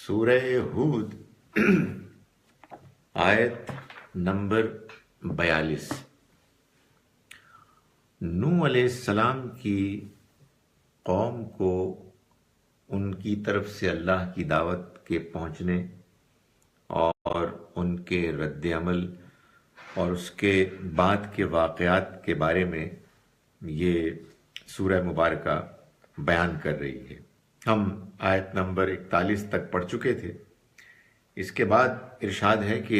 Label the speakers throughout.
Speaker 1: سورہ ہود آیت نمبر 42۔ نوح علیہ السلام کی قوم کو ان کی طرف سے اللہ کی دعوت کے پہنچنے اور ان کے رد عمل اور اس کے بعد کے واقعات کے بارے میں یہ سورہ مبارکہ بیان کر رہی ہے۔ ہم آیت نمبر 41 تک پڑھ چکے تھے۔ اس کے بعد ارشاد ہے کہ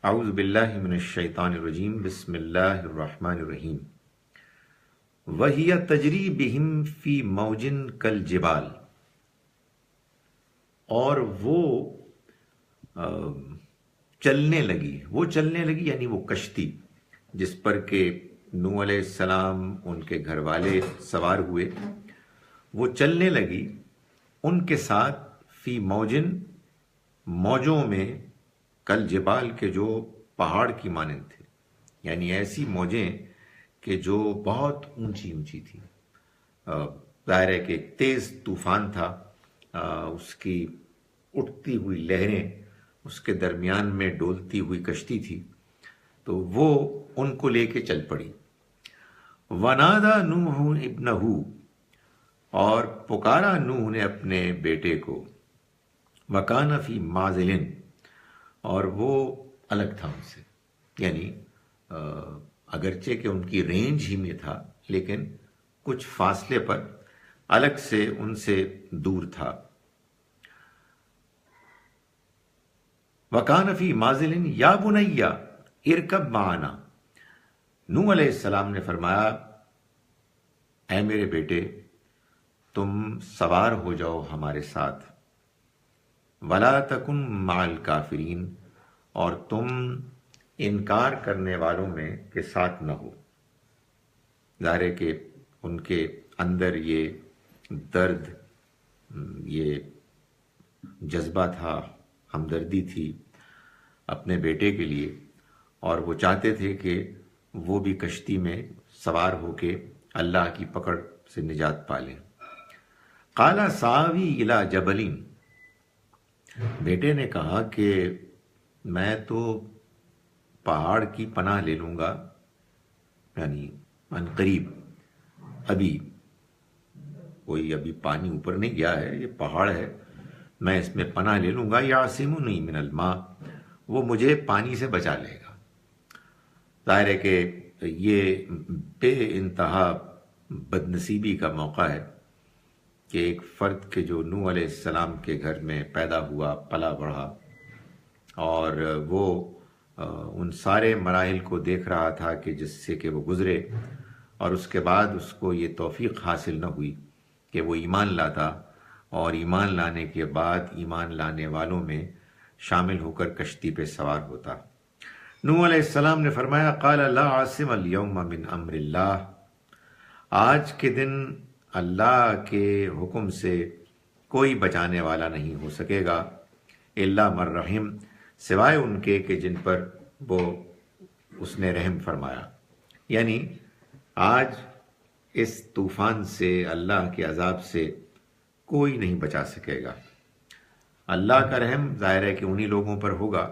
Speaker 1: اعوذ باللہ من الشیطان الرجیم، بسم اللہ الرحمن الرحیم، وَهِيَ تَجْرِي بِهِمْ فِي مَوْجٍ كَالْجِبَالِ، اور وہ چلنے لگی یعنی وہ کشتی جس پر کہ نوح علیہ السلام ان کے گھر والے سوار ہوئے، وہ چلنے لگی ان کے ساتھ فی موجن، موجوں میں، کل جبال کے جو پہاڑ کی مانند تھے، یعنی ایسی موجیں کہ جو بہت اونچی تھی۔ ظاہر ہے کہ ایک تیز طوفان تھا، اس کی اٹھتی ہوئی لہریں اس کے درمیان میں ڈولتی ہوئی کشتی تھی، تو وہ ان کو لے کے چل پڑی۔ وَنَادَى نُوحٌ ابْنَهُ، اور پکارا نوح نے اپنے بیٹے کو، وَكَانَ فِي مَعْزِلٍ، اور وہ الگ تھا ان سے، یعنی اگرچہ کہ ان کی رینج ہی میں تھا لیکن کچھ فاصلے پر الگ سے ان سے دور تھا۔ وَكَانَ فِي مَعْزِلٍ يَا بُنَيَّ ارْكَبْ مَعَنَا، نوح علیہ السلام نے فرمایا، اے میرے بیٹے تم سوار ہو جاؤ ہمارے ساتھ، وَلَا تَكُن مَعَ الْكَافِرِينَ، اور تم انکار کرنے والوں میں کے ساتھ نہ ہو۔ ظاہر ہے کہ ان کے اندر یہ درد، یہ جذبہ تھا، ہمدردی تھی اپنے بیٹے کے لیے، اور وہ چاہتے تھے کہ وہ بھی کشتی میں سوار ہو کے اللہ کی پکڑ سے نجات پا لیں۔ قَالَ سَآوِي إِلَىٰ جَبَلٍ، بیٹے نے کہا کہ میں تو پہاڑ کی پناہ لے لوں گا، یعنی ان قریب، ابھی پانی اوپر نہیں گیا ہے، یہ پہاڑ ہے، میں اس میں پناہ لے لوں گا، یعصمنی من الماء، وہ مجھے پانی سے بچا لے گا۔ ظاہر ہے کہ یہ بے انتہا بدنصیبی کا موقع ہے کہ ایک فرد کے جو نوح علیہ السلام کے گھر میں پیدا ہوا، پلا بڑھا، اور وہ ان سارے مراحل کو دیکھ رہا تھا کہ جس سے کہ وہ گزرے، اور اس کے بعد اس کو یہ توفیق حاصل نہ ہوئی کہ وہ ایمان لاتا، اور ایمان لانے کے بعد ایمان لانے والوں میں شامل ہو کر کشتی پہ سوار ہوتا۔ نوح علیہ السلام نے فرمایا، قال لا عاصم اليوم من امر اللہ، آج کے دن اللہ کے حکم سے کوئی بچانے والا نہیں ہو سکے گا، الا من رحم، سوائے ان کے کہ جن پر وہ اس نے رحم فرمایا۔ یعنی آج اس طوفان سے، اللہ کے عذاب سے کوئی نہیں بچا سکے گا۔ اللہ کا رحم ظاہر ہے کہ انہی لوگوں پر ہوگا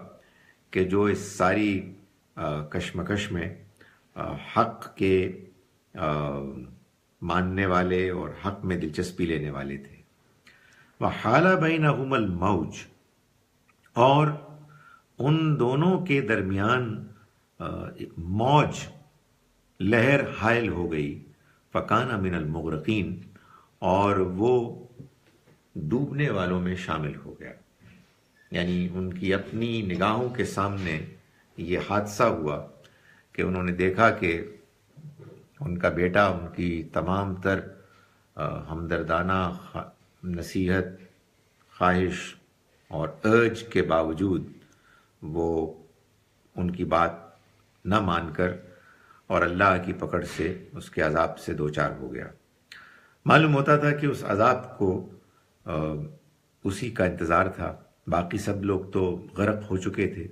Speaker 1: کہ جو اس ساری کشمکش میں حق کے ماننے والے اور حق میں دلچسپی لینے والے تھے۔ وَحَالَ بَيْنَهُمَا الْمَوْجُ، اور ان دونوں کے درمیان موج، لہر حائل ہو گئی، فَكَانَ مِنَ الْمُغْرَقِينَ، اور وہ ڈوبنے والوں میں شامل ہو گیا۔ یعنی ان کی اپنی نگاہوں کے سامنے یہ حادثہ ہوا کہ انہوں نے دیکھا کہ ان کا بیٹا ان کی تمام تر ہمدردانہ نصیحت، خواہش اور ارج کے باوجود وہ ان کی بات نہ مان کر اور اللہ کی پکڑ سے، اس کے عذاب سے دوچار ہو گیا۔ معلوم ہوتا تھا کہ اس عذاب کو اسی کا انتظار تھا، باقی سب لوگ تو غرق ہو چکے تھے۔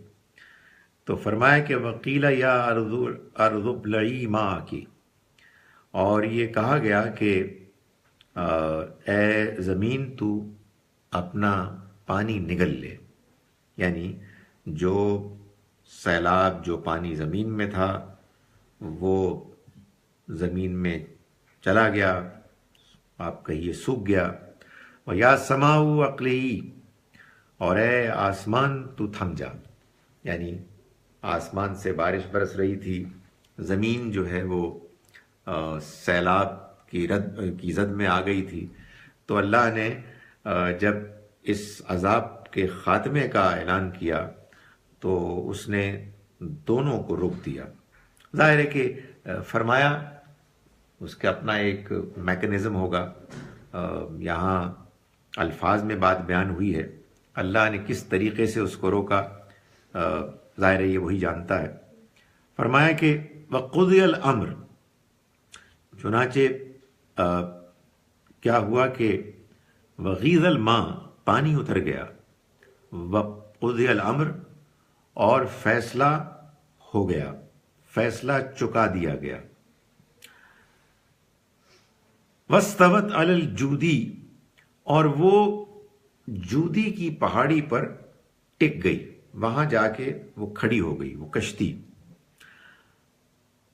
Speaker 1: تو فرمایا کہ وَقِيلَ يَا أَرْضُ ابْلَعِي مَاءَكِ، اور یہ کہا گیا کہ اے زمین تو اپنا پانی نگل لے، یعنی جو سیلاب، جو پانی زمین میں تھا وہ زمین میں چلا گیا، آپ کہیے سوکھ گیا۔ وَيَا سَمَاءُ أَقْلِعِي، اور اے آسمان تو تھم جا، یعنی آسمان سے بارش برس رہی تھی، زمین جو ہے وہ سیلاب کی زد میں آ گئی تھی، تو اللہ نے جب اس عذاب کے خاتمے کا اعلان کیا تو اس نے دونوں کو روک دیا۔ ظاہر ہے کہ فرمایا اس کا اپنا ایک میکنزم ہوگا، یہاں الفاظ میں بات بیان ہوئی ہے، اللہ نے کس طریقے سے اس کو روکا ظاہر ہے یہ وہی جانتا ہے۔ فرمایا کہ وَقُضِيَ الْأَمْرُ، چنانچہ کیا ہوا کہ وَغِيضَ الْمَاءُ، پانی اتر گیا، وَقُضِيَ الْأَمْرُ، اور فیصلہ ہو گیا، فیصلہ چکا دیا گیا۔ وَاسْتَوَتْ عَلَى الْجُودِي، اور وہ جودی کی پہاڑی پر ٹک گئی، وہاں جا کے وہ کھڑی ہو گئی، وہ کشتی۔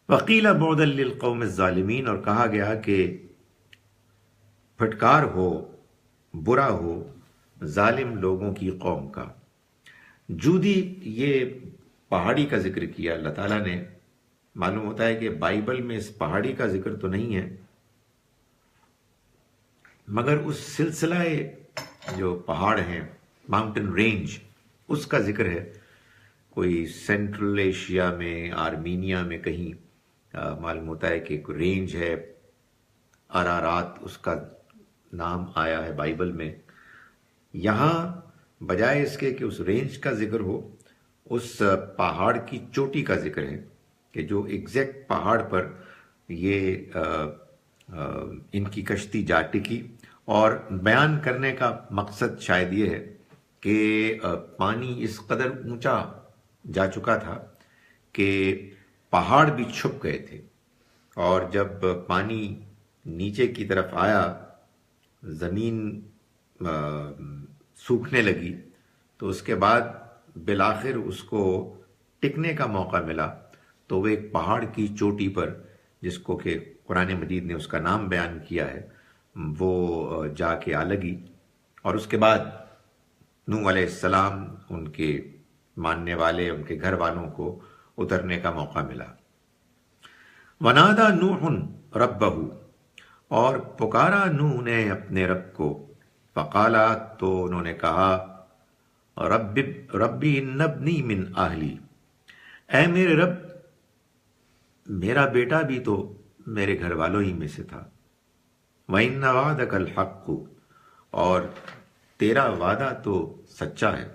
Speaker 1: وَقِيلَ بُعْدًا لِلْقَوْمِ الظَّالِمِينَ، اور کہا گیا کہ پھٹکار ہو، برا ہو ظالم لوگوں کی قوم کا۔ جودی، یہ پہاڑی کا ذکر کیا اللہ تعالیٰ نے۔ معلوم ہوتا ہے کہ بائبل میں اس پہاڑی کا ذکر تو نہیں ہے، مگر اس سلسلہ جو پہاڑ ہیں، ماؤنٹن رینج، اس کا ذکر ہے۔ کوئی سینٹرل ایشیا میں، آرمینیا میں کہیں معلوم ہوتا ہے کہ ایک رینج ہے، ارارات اس کا نام آیا ہے بائبل میں۔ یہاں بجائے اس کے کہ اس رینج کا ذکر ہو، اس پہاڑ کی چوٹی کا ذکر ہے کہ جو ایگزیکٹ پہاڑ پر یہ ان کی کشتی جا ٹکی۔ اور بیان کرنے کا مقصد شاید یہ ہے کہ پانی اس قدر اونچا جا چکا تھا کہ پہاڑ بھی چھپ گئے تھے، اور جب پانی نیچے کی طرف آیا، زمین سوکھنے لگی، تو اس کے بعد بالآخر اس کو ٹکنے کا موقع ملا، تو وہ ایک پہاڑ کی چوٹی پر، جس کو کہ قرآن مجید نے اس کا نام بیان کیا ہے، وہ جا کے آ لگی۔ اور اس کے بعد نوح علیہ السلام، ان کے ماننے والے، ان کے گھر والوں کو اترنے کا موقع ملا۔ وَنَادَى نُوحٌ رَبَّهُ، اور پکارا نوح نے اپنے رب کو، فقالا، تو انہوں نے کہا، ربی ان ابنی من اہلی، اے میرے رب، میرا بیٹا بھی تو میرے گھر والوں ہی میں سے تھا۔ وَإِنَّ وَعْدَكَ الْحَقُّ، اور تیرا وعدہ تو سچا ہے۔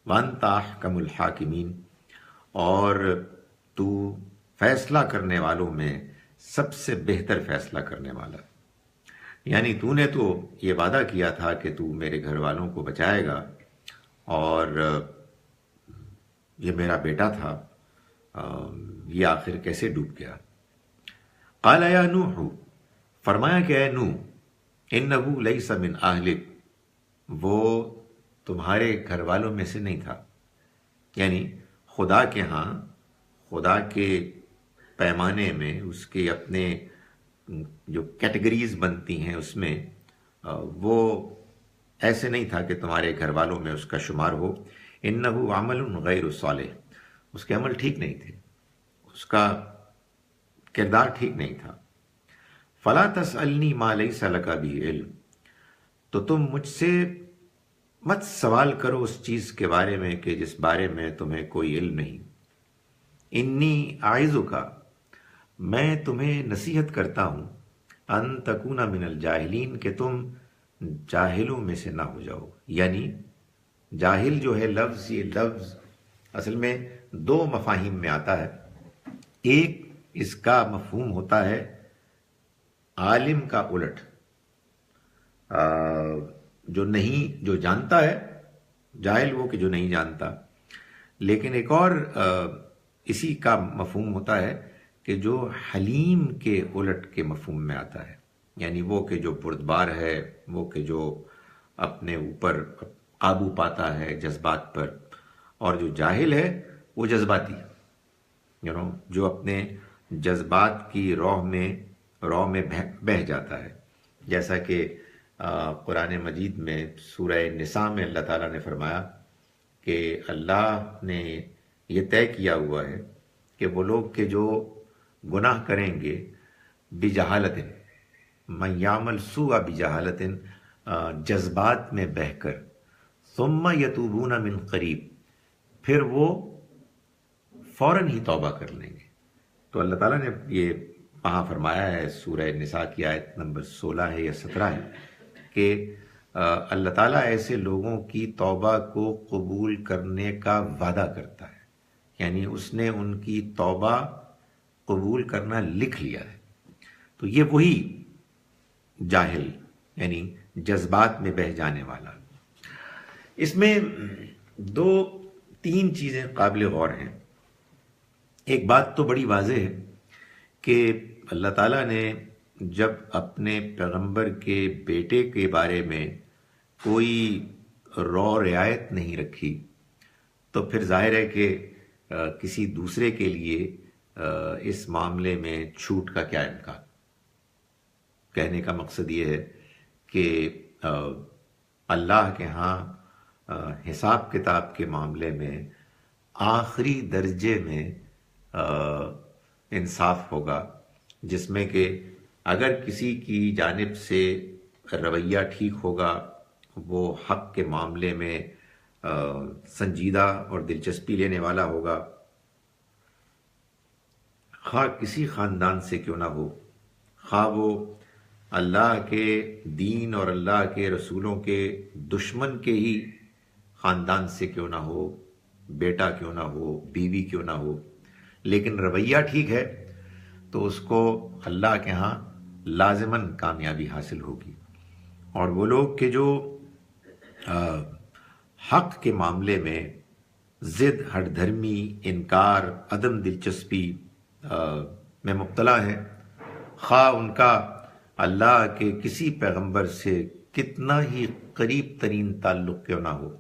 Speaker 1: وَأَنْتَ أَحْكَمُ الْحَاكِمِينَ، اور تو فیصلہ کرنے والوں میں سب سے بہتر فیصلہ کرنے والا، یعنی تو نے تو یہ وعدہ کیا تھا کہ تو میرے گھر والوں کو بچائے گا، اور یہ میرا بیٹا تھا، یہ آخر کیسے ڈوب گیا؟ قال یا نوح، فرمایا کہ اے نوح، انہ لیس من اہلک، وہ تمہارے گھر والوں میں سے نہیں تھا۔ یعنی خدا کے ہاں، خدا کے پیمانے میں، اس کے اپنے جو کیٹیگریز بنتی ہیں اس میں وہ ایسے نہیں تھا کہ تمہارے گھر والوں میں اس کا شمار ہو۔ انہ عمل غیر صالح، اس کے عمل ٹھیک نہیں تھے، اس کا کردار ٹھیک نہیں تھا۔ فلا تسألنی ما لیس لک بہ علم، تو تم مجھ سے مت سوال کرو اس چیز کے بارے میں کہ جس بارے میں تمہیں کوئی علم نہیں۔ انی اعظک، میں تمہیں نصیحت کرتا ہوں، ان تکون من الجاہلین، کہ تم جاہلوں میں سے نہ ہو جاؤ۔ یعنی جاہل جو ہے لفظ، یہ لفظ اصل میں دو مفاہیم میں آتا ہے۔ ایک اس کا مفہوم ہوتا ہے عالم کا الٹ، جو نہیں، جو جانتا ہے، جاہل وہ کہ جو نہیں جانتا۔ لیکن ایک اور اسی کا مفہوم ہوتا ہے کہ جو حلیم کے الٹ کے مفہوم میں آتا ہے، یعنی وہ کہ جو بردبار ہے، وہ کہ جو اپنے اوپر قابو پاتا ہے جذبات پر، اور جو جاہل ہے وہ جذباتی، جو اپنے جذبات کی روح میں بہہ جاتا ہے. جیسا کہ قرآن مجید میں سورہ نساء میں اللہ تعالیٰ نے فرمایا کہ اللہ نے یہ طے کیا ہوا ہے کہ وہ لوگ کہ جو گناہ کریں گے بجہالت، من یعمل سوء بجہالت، جذبات میں بہہ کر، ثم یتوبون من قریب، پھر وہ فوراً ہی توبہ کر لیں گے. تو اللہ تعالیٰ نے یہ وہاں فرمایا ہے، سورہ نساء کی آیت نمبر 16 ہے یا 17 ہے، کہ اللہ تعالیٰ ایسے لوگوں کی توبہ کو قبول کرنے کا وعدہ کرتا ہے، یعنی اس نے ان کی توبہ قبول کرنا لکھ لیا ہے. تو یہ وہی جاہل، یعنی جذبات میں بہہ جانے والا. اس میں 2-3 چیزیں قابل غور ہیں. ایک بات تو بڑی واضح ہے کہ اللہ تعالیٰ نے جب اپنے پیغمبر کے بیٹے کے بارے میں کوئی رعایت نہیں رکھی تو پھر ظاہر ہے کہ کسی دوسرے کے لیے اس معاملے میں چھوٹ کا کیا امکان. کہنے کا مقصد یہ ہے کہ اللہ کے ہاں حساب کتاب کے معاملے میں آخری درجے میں انصاف ہوگا، جس میں کہ اگر کسی کی جانب سے رویہ ٹھیک ہوگا، وہ حق کے معاملے میں سنجیدہ اور دلچسپی لینے والا ہوگا، خواہ کسی خاندان سے کیوں نہ ہو، خواہ وہ اللہ کے دین اور اللہ کے رسولوں کے دشمن کے ہی خاندان سے کیوں نہ ہو، بیٹا کیوں نہ ہو، بیوی کیوں نہ ہو، لیکن رویہ ٹھیک ہے تو اس کو اللہ کے ہاں لازماً کامیابی حاصل ہوگی. اور وہ لوگ کہ جو حق کے معاملے میں ضد، ہٹ دھرمی، انکار، عدم دلچسپی میں مبتلا ہے، خواہ ان کا اللہ کے کسی پیغمبر سے کتنا ہی قریب ترین تعلق کیوں نہ ہو،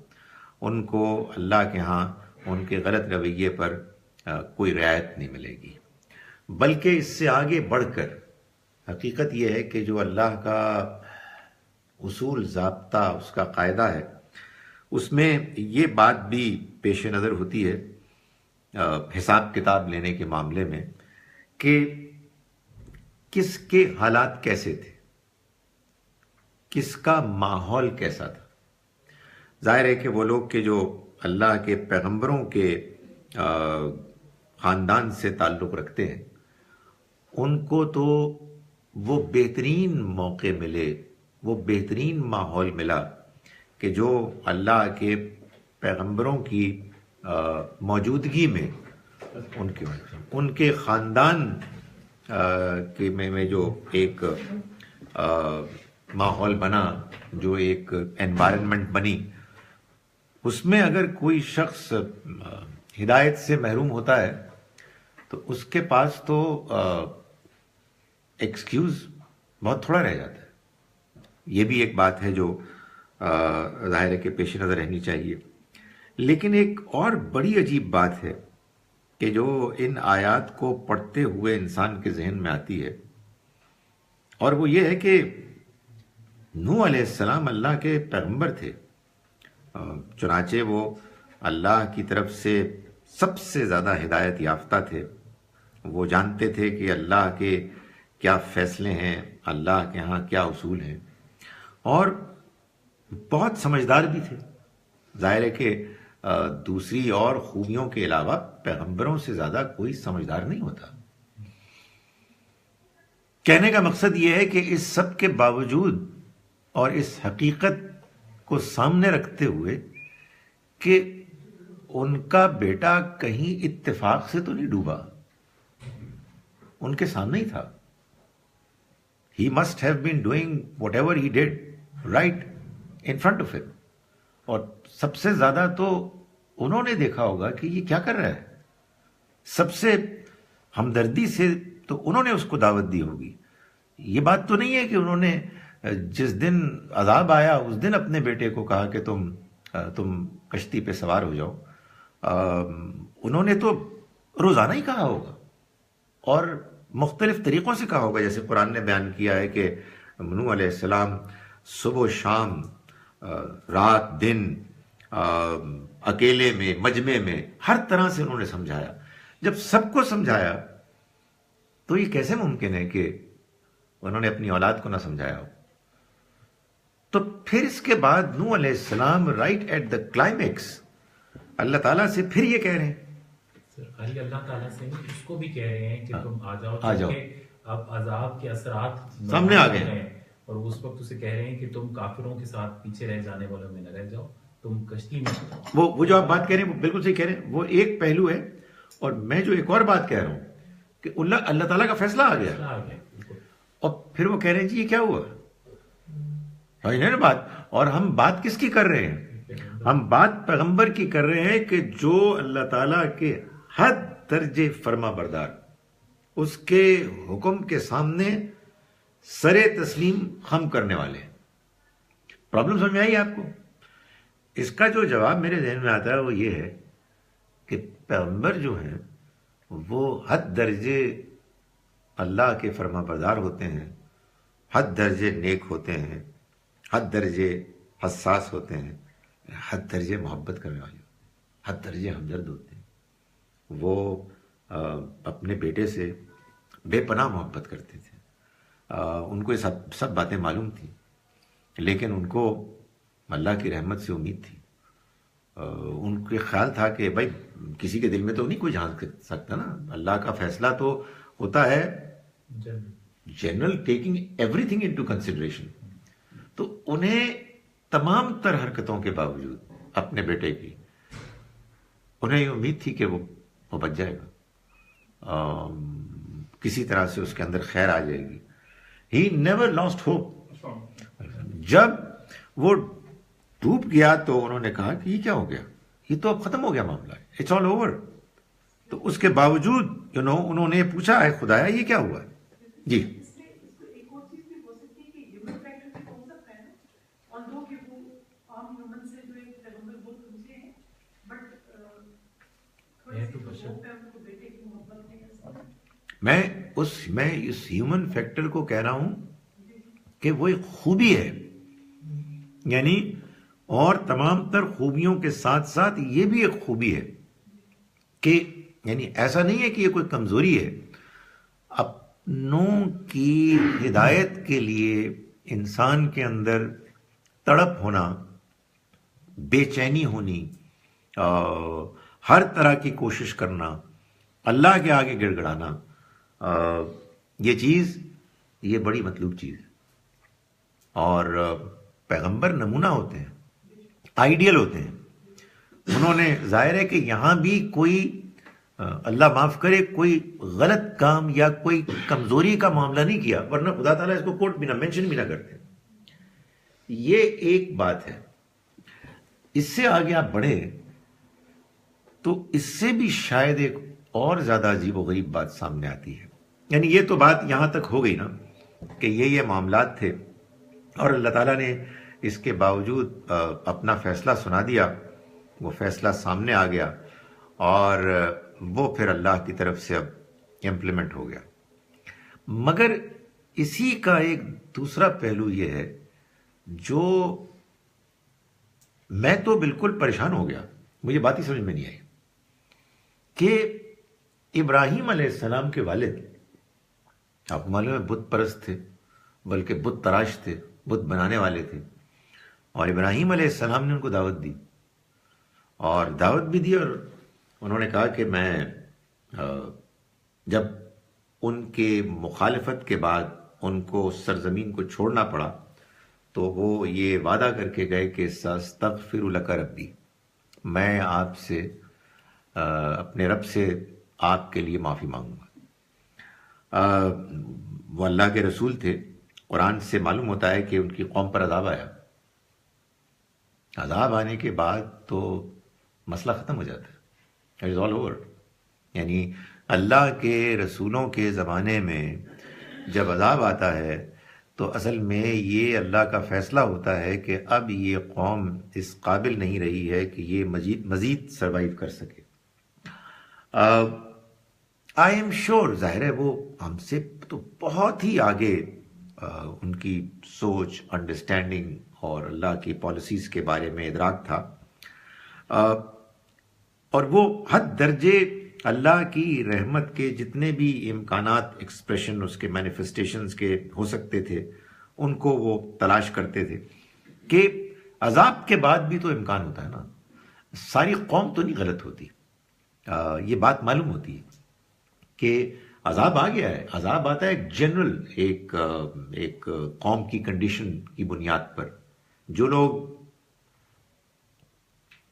Speaker 1: ان کو اللہ کے ہاں ان کے غلط رویے پر کوئی رعایت نہیں ملے گی. بلکہ اس سے آگے بڑھ کر حقیقت یہ ہے کہ جو اللہ کا اصول، ضابطہ، اس کا قاعدہ ہے، اس میں یہ بات بھی پیش نظر ہوتی ہے حساب کتاب لینے کے معاملے میں کہ کس کے حالات کیسے تھے، کس کا ماحول کیسا تھا. ظاہر ہے کہ وہ لوگ کہ جو اللہ کے پیغمبروں کے خاندان سے تعلق رکھتے ہیں، ان کو تو وہ بہترین موقع ملے، وہ بہترین ماحول ملا کہ جو اللہ کے پیغمبروں کی موجودگی میں ان کے خاندان کے میں جو ایک ماحول بنا، جو ایک انوائرنمنٹ بنی، اس میں اگر کوئی شخص ہدایت سے محروم ہوتا ہے تو اس کے پاس تو ایکسکیوز بہت تھوڑا رہ جاتا ہے. یہ بھی ایک بات ہے جو ظاہر ہے کہ پیش نظر رہنی چاہیے. لیکن ایک اور بڑی عجیب بات ہے کہ جو ان آیات کو پڑھتے ہوئے انسان کے ذہن میں آتی ہے، اور وہ یہ ہے کہ نوح علیہ السلام اللہ کے پیغمبر تھے، چنانچہ وہ اللہ کی طرف سے سب سے زیادہ ہدایت یافتہ تھے. وہ جانتے تھے کہ اللہ کے کیا فیصلے ہیں، اللہ کے ہاں کیا اصول ہیں، اور بہت سمجھدار بھی تھے. ظاہر ہے کہ دوسری اور خوبیوں کے علاوہ پیغمبروں سے زیادہ کوئی سمجھدار نہیں ہوتا. کہنے کا مقصد یہ ہے کہ اس سب کے باوجود اور اس حقیقت کو سامنے رکھتے ہوئے کہ ان کا بیٹا کہیں اتفاق سے تو نہیں ڈوبا، ان کے سامنے ہی تھا. He must have been doing whatever he did right in front of him. اور سب سے زیادہ تو انہوں نے دیکھا ہوگا کہ یہ کیا کر رہا ہے. سب سے ہمدردی سے تو انہوں نے اس کو دعوت دی ہوگی. یہ بات تو نہیں ہے کہ انہوں نے جس دن عذاب آیا اس دن اپنے بیٹے کو کہا کہ تم تم کشتی پہ سوار ہو جاؤ. انہوں نے تو روزانہ ہی کہا ہوگا اور مختلف طریقوں سے کہا ہوگا، جیسے قرآن نے بیان کیا ہے کہ نوح علیہ السلام صبح و شام، رات دن، اکیلے میں، مجمع میں، ہر طرح سے انہوں نے سمجھایا. جب سب کو سمجھایا تو یہ کیسے ممکن ہے کہ انہوں نے اپنی اولاد کو نہ سمجھایا ہو؟ تو پھر اس کے بعد نوح علیہ السلام رائٹ ایٹ دا کلائمیکس اللہ تعالیٰ سے پھر یہ کہہ رہے ہیں،
Speaker 2: خالی اللہ تعالیٰ سے نہیں، اس کو بھی کہہ رہے ہیں کہ تم آ جاؤ، اب عذاب کے اثرات
Speaker 1: سامنے آ گئے ہیں،
Speaker 2: اور اس وقت اسے کہہ رہے ہیں کہ تم کافروں کے ساتھ پیچھے رہ جانے والوں میں نہ رہ جاؤ، تم کشتی میں.
Speaker 1: وہ جو آپ بات کہہ رہے ہیں وہ بالکل صحیح کہہ رہے ہیں، وہ ایک پہلو ہے. اور میں جو ایک اور بات کہہ رہا ہوں کہ اللہ تعالیٰ کا فیصلہ آ گیا، اور پھر وہ کہہ رہے ہیں جی یہ کیا ہوا نا بات. اور ہم بات کس کی کر رہے ہیں؟ ہم بات پیغمبر کی کر رہے ہیں کہ جو اللہ تعالیٰ کے حد درجے فرما بردار، اس کے حکم کے سامنے سر تسلیم خم کرنے والے. پرابلم سمجھ میں آئی آپ کو؟ اس کا جو جواب میرے ذہن میں آتا ہے وہ یہ ہے کہ پیغمبر جو ہیں وہ حد درجے اللہ کے فرما بردار ہوتے ہیں، حد درجے نیک ہوتے ہیں، حد درجے حساس ہوتے ہیں، حد درجے محبت کرنے والے، حد درجے ہمدرد ہوتے ہیں. وہ اپنے بیٹے سے بے پناہ محبت کرتے تھے. ان کو یہ سب باتیں معلوم تھیں، لیکن ان کو اللہ کی رحمت سے امید تھی. ان کے خیال تھا کہ بھائی کسی کے دل میں تو نہیں کوئی جھانک سکتا نا، اللہ کا فیصلہ تو ہوتا ہے general, taking every thing into consideration. تو انہیں تمام تر حرکتوں کے باوجود اپنے بیٹے کی انہیں یہ امید تھی کہ وہ بچ جائے گا، کسی طرح سے اس کے اندر خیر آ جائے گی. He never last hope. جب وہ ڈوب گیا تو انہوں نے کہا کہ یہ کیا ہو گیا، یہ تو اب ختم ہو گیا معاملہ، اٹس آل اوور. تو اس کے باوجود انہوں نے پوچھا ہے خدایا یہ کیا ہوا ہے. جی میں اس ہیومن فیکٹر کو کہہ رہا ہوں کہ وہ ایک خوبی ہے، یعنی اور تمام تر خوبیوں کے ساتھ ساتھ یہ بھی ایک خوبی ہے کہ یعنی ایسا نہیں ہے کہ یہ کوئی کمزوری ہے. اپنوں کی ہدایت کے لیے انسان کے اندر تڑپ ہونا، بے چینی ہونی، ہر طرح کی کوشش کرنا، اللہ کے آگے گڑ گڑانا، یہ چیز یہ بڑی مطلوب چیز ہے. اور پیغمبر نمونہ ہوتے ہیں، آئیڈیل ہوتے ہیں. انہوں نے ظاہر ہے کہ یہاں بھی کوئی اللہ معاف کرے کوئی غلط کام یا کوئی کمزوری کا معاملہ نہیں کیا، ورنہ خدا تعالیٰ اس کو کوٹ بھی نہ مینشن بھی نہ کرتے. یہ ایک بات ہے. اس سے آگے آپ بڑھے تو اس سے بھی شاید ایک اور زیادہ عجیب و غریب بات سامنے آتی ہے. یعنی یہ تو بات یہاں تک ہو گئی نا کہ یہ معاملات تھے اور اللہ تعالیٰ نے اس کے باوجود اپنا فیصلہ سنا دیا. وہ فیصلہ سامنے آ گیا اور وہ پھر اللہ کی طرف سے اب امپلیمنٹ ہو گیا. مگر اسی کا ایک دوسرا پہلو یہ ہے جو میں تو بالکل پریشان ہو گیا، مجھے بات ہی سمجھ میں نہیں آئی کہ ابراہیم علیہ السلام کے والد آپ کو معلوم ہے بت پرست تھے، بلکہ بت تراش تھے، بت بنانے والے تھے. اور ابراہیم علیہ السلام نے ان کو دعوت دی، اور دعوت بھی دی، اور انہوں نے کہا کہ میں جب ان کے مخالفت کے بعد ان کو سرزمین کو چھوڑنا پڑا تو وہ یہ وعدہ کر کے گئے کہ ساستغفر لک ربی، میں آپ سے اپنے رب سے آپ کے لیے معافی مانگوں گا. وہ اللہ کے رسول تھے. قرآن سے معلوم ہوتا ہے کہ ان کی قوم پر عذاب آیا. عذاب آنے کے بعد تو مسئلہ ختم ہو جاتا ہے، اٹس آل اوور. یعنی اللہ کے رسولوں کے زمانے میں جب عذاب آتا ہے تو اصل میں یہ اللہ کا فیصلہ ہوتا ہے کہ اب یہ قوم اس قابل نہیں رہی ہے کہ یہ مزید سروائیو کر سکے. آئی ایم شیور، ظاہر ہے وہ ہم سے تو بہت ہی آگے ان کی سوچ، انڈرسٹینڈنگ اور اللہ کی پالیسیز کے بارے میں ادراک تھا، اور وہ حد درجے اللہ کی رحمت کے جتنے بھی امکانات ایکسپریشن اس کے مینیفیسٹیشنز کے ہو سکتے تھے ان کو وہ تلاش کرتے تھے کہ عذاب کے بعد بھی تو امکان ہوتا ہے نا، ساری قوم تو نہیں غلط ہوتی. یہ بات معلوم ہوتی ہے کہ عذاب آ گیا ہے، عذاب آتا ہے ایک جنرل ایک قوم کی کنڈیشن کی بنیاد پر. جو لوگ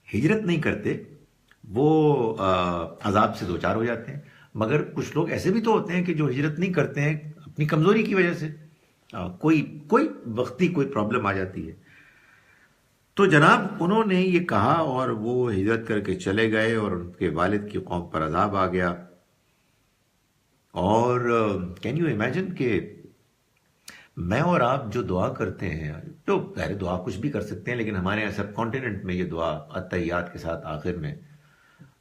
Speaker 1: ہجرت نہیں کرتے وہ عذاب سے دوچار ہو جاتے ہیں، مگر کچھ لوگ ایسے بھی تو ہوتے ہیں کہ جو ہجرت نہیں کرتے ہیں اپنی کمزوری کی وجہ سے، کوئی وقتی کوئی پرابلم آ جاتی ہے. تو جناب انہوں نے یہ کہا اور وہ ہجرت کر کے چلے گئے اور ان کے والد کی قوم پر عذاب آ گیا. اور کین یو امیجن کہ میں اور آپ جو دعا کرتے ہیں، تو ظاہر دعا کچھ بھی کر سکتے ہیں، لیکن ہمارے یہاں سب کانٹیننٹ میں یہ دعا التحیات کے ساتھ آخر میں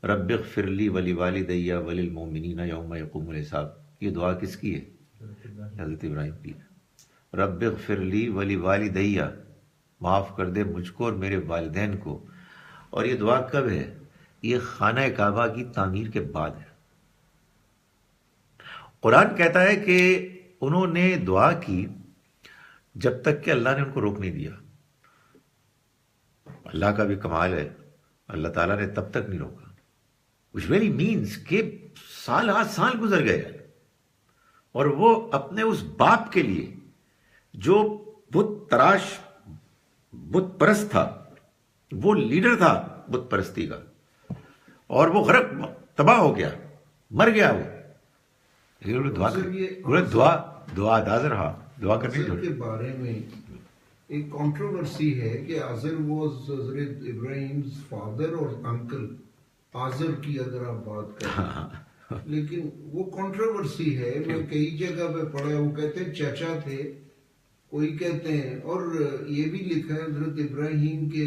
Speaker 1: رب اغفر لی ولی والدی وللمؤمنین یوم یقوم الحساب، یہ دعا کس کی ہے؟ حضرت ابراہیم کی. رب اغفر لی ولی والدی، معاف کر دے مجھ کو اور میرے والدین کو. اور یہ دعا کب ہے؟ یہ خانہ کعبہ کی تعمیر کے بعد ہے. قرآن کہتا ہے کہ انہوں نے دعا کی جب تک کہ اللہ نے ان کو روک نہیں دیا. اللہ کا بھی کمال ہے، اللہ تعالیٰ نے تب تک نہیں روکا، which really means کہ سال گزر گئے اور وہ اپنے اس باپ کے لیے جو بت پرست تھا، وہ لیڈر تھا بت پرستی کا، اور وہ غرق تباہ ہو گیا، مر گیا. وہ دعا دعا کرنے
Speaker 3: کے بارے میں ایک کنٹروورسی ہے کہ آزر واز حضرت ابراہیم's فادر اور انکل. آزر کی اگر آپ بات کریں، لیکن وہ کنٹروورسی ہے. میں کئی جگہ پہ پڑھا، وہ کہتے ہیں چچا تھے، کوئی کہتے ہیں، اور یہ بھی لکھا ہے حضرت ابراہیم کے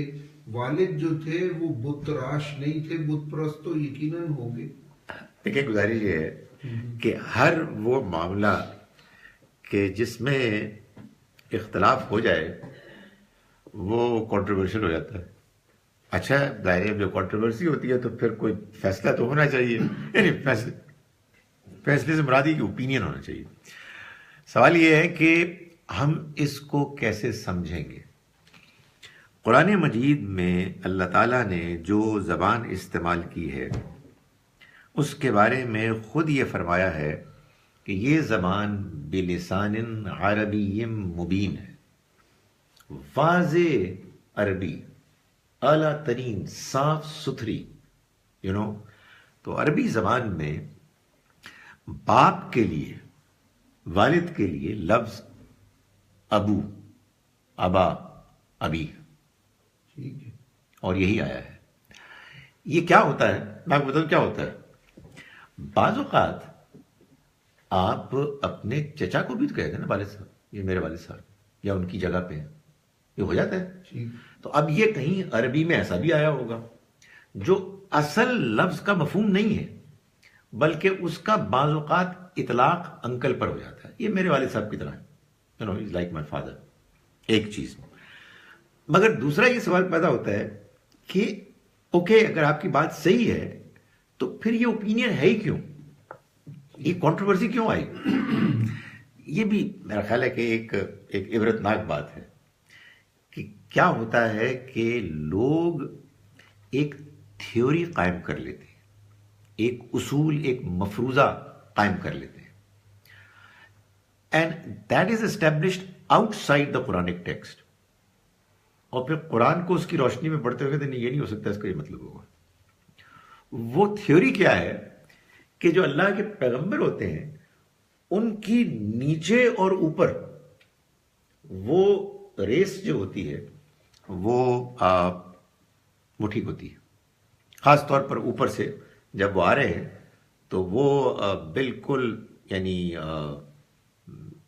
Speaker 3: والد جو تھے وہ بت تراش نہیں تھے، بت پرست تو یقیناً ہوں گے.
Speaker 1: دیکھیں گزارش یہ ہے کہ ہر وہ معاملہ کہ جس میں اختلاف ہو جائے وہ کنٹروورشل ہو جاتا ہے. اچھا دائرے میں جو کنٹروورسی ہوتی ہے تو پھر کوئی فیصلہ تو ہونا چاہیے، یعنی فیصلے سے مرادی کی اوپینین ہونا چاہیے. سوال یہ ہے کہ ہم اس کو کیسے سمجھیں گے. قرآن مجید میں اللہ تعالیٰ نے جو زبان استعمال کی ہے اس کے بارے میں خود یہ فرمایا ہے کہ یہ زبان بلسان عربی مبین ہے، واضح عربی، اعلیٰ ترین، صاف ستھری. تو عربی زبان میں باپ کے لیے، والد کے لیے لفظ ابو، ابا، ابی، اور یہی آیا ہے. یہ کیا ہوتا ہے میں آپ کو بتاؤں کیا ہوتا ہے. بعض اوقات آپ اپنے چچا کو بھی تو کہتے ہیں نا والد صاحب، یہ میرے والد صاحب، یا ان کی جگہ پہ یہ ہو جاتا ہے. تو اب یہ کہیں عربی میں ایسا بھی آیا ہوگا جو اصل لفظ کا مفہوم نہیں ہے، بلکہ اس کا بعض اوقات اطلاق انکل پر ہو جاتا ہے. یہ میرے والد صاحب کی طرح ہے، از لائک مائی فادر، ایک چیز. مگر دوسرا یہ سوال پیدا ہوتا ہے کہ اوکے، اگر آپ کی بات صحیح ہے تو پھر یہ اوپینین ہے ہی کیوں، یہ کنٹروورسی کیوں آئی. یہ بھی میرا خیال ہے کہ ایک عبرتناک بات ہے کہ کیا ہوتا ہے کہ لوگ ایک تھیوری قائم کر لیتے ہیں، ایک اصول، ایک مفروضہ قائم کر لیتے ہیں، and that is established out side the Quranic text. اور پھر قرآن کو اس کی روشنی میں پڑھتے ہوئے کہتے ہیں یہ نہیں ہو سکتا، اس کا یہ مطلب ہوگا. وہ تھیوری کیا ہے کہ جو اللہ کے پیغمبر ہوتے ہیں ان کی نیچے اور اوپر وہ ریس جو ہوتی ہے وہ ٹھیک ہوتی ہے. خاص طور پر اوپر سے جب وہ آ رہے ہیں تو وہ بالکل یعنی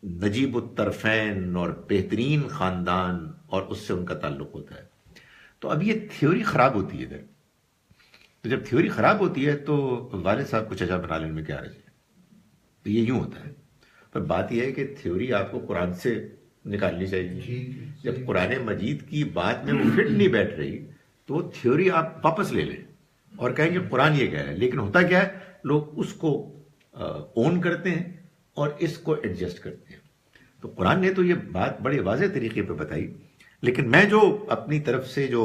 Speaker 1: نجیب الطرفین اور بہترین خاندان اور اس سے ان کا تعلق ہوتا ہے. تو اب یہ تھیوری خراب ہوتی ہے ادھر. تو جب تھیوری خراب ہوتی ہے تو والد صاحب کو چچا بنا لینے میں کیا رہے ہے. تو یہ یوں ہوتا ہے. پر بات یہ ہے کہ تھیوری آپ کو قرآن سے نکالنی چاہیے. جب قرآن مجید کی بات میں وہ فٹ نہیں بیٹھ رہی تو وہ تھیوری آپ واپس لے لیں اور کہیں کہ قرآن یہ کہہ رہا ہے. لیکن ہوتا کیا ہے, لوگ اس کو اون کرتے ہیں اور اس کو ایڈجسٹ کرتے ہیں. تو قرآن نے تو یہ بات بڑے واضح طریقے پہ بتائی. لیکن میں جو اپنی طرف سے جو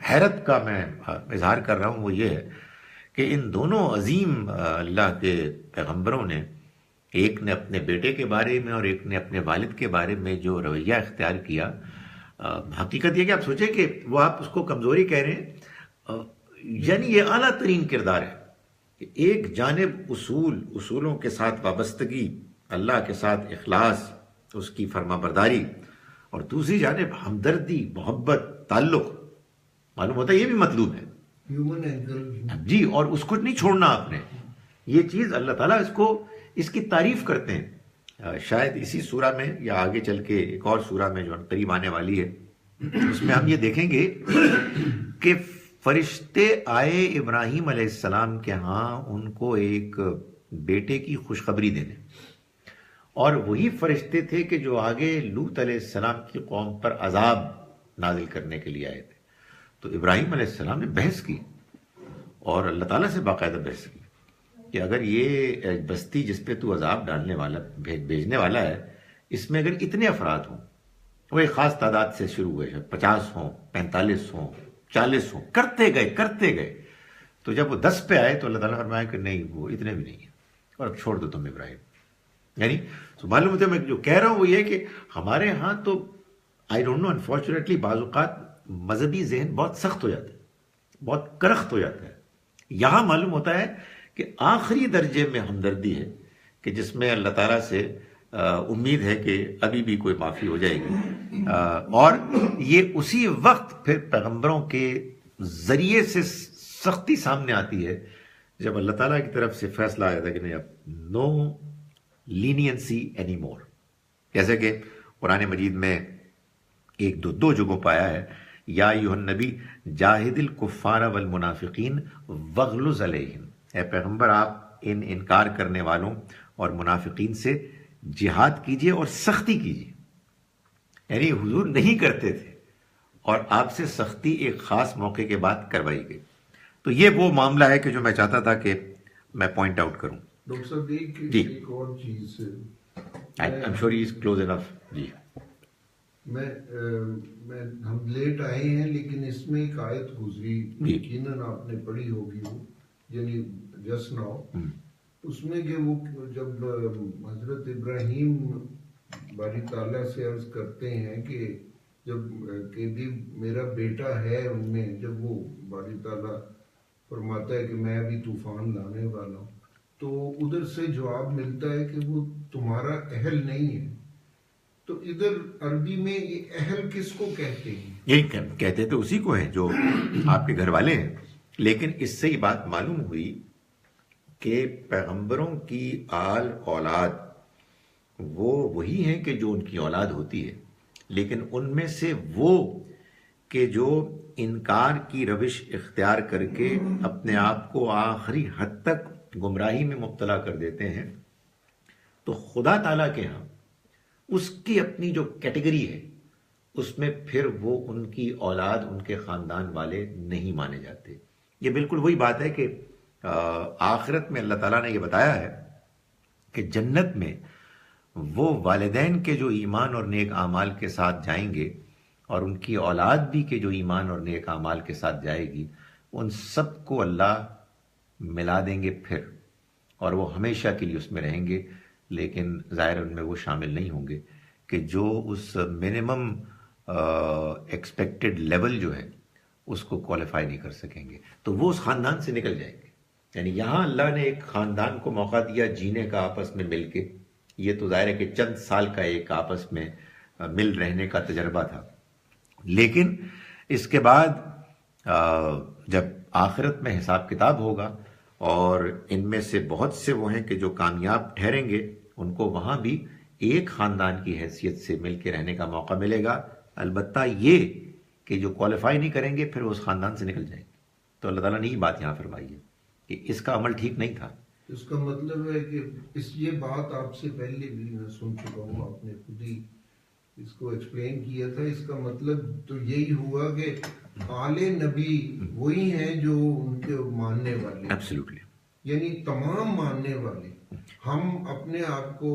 Speaker 1: حیرت کا میں اظہار کر رہا ہوں وہ یہ ہے کہ ان دونوں عظیم اللہ کے پیغمبروں نے, ایک نے اپنے بیٹے کے بارے میں اور ایک نے اپنے والد کے بارے میں جو رویہ اختیار کیا, حقیقت یہ کہ آپ سوچیں کہ وہ آپ اس کو کمزوری کہہ رہے ہیں, یعنی یہ اعلیٰ ترین کردار ہے کہ ایک جانب اصولوں کے ساتھ وابستگی, اللہ کے ساتھ اخلاص, اس کی فرما برداری, اور دوسری جانب ہمدردی, محبت, تعلق. معلوم ہوتا ہے یہ بھی مطلوب ہے
Speaker 3: ہیومن اینگل
Speaker 1: جی, اور اس کو نہیں چھوڑنا آپ نے. یہ چیز اللہ تعالیٰ اس کی تعریف کرتے ہیں. شاید اسی سورہ میں یا آگے چل کے ایک اور سورہ میں جو قریب آنے والی ہے اس میں ہم یہ دیکھیں گے کہ فرشتے آئے ابراہیم علیہ السلام کے ہاں ان کو ایک بیٹے کی خوشخبری دینے, اور وہی فرشتے تھے کہ جو آگے لوط علیہ السلام کی قوم پر عذاب نازل کرنے کے لیے آئے تھے. تو ابراہیم علیہ السلام نے بحث کی اور اللہ تعالیٰ سے باقاعدہ بحث کی کہ اگر یہ بستی جس پہ تو عذاب ڈالنے والا بھیجنے والا ہے, اس میں اگر اتنے افراد ہوں, وہ ایک خاص تعداد سے شروع ہوئے, 50 ہوں, 45 ہوں, 40 ہوں, کرتے گئے. تو جب وہ 10 پہ آئے تو اللہ تعالیٰ نے فرمایا کہ نہیں, وہ اتنے بھی نہیں ہیں, اور اب چھوڑ دو تم ابراہیم. یعنی معلوم ہوتا ہے میں جو کہہ رہا ہوں وہ یہ کہ ہمارے ہاں تو آئی ڈونٹ نو, انفارچونیٹلی بعض اوقات مذہبی ذہن بہت سخت ہو جاتا ہے, بہت کرخت ہو جاتا ہے. یہاں معلوم ہوتا ہے کہ آخری درجے میں ہمدردی ہے کہ جس میں اللہ تعالیٰ سے امید ہے کہ ابھی بھی کوئی معافی ہو جائے گی, اور یہ اسی وقت پھر پیغمبروں کے ذریعے سے سختی سامنے آتی ہے جب اللہ تعالیٰ کی طرف سے فیصلہ آیا تھا کہ نہیں, اب نو لینینسی اینی مور. جیسے کہ قرآن مجید میں ایک دو جگہوں پایا ہے, یا ایھا النبی جاہد الکفار والمنافقین واغلظ علیہم. اے پیغمبر آپ ان انکار کرنے والوں اور منافقین سے جہاد کیجئے اور سختی کیجئے. یعنی حضور نہیں کرتے تھے اور آپ سے سختی ایک خاص موقع کے بعد کروائی گئی. تو یہ وہ معاملہ ہے کہ جو میں چاہتا تھا کہ میں پوائنٹ آؤٹ کروں.
Speaker 3: ڈاکٹر صاحب ایک اور چیز
Speaker 1: I'm sure he is close enough. جی
Speaker 3: ہم لیٹ آئے ہیں لیکن اس میں ایک آیت گزری, یقیناً آپ نے پڑھی ہوگی, وہ یعنی جسٹ ناؤ, اس میں کہ وہ جب حضرت ابراہیم باری تعالیٰ سے عرض کرتے ہیں کہ جب کہ میرا بیٹا ہے ان میں, جب وہ باری تعالیٰ فرماتا ہے کہ میں ابھی طوفان لانے والا ہوں, تو ادھر سے جواب ملتا ہے کہ وہ تمہارا اہل نہیں ہے. تو ادھر عربی میں یہ اہل کس کو کہتے ہیں؟
Speaker 1: یہی کہتے تو اسی کو ہیں جو آپ کے گھر والے ہیں. لیکن اس سے یہ بات معلوم ہوئی کہ پیغمبروں کی آل اولاد وہ وہی ہیں کہ جو ان کی اولاد ہوتی ہے, لیکن ان میں سے وہ کہ جو انکار کی روش اختیار کر کے اپنے آپ کو آخری حد تک گمراہی میں مبتلا کر دیتے ہیں, تو خدا تعالیٰ کے ہاں اس کی اپنی جو کیٹیگری ہے اس میں پھر وہ ان کی اولاد, ان کے خاندان والے نہیں مانے جاتے. یہ بالکل وہی بات ہے کہ آخرت میں اللہ تعالیٰ نے یہ بتایا ہے کہ جنت میں وہ والدین کے جو ایمان اور نیک اعمال کے ساتھ جائیں گے اور ان کی اولاد بھی کے جو ایمان اور نیک اعمال کے ساتھ جائے گی, ان سب کو اللہ ملا دیں گے پھر, اور وہ ہمیشہ کے لیے اس میں رہیں گے. لیکن ظاہر ان میں وہ شامل نہیں ہوں گے کہ جو اس منیمم ایکسپیکٹڈ لیول جو ہے اس کو کوالیفائی نہیں کر سکیں گے, تو وہ اس خاندان سے نکل جائیں گے. یعنی یہاں اللہ نے ایک خاندان کو موقع دیا جینے کا آپس میں مل کے. یہ تو ظاہر ہے کہ چند سال کا ایک آپس میں مل رہنے کا تجربہ تھا, لیکن اس کے بعد جب آخرت میں حساب کتاب ہوگا اور ان میں سے بہت سے وہ ہیں کہ جو کامیاب ٹھہریں گے ان کو وہاں بھی ایک خاندان کی حیثیت سے مل کے رہنے کا موقع ملے گا، البتہ یہ کہ جو کوالیفائی نہیں کریں گے پھر وہ اس خاندان سے نکل جائیں گے۔ تو اللہ تعالیٰ نے یہ بات یہاں فرمائی ہے کہ اس کا عمل ٹھیک نہیں تھا۔
Speaker 3: اس کا مطلب ہے کہ یہ بات آپ سے پہلے بھی میں سن چکا ہوں، آپ نے خود ہی اس کو ایکسپلین کیا تھا۔ اس کا مطلب تو یہی ہوا کہ آل نبی وہی ہیں جو ان کے ماننے والے،
Speaker 1: ایبسلیوٹلی،
Speaker 3: یعنی تمام ماننے والے۔ ہم اپنے آپ کو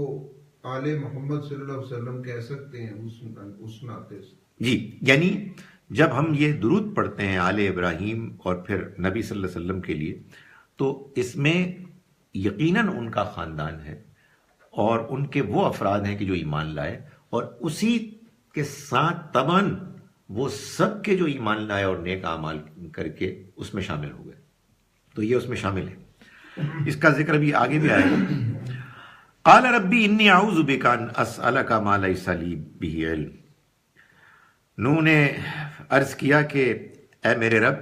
Speaker 3: آل محمد صلی اللہ علیہ وسلم کہہ سکتے ہیں اس ناطے سے۔
Speaker 1: جی، یعنی جب ہم یہ درود پڑھتے ہیں آل ابراہیم اور پھر نبی صلی اللہ علیہ وسلم کے لیے، تو اس میں یقیناً ان کا خاندان ہے اور ان کے وہ افراد ہیں کہ جو ایمان لائے، اور اسی کے ساتھ تمام وہ سب کے جو ایمان لائے اور نیک اعمال کر کے اس میں شامل ہو گئے، تو یہ اس میں شامل ہے۔ اس کا ذکر بھی آگے بھی آئے گا۔ قال ربی انی اعوذ بک ان اسألک ما لیس لی بہ علم۔ نوح نے عرض کیا کہ اے میرے رب،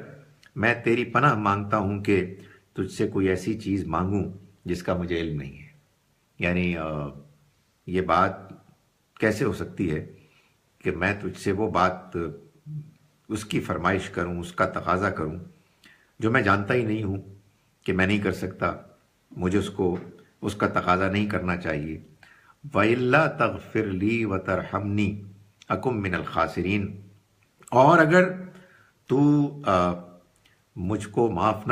Speaker 1: میں تیری پناہ مانگتا ہوں کہ تجھ سے کوئی ایسی چیز مانگوں جس کا مجھے علم نہیں ہے۔ یعنی یہ بات کیسے ہو سکتی ہے کہ میں تجھ سے وہ بات اس کی فرمائش کروں، اس کا تقاضا کروں جو میں جانتا ہی نہیں ہوں کہ میں نہیں کر سکتا، مجھے اس کا تقاضا نہیں کرنا چاہیے۔ وَإِلَّا تَغْفِرْ لِي وَتَرْحَمْنِي أَكُن مِّنَ الْخَاسِرِينَ، اور اگر تو مجھ کو معاف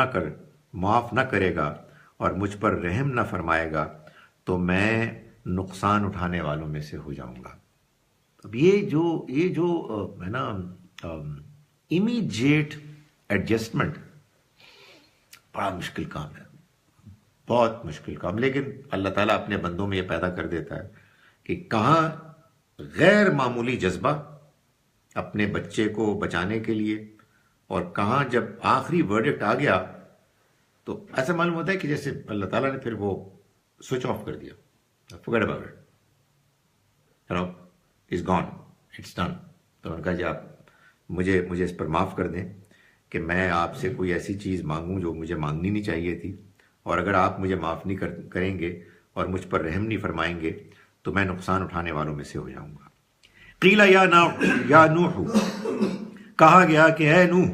Speaker 1: نہ کرے گا اور مجھ پر رحم نہ فرمائے گا تو میں نقصان اٹھانے والوں میں سے ہو جاؤں گا۔ اب یہ جو ہے نا امیڈیٹ ایڈجسٹمنٹ، بڑا مشکل کام ہے، بہت مشکل کام، لیکن اللہ تعالیٰ اپنے بندوں میں یہ پیدا کر دیتا ہے کہ کہاں غیر معمولی جذبہ اپنے بچے کو بچانے کے لیے، اور کہاں جب آخری ورڈکٹ آ گیا تو ایسا معلوم ہوتا ہے کہ جیسے اللہ تعالیٰ نے پھر وہ سوئچ آف کر دیا، forget about it, you know, it's gone, it's done۔ تو انہوں نے کہا جی آپ مجھے اس پر معاف کر دیں کہ میں آپ سے کوئی ایسی چیز مانگوں جو مجھے مانگنی نہیں چاہیے تھی، اور اگر آپ مجھے معاف نہیں کریں گے اور مجھ پر رحم نہیں فرمائیں گے تو میں نقصان اٹھانے والوں میں سے ہو جاؤں گا۔ قیل یا نوح، کہا گیا کہ اے نوح،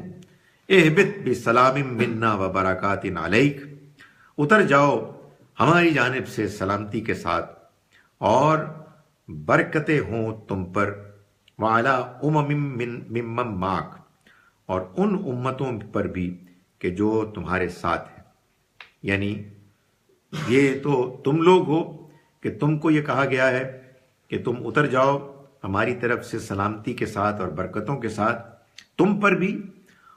Speaker 1: اہبط بسلام منا وبرکات علیک، اتر جاؤ ہماری جانب سے سلامتی کے ساتھ اور برکتیں ہوں تم پر، وعلی ممن معک، اور ان امتوں پر بھی کہ جو تمہارے ساتھ ہیں۔ یعنی یہ تو تم لوگ ہو کہ تم کو یہ کہا گیا ہے کہ تم اتر جاؤ ہماری طرف سے سلامتی کے ساتھ اور برکتوں کے ساتھ، تم پر بھی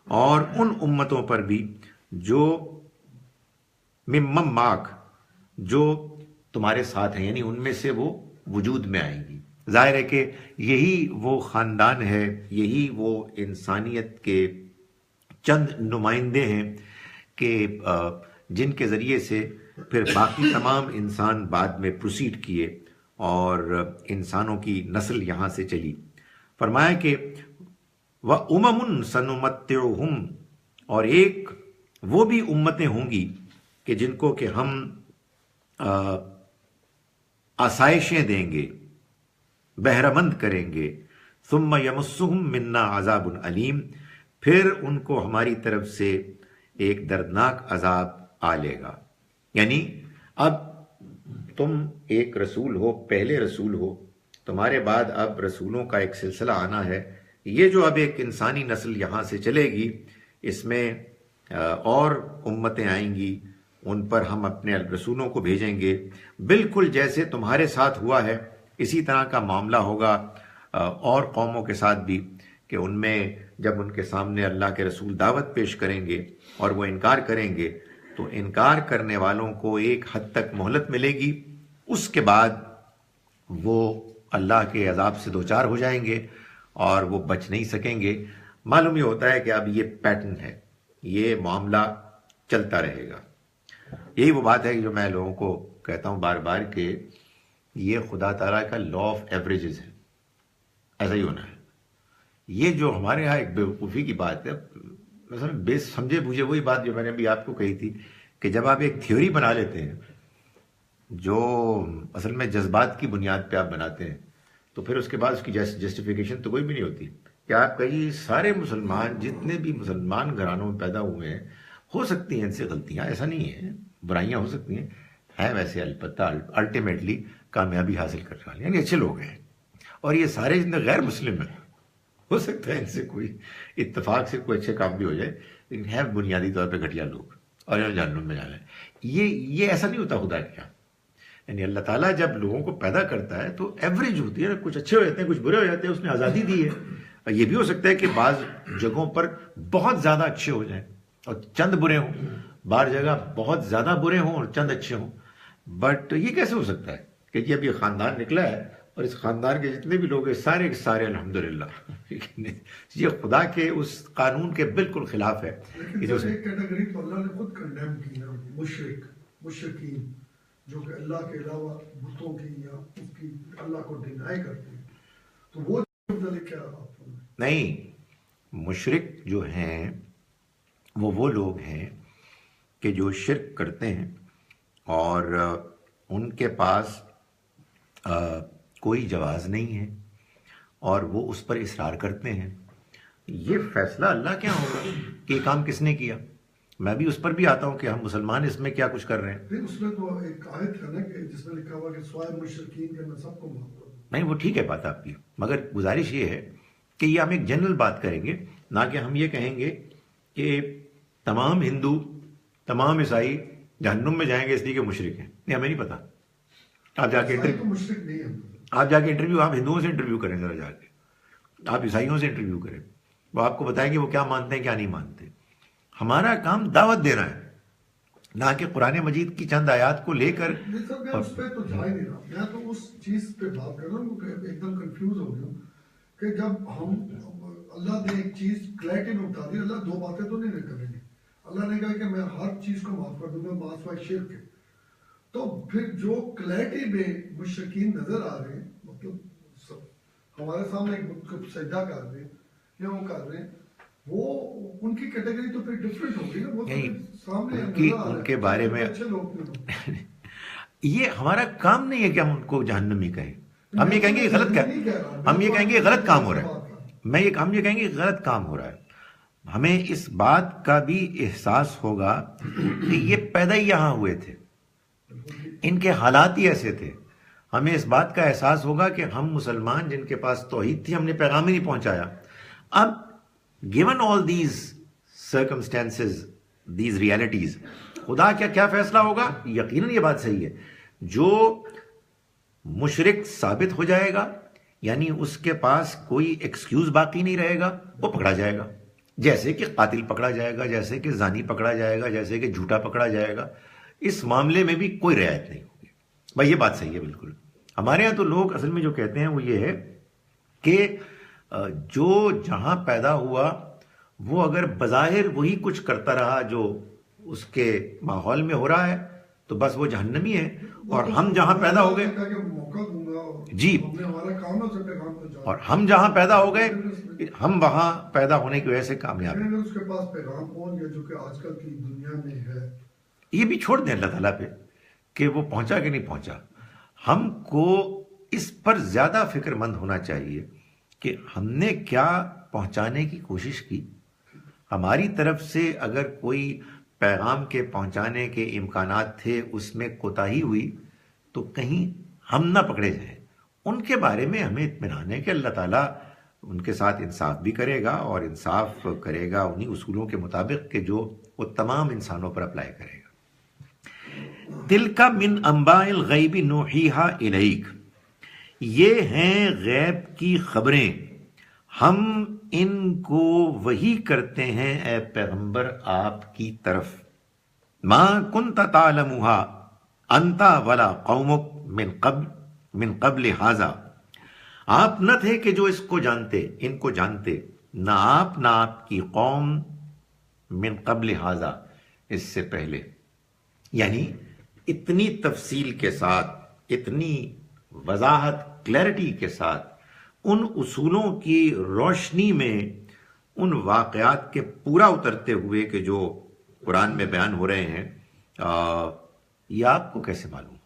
Speaker 1: اور ان امتوں پر بھی جو ممن معک، جو تمہارے ساتھ ہیں، یعنی ان میں سے وہ وجود میں آئیں گی۔ ظاہر ہے کہ یہی وہ خاندان ہے، یہی وہ انسانیت کے چند نمائندے ہیں کہ جن کے ذریعے سے پھر باقی تمام انسان بعد میں پروسیڈ کیے اور انسانوں کی نسل یہاں سے چلی۔ فرمایا کہ وَأُمَمٌ سَنُمَتِّعُهُمْ، اور ایک وہ بھی امتیں ہوں گی کہ جن کو کہ ہم آسائشیں دیں گے، بہرہ مند کریں گے، ثُمَّ يَمُسُّهُمْ مِنَّا عَذَابٌ عَلِيمٌ، پھر ان کو ہماری طرف سے ایک دردناک عذاب آ لے گا۔ یعنی اب تم ایک رسول ہو، پہلے رسول ہو، تمہارے بعد اب رسولوں کا ایک سلسلہ آنا ہے، یہ جو اب ایک انسانی نسل یہاں سے چلے گی، اس میں اور امتیں آئیں گی، ان پر ہم اپنے رسولوں کو بھیجیں گے، بالکل جیسے تمہارے ساتھ ہوا ہے اسی طرح کا معاملہ ہوگا اور قوموں کے ساتھ بھی، کہ ان میں جب ان کے سامنے اللہ کے رسول دعوت پیش کریں گے اور وہ انکار کریں گے تو انکار کرنے والوں کو ایک حد تک مہلت ملے گی، اس کے بعد وہ اللہ کے عذاب سے دوچار ہو جائیں گے اور وہ بچ نہیں سکیں گے۔ معلوم یہ ہوتا ہے کہ اب یہ پیٹرن ہے، یہ معاملہ چلتا رہے گا۔ یہی وہ بات ہے جو میں لوگوں کو کہتا ہوں بار بار کہ یہ خدا تعالیٰ کا لا آف ایوریجز ہے، ایسا ہی ہونا ہے۔ یہ جو ہمارے ہاں ایک بیوقوفی کی بات ہے، مثلا بے سمجھے بوجھے وہی بات جو میں نے ابھی آپ کو کہی تھی کہ جب آپ ایک تھیوری بنا لیتے ہیں جو اصل میں جذبات کی بنیاد پہ آپ بناتے ہیں تو پھر اس کے بعد اس کی جسٹیفیکیشن تو کوئی بھی نہیں ہوتی کہ آپ کہیں سارے مسلمان جتنے بھی مسلمان گھرانوں میں پیدا ہوئے ہیں ہو سکتی ہیں ان سے غلطیاں، ایسا نہیں ہے، برائیاں ہو سکتی ہیں ویسے البتہ الٹیمیٹلی کامیابی حاصل کرنے والے یعنی اچھے لوگ ہیں، اور یہ سارے جتنے غیر مسلم ہیں ہو سکتا ہے ان سے کوئی اتفاق سے کوئی اچھے کام بھی ہو جائے، لیکن ہے بنیادی طور پہ گھٹیا لوگ اور انہوں نے جہنم میں جانا ہے۔ یہ ایسا نہیں ہوتا خدا کے یہاں، یعنی اللہ تعالیٰ جب لوگوں کو پیدا کرتا ہے تو ایوریج ہوتی ہے، کچھ اچھے ہو جاتے ہیں کچھ برے ہو جاتے ہیں، اس نے آزادی دی ہے۔ یہ بھی ہو سکتا ہے کہ بعض جگہوں پر بہت زیادہ اچھے ہو جائیں اور چند برے ہوں، بعض جگہ بہت زیادہ برے ہوں اور چند اچھے ہوں، بٹ یہ کیسے ہو سکتا ہے کہ جی اب یہ خاندان نکلا ہے اور اس خاندان کے جتنے بھی لوگ ہیں سارے کے سارے الحمدللہ، یہ خدا کے اس قانون کے بالکل خلاف ہے۔
Speaker 4: لیکن ایک کیٹیگری تو اللہ نے خود کنڈیم کی نا، مشرکین جو کہ اللہ کے علاوہ بتوں کی یا اس کی اللہ کو ڈینائی کرتے ہیں، تو وہ کیا
Speaker 1: نہیں، مشرک جو ہیں وہ لوگ ہیں کہ جو شرک کرتے ہیں اور ان کے پاس کوئی جواز نہیں ہے اور وہ اس پر اصرار کرتے ہیں۔ یہ فیصلہ اللہ کیا ہوگا کہ یہ کام کس نے کیا؟ میں بھی اس پر بھی آتا ہوں کہ ہم مسلمان اس میں کیا کچھ کر رہے ہیں۔
Speaker 4: اس میں تو ایک آیت ہے نا کہ جس میں لکھا ہوا کہ سوائے مشرکین کے میں سب کو معاف کروں۔
Speaker 1: نہیں وہ ٹھیک ہے بات آپ کی، مگر گزارش یہ ہے کہ یہ ہم ایک جنرل بات کریں گے، نہ کہ ہم یہ کہیں گے کہ تمام ہندو تمام عیسائی جہنم میں جائیں گے اس لیے کہ مشرک ہیں۔ نہیں، ہمیں نہیں پتا، آپ جا کے انٹرویو آپ ہندوؤں سے انٹرویو کریں، ذرا جا کے آپ عیسائیوں سے انٹرویو کریں، وہ آپ کو بتائیں گے وہ کیا مانتے ہیں کیا نہیں مانتے۔ ہمارا کام دعوت دینا ہے، نہ کہ قرآن مجید کی چند آیات کو لے کر۔
Speaker 4: اس پہ تو جا ہی نہیں رہا، میں تو اس چیز پہ بات کر رہا ہوں کہ ایک دم کنفیوز ہو گیا ہوں کہ جب ہم اللہ نے ایک چیز کلیئرٹی میں بتا دی، اللہ دو باتیں تو نہیں کریں گے، اللہ نے کہا کہ میں ہر چیز کو معاف کر دوں گا معاف شرک ہے، تو پھر جو کلیئرٹی میں مشرکین نظر آ رہے ہیں، مطلب ہمارے سامنے ایک بت کو سجدہ کر رہے ہیں یا وہ کر رہے ہیں، وہ ان کی کیٹیگری تو پھر ڈفرینٹ ہوگی نا، وہ سامنے
Speaker 1: ان کے بارے میں
Speaker 4: اچھے لوگ نہیں۔
Speaker 1: یہ ہمارا کام نہیں ہے کہ ہم ان کو جہنمی کہیں، ہم یہ کہیں گے غلط ہم یہ کہیں گے غلط کام ہو رہا ہے، ہم یہ کہیں گے غلط کام ہو رہا ہے۔ ہمیں اس بات کا بھی احساس ہوگا کہ یہ پیدا ہی یہاں ہوئے تھے، ان کے حالات ہی ایسے تھے۔ ہمیں اس بات کا احساس ہوگا کہ ہم مسلمان جن کے پاس توحید تھی ہم نے پیغام ہی نہیں پہنچایا۔ اب given all these circumstances, these realities، خدا کیا فیصلہ ہوگا؟ یقیناً یہ بات صحیح ہے، جو مشرک ثابت ہو جائے گا یعنی اس کے پاس کوئی ایکسکیوز باقی نہیں رہے گا، وہ پکڑا جائے گا، جیسے کہ قاتل پکڑا جائے گا، جیسے کہ زانی پکڑا جائے گا، جیسے کہ جھوٹا پکڑا جائے گا۔ اس معاملے میں بھی کوئی رعایت نہیں ہوگی۔ بھائی یہ بات صحیح ہے بالکل۔ ہمارے یہاں تو لوگ اصل میں جو کہتے ہیں وہ یہ ہے کہ جو جہاں پیدا ہوا وہ اگر بظاہر وہی کچھ کرتا رہا جو اس کے ماحول میں ہو رہا ہے تو بس وہ جہنمی ہے، اور ہم جہاں پیدا ہو گئے جی، اور ہم جہاں پیدا ہو گئے ہم وہاں پیدا ہونے کی وجہ سے کامیاب ہیں۔
Speaker 4: اس کے پاس پیغام پہنچ گیا جو کہ آج کل کی دنیا میں ہے،
Speaker 1: یہ بھی چھوڑ دیں اللہ تعالیٰ پہ کہ وہ پہنچا کہ نہیں پہنچا۔ ہم کو اس پر زیادہ فکر مند ہونا چاہیے کہ ہم نے کیا پہنچانے کی کوشش کی۔ ہماری طرف سے اگر کوئی پیغام کے پہنچانے کے امکانات تھے اس میں کوتاہی ہوئی تو کہیں ہم نہ پکڑے جائیں۔ ان کے بارے میں ہمیں اطمینان ہے کہ اللہ تعالیٰ ان کے ساتھ انصاف بھی کرے گا، اور انصاف کرے گا انہی اصولوں کے مطابق کہ جو وہ تمام انسانوں پر اپلائی کرے گا۔ تلک من انباء الغیب نوحیہا الیک، یہ ہیں غیب کی خبریں، ہم ان کو وحی کرتے ہیں اے پیغمبر آپ کی طرف۔ ما کنت تعلمھا انت ولا قومک من قبل ھذا، آپ نہ تھے کہ جو اس کو جانتے، ان کو جانتے، نہ آپ نہ آپ کی قوم، من قبل ھذا، اس سے پہلے۔ یعنی اتنی تفصیل کے ساتھ، اتنی وضاحت، کلیئرٹی کے ساتھ، ان اصولوں کی روشنی میں ان واقعات کے پورا اترتے ہوئے کہ جو قرآن میں بیان ہو رہے ہیں، یہ آپ کو کیسے معلوم؟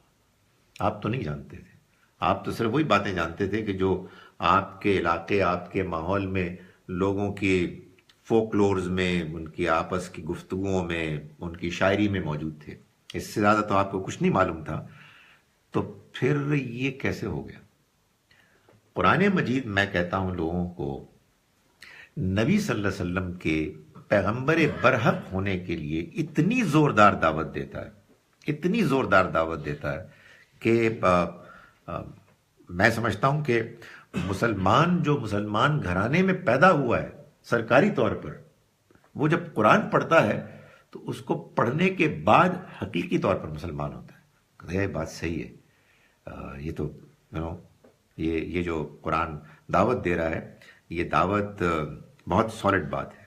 Speaker 1: آپ تو نہیں جانتے تھے. آپ تو صرف وہی باتیں جانتے تھے کہ جو آپ کے علاقے، آپ کے ماحول میں لوگوں کی فوکلورز میں، ان کی آپس کی گفتگوؤں میں، ان کی شاعری میں موجود تھے. اس سے زیادہ تو آپ کو کچھ نہیں معلوم تھا. تو پھر یہ کیسے ہو گیا؟ قرآن مجید میں کہتا ہوں لوگوں کو نبی صلی اللہ علیہ وسلم کے پیغمبر برحق ہونے کے لیے اتنی زوردار دعوت دیتا ہے، اتنی زوردار دعوت دیتا ہے کہ میں سمجھتا ہوں کہ مسلمان جو مسلمان گھرانے میں پیدا ہوا ہے سرکاری طور پر، وہ جب قرآن پڑھتا ہے تو اس کو پڑھنے کے بعد حقیقی طور پر مسلمان ہوتا ہے. یہ بات صحیح ہے. یہ تو یہ جو قرآن دعوت دے رہا ہے، یہ دعوت بہت سالڈ بات ہے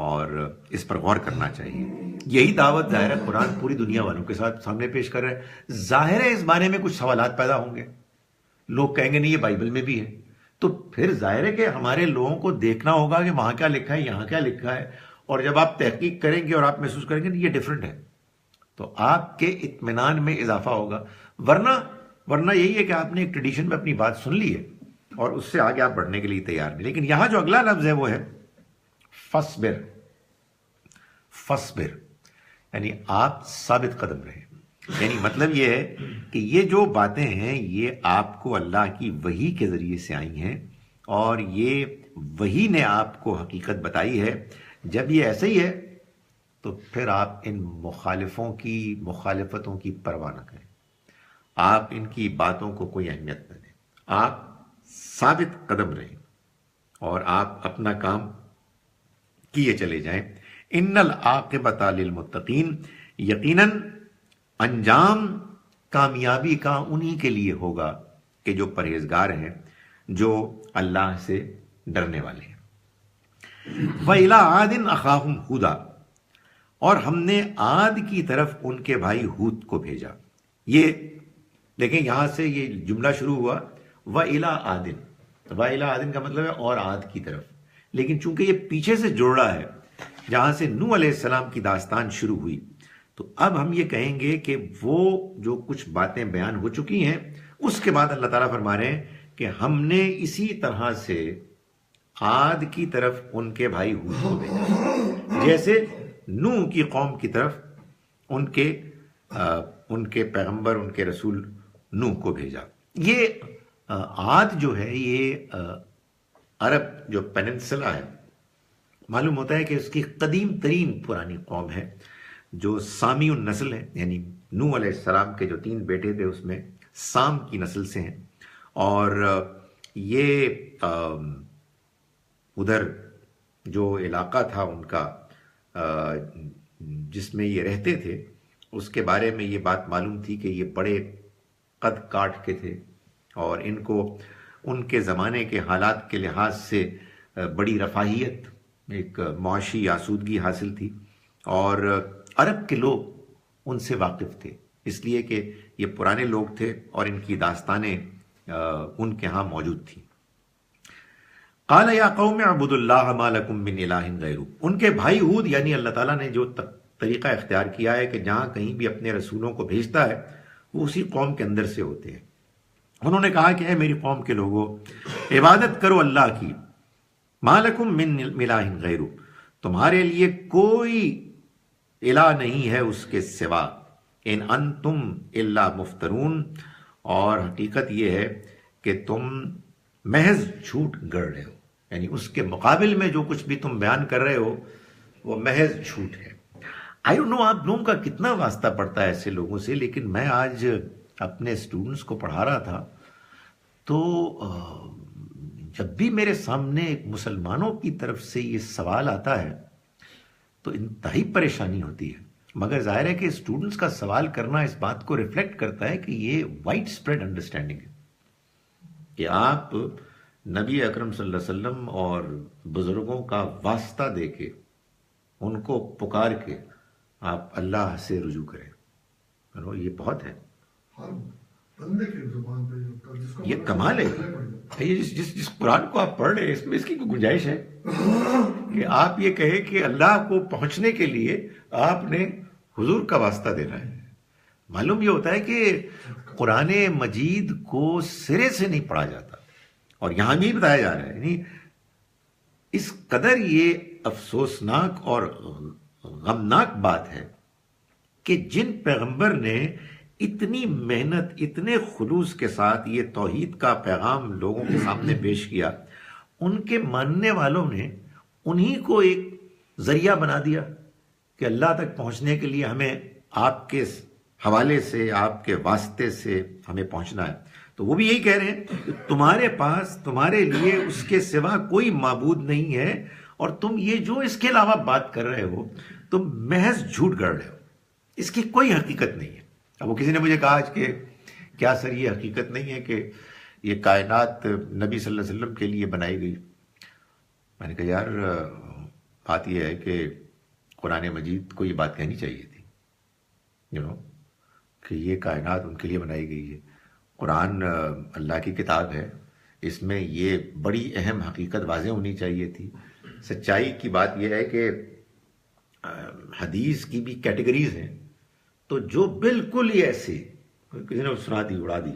Speaker 1: اور اس پر غور کرنا چاہیے. یہی دعوت ظاہر ہے قرآن پوری دنیا والوں کے ساتھ سامنے پیش کر رہا ہے. ظاہر ہے اس بارے میں کچھ سوالات پیدا ہوں گے، لوگ کہیں گے نہیں یہ بائبل میں بھی ہے. تو پھر ظاہر ہے کہ ہمارے لوگوں کو دیکھنا ہوگا کہ وہاں کیا لکھا ہے، یہاں کیا لکھا ہے. اور جب آپ تحقیق کریں گے اور آپ محسوس کریں گے یہ ڈیفرنٹ ہے، تو آپ کے اطمینان میں اضافہ ہوگا. ورنہ یہی ہے کہ آپ نے ایک ٹریڈیشن میں اپنی بات سن لی ہے اور اس سے آگے آپ بڑھنے کے لیے تیار نہیں. لیکن یہاں جو اگلا لفظ ہے وہ ہے فصبر. فصبر یعنی آپ ثابت قدم رہے. یعنی مطلب یہ ہے کہ یہ جو باتیں ہیں یہ آپ کو اللہ کی وحی کے ذریعے سے آئی ہیں اور یہ وحی نے آپ کو حقیقت بتائی ہے. جب یہ ایسا ہی ہے تو پھر آپ ان مخالفوں کی مخالفتوں کی پرواہ نہ کریں، آپ ان کی باتوں کو کوئی اہمیت نہ دیں. آپ ثابت قدم رہیں اور آپ اپنا کام کیے چلے جائیں. ان العاقبۃ للمتقین، یقیناً انجام کامیابی کا انہی کے لیے ہوگا کہ جو پرہیزگار ہیں، جو اللہ سے ڈرنے والے ہیں. وَإِلَىٰ عَادٍ أَخَاهُمْ هُودًا، اور ہم نے عاد کی طرف ان کے بھائی ہود کو بھیجا. یہ دیکھیں یہاں سے یہ جملہ شروع ہوا وَإِلَىٰ عَادٍ. وَإِلَىٰ عَادٍ کا مطلب ہے اور عاد کی طرف، لیکن چونکہ یہ پیچھے سے جڑ رہا ہے جہاں سے نوح علیہ السلام کی داستان شروع ہوئی، تو اب ہم یہ کہیں گے کہ وہ جو کچھ باتیں بیان ہو چکی ہیں اس کے بعد اللہ تعالیٰ فرما رہے ہیں کہ ہم نے اسی طرح سے عاد کی طرف ان کے بھائی ہود کو بھیجا، جیسے نوح کی قوم کی طرف ان کے پیغمبر، ان کے رسول نوح کو بھیجا. یہ عاد جو ہے یہ عرب جو پیننسلا ہے، معلوم ہوتا ہے کہ اس کی قدیم ترین پرانی قوم ہے جو سامی النسل ہے. یعنی نوح علیہ السلام کے جو 3 بیٹے تھے اس میں سام کی نسل سے ہیں. اور یہ ادھر جو علاقہ تھا ان کا جس میں یہ رہتے تھے، اس کے بارے میں یہ بات معلوم تھی کہ یہ بڑے قد کاٹ کے تھے اور ان کو ان کے زمانے کے حالات کے لحاظ سے بڑی رفاہیت، ایک معاشی آسودگی حاصل تھی. اور عرب کے لوگ ان سے واقف تھے اس لیے کہ یہ پرانے لوگ تھے اور ان کی داستانیں ان کے ہاں موجود تھیں. قال یا قوم اعبدوا اللہ ما لکم من الہ غیرہ. ان کے بھائی ہود یعنی اللہ تعالیٰ نے جو طریقہ اختیار کیا ہے کہ جہاں کہیں بھی اپنے رسولوں کو بھیجتا ہے وہ اسی قوم کے اندر سے ہوتے ہیں. انہوں نے کہا کہ اے میری قوم کے لوگوں، عبادت کرو اللہ کی، ما لکم من الہ غیرہ، تمہارے لیے کوئی الہ نہیں ہے اس کے سوا، ان انتم الا مفترون، اور حقیقت یہ ہے کہ تم محض جھوٹ گڑ رہے ہو. یعنی اس کے مقابل میں جو کچھ بھی تم بیان کر رہے ہو وہ محض جھوٹ ہے. آئی ڈونٹ نو آپ لوگوں کا کتنا واسطہ پڑتا ہے ایسے لوگوں سے، لیکن میں آج اپنے اسٹوڈنٹس کو پڑھا رہا تھا تو جب بھی میرے سامنے مسلمانوں کی طرف سے یہ سوال آتا ہے تو انتہائی پریشانی ہوتی ہے. مگر ظاہر ہے کہ اسٹوڈنٹس کا سوال کرنا اس بات کو ریفلیکٹ کرتا ہے کہ یہ وائڈ اسپریڈ انڈرسٹینڈنگ ہے کہ آپ نبی اکرم صلی اللہ علیہ وسلم اور بزرگوں کا واسطہ دے کے ان کو پکار کے آپ اللہ سے رجوع کریں. یہ بہت ہے،
Speaker 4: ہر بندے کی زبان پہ جس کو
Speaker 1: یہ کمال ہے. یہ جس قرآن کو آپ پڑھ رہے ہیں اس میں اس کی کوئی گنجائش ہے کہ آپ یہ کہیں کہ اللہ کو پہنچنے کے لیے آپ نے حضور کا واسطہ دینا ہے. معلوم یہ ہوتا ہے کہ قرآن مجید کو سرے سے نہیں پڑھا جاتا، اور یہاں بھی بتایا جا رہا ہے، یعنی اس قدر یہ افسوسناک اور غمناک بات ہے کہ جن پیغمبر نے اتنی محنت، اتنے خلوص کے ساتھ یہ توحید کا پیغام لوگوں کے سامنے پیش کیا، ان کے ماننے والوں نے انہی کو ایک ذریعہ بنا دیا کہ اللہ تک پہنچنے کے لیے ہمیں آپ کے حوالے سے، آپ کے واسطے سے ہمیں پہنچنا ہے۔ تو وہ بھی یہی کہہ رہے ہیں کہ تمہارے پاس، تمہارے لیے اس کے سوا کوئی معبود نہیں ہے، اور تم یہ جو اس کے علاوہ بات کر رہے ہو تم محض جھوٹ گڑھ رہے ہو، اس کی کوئی حقیقت نہیں ہے۔ اب وہ کسی نے مجھے کہا آج کہ کیا سر یہ حقیقت نہیں ہے کہ یہ کائنات نبی صلی اللہ علیہ وسلم کے لیے بنائی گئی؟ میں نے کہا یار بات یہ ہے کہ قرآن مجید کو یہ بات کہنی چاہیے تھی، کہ یہ کائنات ان کے لیے بنائی گئی ہے۔ قرآن اللہ کی کتاب ہے، اس میں یہ بڑی اہم حقیقت واضح ہونی چاہیے تھی۔ سچائی کی بات یہ ہے کہ حدیث کی بھی کیٹیگریز ہیں، تو جو بالکل ہی ایسے کسی نے سنا دی، اڑا دی،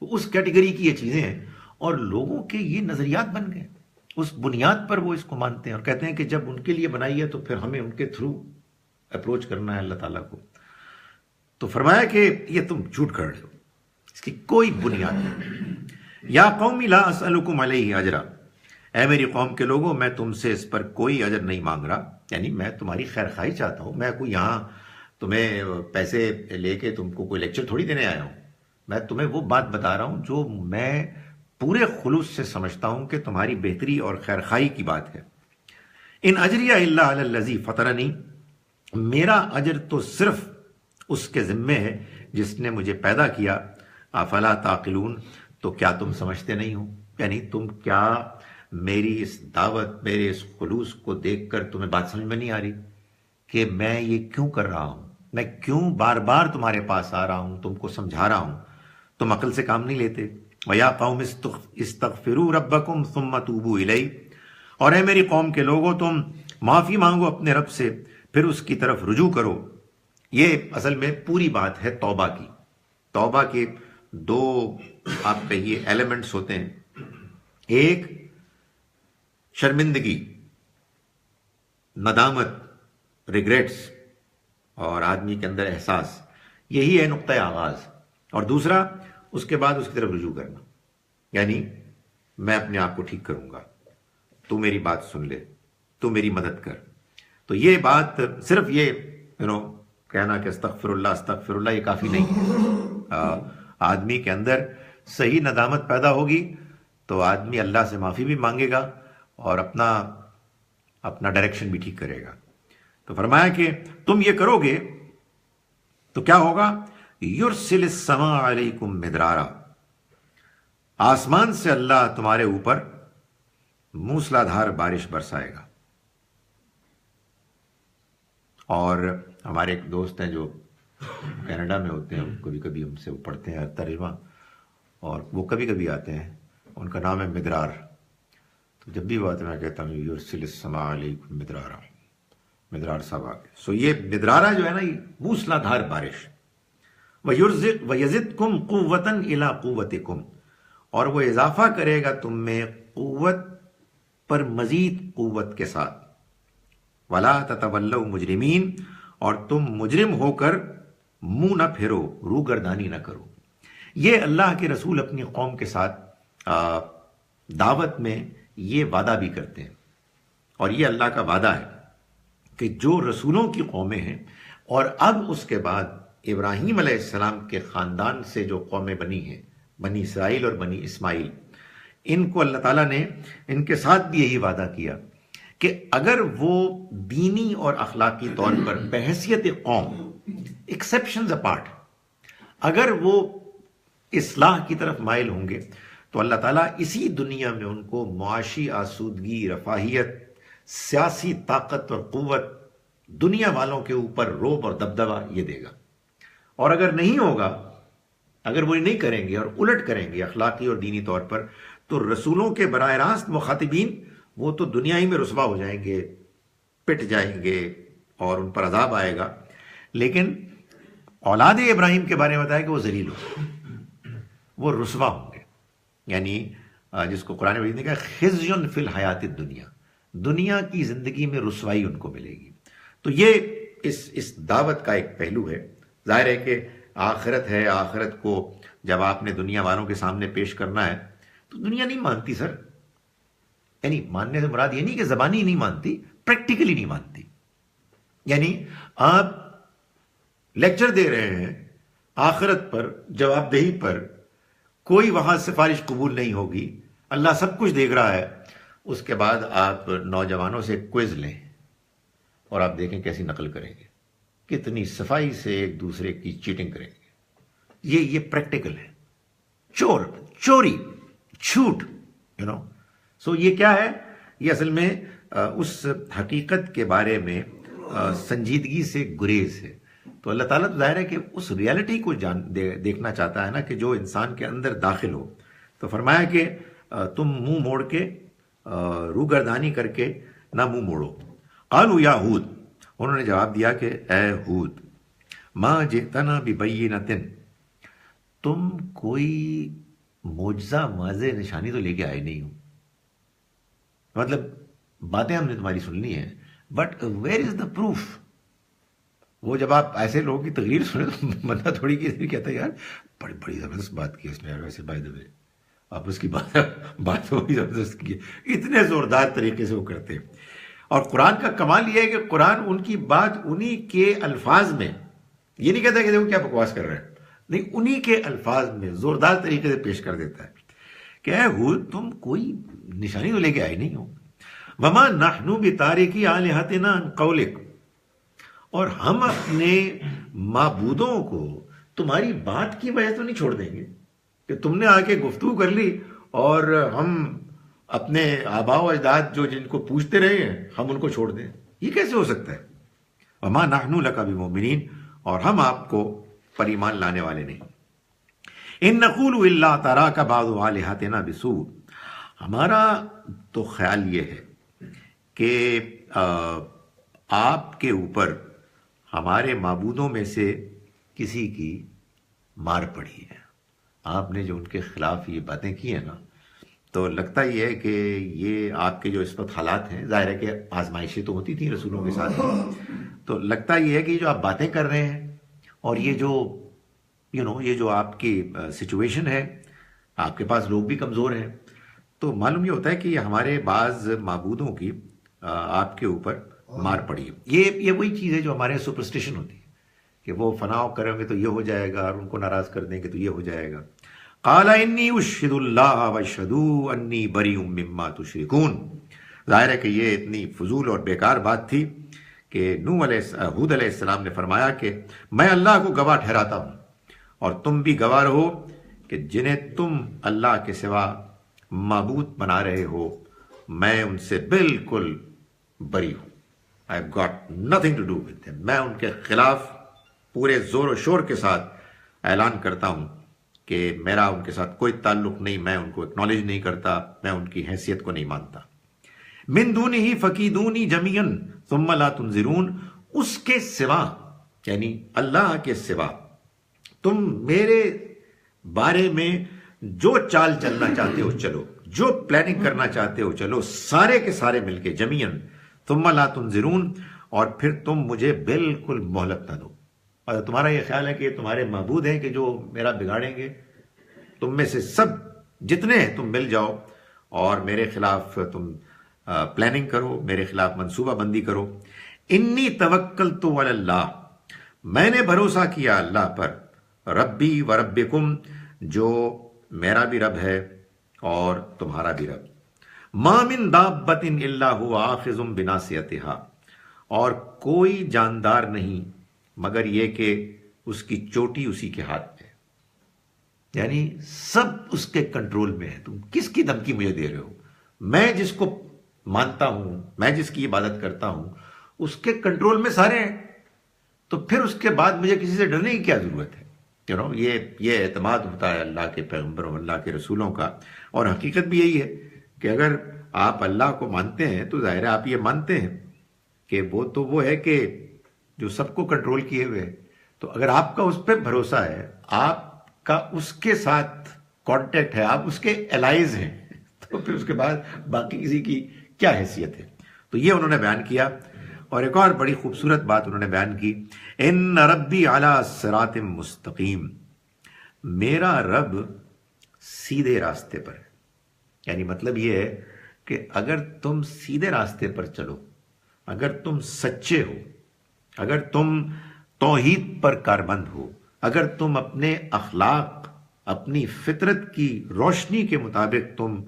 Speaker 1: اس کیٹیگری کی یہ چیزیں ہیں، اور لوگوں کے یہ نظریات بن گئے، اس بنیاد پر وہ اس کو مانتے ہیں اور کہتے ہیں کہ جب ان کے لیے بنائی ہے تو پھر ہمیں ان کے تھرو اپروچ کرنا ہے اللہ تعالیٰ کو۔ تو فرمایا کہ یہ تم جھوٹ کر رہے ہو، اس کی کوئی بنیاد نہیں۔ یا قوم لا اسألکم علیہ اجرا، اے میری قوم کے لوگوں میں تم سے اس پر کوئی اجر نہیں مانگ رہا، یعنی میں تمہاری خیر خواہی چاہتا ہوں، میں کوئی یہاں تمہیں پیسے لے کے تم کو کوئی لیکچر تھوڑی دینے آیا ہوں، میں تمہیں وہ بات بتا رہا ہوں جو میں پورے خلوص سے سمجھتا ہوں کہ تمہاری بہتری اور خیر خواہی کی بات ہے۔ ان اجریہ الا علی الذی فطرنی، میرا اجر تو صرف اس کے ذمے ہے جس نے مجھے پیدا کیا۔ افلا تعقلون، تو کیا تم سمجھتے نہیں ہو؟ یعنی تم کیا میری اس دعوت، میرے اس خلوص کو دیکھ کر تمہیں بات سمجھ میں نہیں آ رہی کہ میں یہ کیوں کر رہا ہوں، میں کیوں بار بار تمہارے پاس آ رہا ہوں، تم کو سمجھا رہا ہوں، تم عقل سے کام نہیں لیتے۔ وَيَا قَوْمِ اسْتَغْفِرُوا رَبَّكُمْ ثُمَّ تُوبُوا إِلَيْهِ، اور اے میری قوم کے لوگوں تم معافی مانگو اپنے رب سے، پھر اس کی طرف رجوع کرو۔ یہ اصل میں پوری بات ہے توبہ کی۔ توبہ کے دو آپ کہیے ایلیمنٹس ہوتے ہیں، ایک شرمندگی، ندامت، ریگریٹس، اور آدمی کے اندر احساس، یہی ہے نقطۂ آغاز، اور دوسرا اس کے بعد اس کی طرف رجوع کرنا، یعنی میں اپنے آپ کو ٹھیک کروں گا، تو میری بات سن لے، تو میری مدد کر۔ تو یہ بات صرف یہ کہنا کہ استغفر اللہ یہ کافی نہیں ہے۔ آدمی کے اندر صحیح ندامت پیدا ہوگی تو آدمی اللہ سے معافی بھی مانگے گا اور اپنا ڈائریکشن بھی ٹھیک کرے گا۔ تو فرمایا کہ تم یہ کرو گے تو کیا ہوگا؟ یرسل السماء علیکم مدرارا، آسمان سے اللہ تمہارے اوپر موسلا دھار بارش برسائے گا۔ اور ہمارے ایک دوست ہیں جو کینیڈا میں ہوتے ہیں، کبھی کبھی ہم سے وہ پڑھتے ہیں ترجمہ، اور وہ کبھی کبھی آتے ہیں، ان کا نام ہے مدرار۔ تو جب بھی بات میں کہتا ہوں یرسل السماء علیکم مدرارا، مدرار صاحب آگے، سو یہ مدرارا جو ہے نا، یہ موسلا دھار بارش۔ وَيَزِدْكُمْ قُوَّةً إِلَىٰ قُوَّتِكُمْ، اور وہ اضافہ کرے گا تم میں قوت پر مزید قوت کے ساتھ۔ وَلَا تَتَوَلَّوْا مُجْرِمِينَ، اور تم مجرم ہو کر منہ نہ پھرو، روگردانی نہ کرو۔ یہ اللہ کے رسول اپنی قوم کے ساتھ دعوت میں یہ وعدہ بھی کرتے ہیں، اور یہ اللہ کا وعدہ ہے کہ جو رسولوں کی قومیں ہیں، اور اب اس کے بعد ابراہیم علیہ السلام کے خاندان سے جو قومیں بنی ہیں، بنی اسرائیل اور بنی اسماعیل، ان کو اللہ تعالیٰ نے ان کے ساتھ بھی یہی وعدہ کیا کہ اگر وہ دینی اور اخلاقی طور پر بحیثیت قوم، ایکسیپشنز اپارٹ، اگر وہ اصلاح کی طرف مائل ہوں گے تو اللہ تعالیٰ اسی دنیا میں ان کو معاشی آسودگی، رفاہیت، سیاسی طاقت اور قوت، دنیا والوں کے اوپر روب اور دبدبہ یہ دے گا۔ اور اگر نہیں ہوگا، اگر وہ نہیں کریں گے اور الٹ کریں گے اخلاقی اور دینی طور پر، تو رسولوں کے براہ راست مخاطبین وہ تو دنیا ہی میں رسوا ہو جائیں گے، پٹ جائیں گے اور ان پر عذاب آئے گا، لیکن اولاد ابراہیم کے بارے میں بتایا کہ وہ ذلیل ہوں گے، وہ رسوا ہوں گے، یعنی جس کو قرآن مجید نے کہا خزی فی الحیات الدنیا، دنیا کی زندگی میں رسوائی ان کو ملے گی۔ تو یہ اس دعوت کا ایک پہلو ہے۔ ظاہر ہے کہ آخرت ہے، آخرت کو جب آپ نے دنیا والوں کے سامنے پیش کرنا ہے تو دنیا نہیں مانتی سر، یعنی ماننے سے مراد یہ نہیں کہ زبانی نہیں مانتی، پریکٹیکلی نہیں مانتی۔ یعنی آپ لیکچر دے رہے ہیں آخرت پر، جواب دہی پر، کوئی وہاں سفارش قبول نہیں ہوگی، اللہ سب کچھ دیکھ رہا ہے۔ اس کے بعد آپ نوجوانوں سے کوئز لیں اور آپ دیکھیں کیسی نقل کریں گے، کتنی صفائی سے ایک دوسرے کی چیٹنگ کریں گے۔ یہ پریکٹیکل ہے، چوری، جھوٹ، سو یہ کیا ہے؟ یہ اصل میں اس حقیقت کے بارے میں سنجیدگی سے گریز ہے۔ تو اللہ تعالیٰ تو ظاہر ہے کہ اس ریالٹی کو دیکھنا چاہتا ہے نا، کہ جو انسان کے اندر داخل ہو۔ تو فرمایا کہ تم منہ موڑ کے، روگردانی کر کے نہ منہ موڑو۔ قالوا یا ہود، انہوں نے جواب دیا کہ اے ہود، ما جئتنا ببینۃ، تم کوئی معجزہ، واضح نشانی تو لے کے آئے نہیں ہو، مطلب باتیں ہم نے تمہاری سن لی ہیں، but where is the proof? وہ جب آپ ایسے لوگوں کی تقریر سنیں تو بندہ تھوڑی کی کہتا ہے یار بڑی زبردست بات کی اس نے، ویسے بائی دا وے آپ اس کی بات بڑی زبردست کی ہے، اتنے زوردار طریقے سے وہ کرتے ہیں۔ اور قرآن کا کمال یہ ہے کہ قرآن ان کی بات انہی کے الفاظ میں، یہ نہیں کہتا کہ دیکھو کیا بکواس کر رہے ہیں، نہیں، انہی کے الفاظ میں زوردار طریقے سے پیش کر دیتا ہے کہ اے ہود، تم کوئی نشانی تو لے کے آئے نہیں ہو۔ وما نحن بتارکی آلہتنا عن قولک، اور ہم اپنے معبودوں کو تمہاری بات کی وجہ تو نہیں چھوڑ دیں گے کہ تم نے آ کے گفتگو کر لی اور ہم اپنے آباء و اجداد جو جن کو پوچھتے رہے ہیں ہم ان کو چھوڑ دیں، یہ کیسے ہو سکتا ہے؟ وما نحن لک بمؤمنین، اور ہم آپ کو پر ایمان لانے والے نہیں۔ ان نقول الا تراک بعض آلہتنا بسوء، ہمارا تو خیال یہ ہے کہ آپ کے اوپر ہمارے معبودوں میں سے کسی کی مار پڑی ہے، آپ نے جو ان کے خلاف یہ باتیں کی ہیں نا، تو لگتا یہ ہے کہ یہ آپ کے جو اس وقت حالات ہیں، ظاہر ہے کہ آزمائشیں تو ہوتی تھیں رسولوں کے ساتھ، تو لگتا یہ ہے کہ جو آپ باتیں کر رہے ہیں اور یہ جو یہ جو آپ کی سچویشن ہے، آپ کے پاس لوگ بھی کمزور ہیں، تو معلوم یہ ہوتا ہے کہ یہ ہمارے بعض معبودوں کی آپ کے اوپر مار پڑی ہے۔ یہ وہی چیز ہے جو ہمارے سپرسٹیشن ہوتی ہے کہ وہ فنا کریں گے تو یہ ہو جائے گا، اور ان کو ناراض کر دیں گے تو یہ ہو جائے گا۔ قال انی اشہد اللہ واشہدوا انی بریء مما تشرکون، ظاہر ہے کہ یہ اتنی فضول اور بیکار بات تھی کہ ہود علیہ السلام نے فرمایا کہ میں اللہ کو گواہ ٹھہراتا ہوں اور تم بھی گواہ رہو کہ جنہیں تم اللہ کے سوا معبود بنا رہے ہو میں ان سے بالکل بری ہوں۔ I have got nothing to do with them، میں ان کے خلاف پورے زور و شور کے ساتھ اعلان کرتا ہوں کہ میرا ان کے ساتھ کوئی تعلق نہیں، میں ان کو اکنالج نہیں کرتا، میں ان کی حیثیت کو نہیں مانتا۔ من دونہ فکیدونی جمیعا ثم لا تنظرون، اس کے سوا یعنی اللہ کے سوا تم میرے بارے میں جو چال چلنا چاہتے ہو چلو، جو پلاننگ کرنا چاہتے ہو چلو، سارے کے سارے مل کے جمیعاً، ثم لا تنظرون، اور پھر تم مجھے بالکل مہلت نہ دو۔ اور تمہارا یہ خیال ہے کہ یہ تمہارے معبود ہیں کہ جو میرا بگاڑیں گے، تم میں سے سب جتنے ہیں تم مل جاؤ اور میرے خلاف تم پلاننگ کرو، میرے خلاف منصوبہ بندی کرو۔ انی توکلت علی اللہ، میں نے بھروسہ کیا اللہ پر، ربی و ربکم، جو میرا بھی رب ہے اور تمہارا بھی رب۔ ما من دابۃ الا هو آخذ بناصیتها، اور کوئی جاندار نہیں مگر یہ کہ اس کی چوٹی اسی کے ہاتھ میں، یعنی سب اس کے کنٹرول میں ہے۔ تم کس کی دھمکی مجھے دے رہے ہو؟ میں جس کو مانتا ہوں، میں جس کی عبادت کرتا ہوں، اس کے کنٹرول میں سارے ہیں، تو پھر اس کے بعد مجھے کسی سے ڈرنے کی کیا ضرورت ہے؟ یہ اعتماد ہوتا ہے اللہ کے پیغمبروں، اللہ کے رسولوں کا۔ اور حقیقت بھی یہی ہے کہ اگر آپ اللہ کو مانتے ہیں تو ظاہر ہے آپ یہ مانتے ہیں کہ وہ تو وہ ہے کہ جو سب کو کنٹرول کیے ہوئے ہے، تو اگر آپ کا اس پہ بھروسہ ہے، آپ کا اس کے ساتھ کانٹیکٹ ہے، آپ اس کے الائز ہیں، تو پھر اس کے بعد باقی کسی کی کیا حیثیت ہے؟ تو یہ انہوں نے بیان کیا. اور ایک اور بڑی خوبصورت بات انہوں نے بیان کی، ان ربی علی صراط مستقیم، میرا رب سیدھے راستے پر ہے. یعنی مطلب یہ ہے کہ اگر تم سیدھے راستے پر چلو، اگر تم سچے ہو، اگر تم توحید پر کاربند ہو، اگر تم اپنے اخلاق، اپنی فطرت کی روشنی کے مطابق تم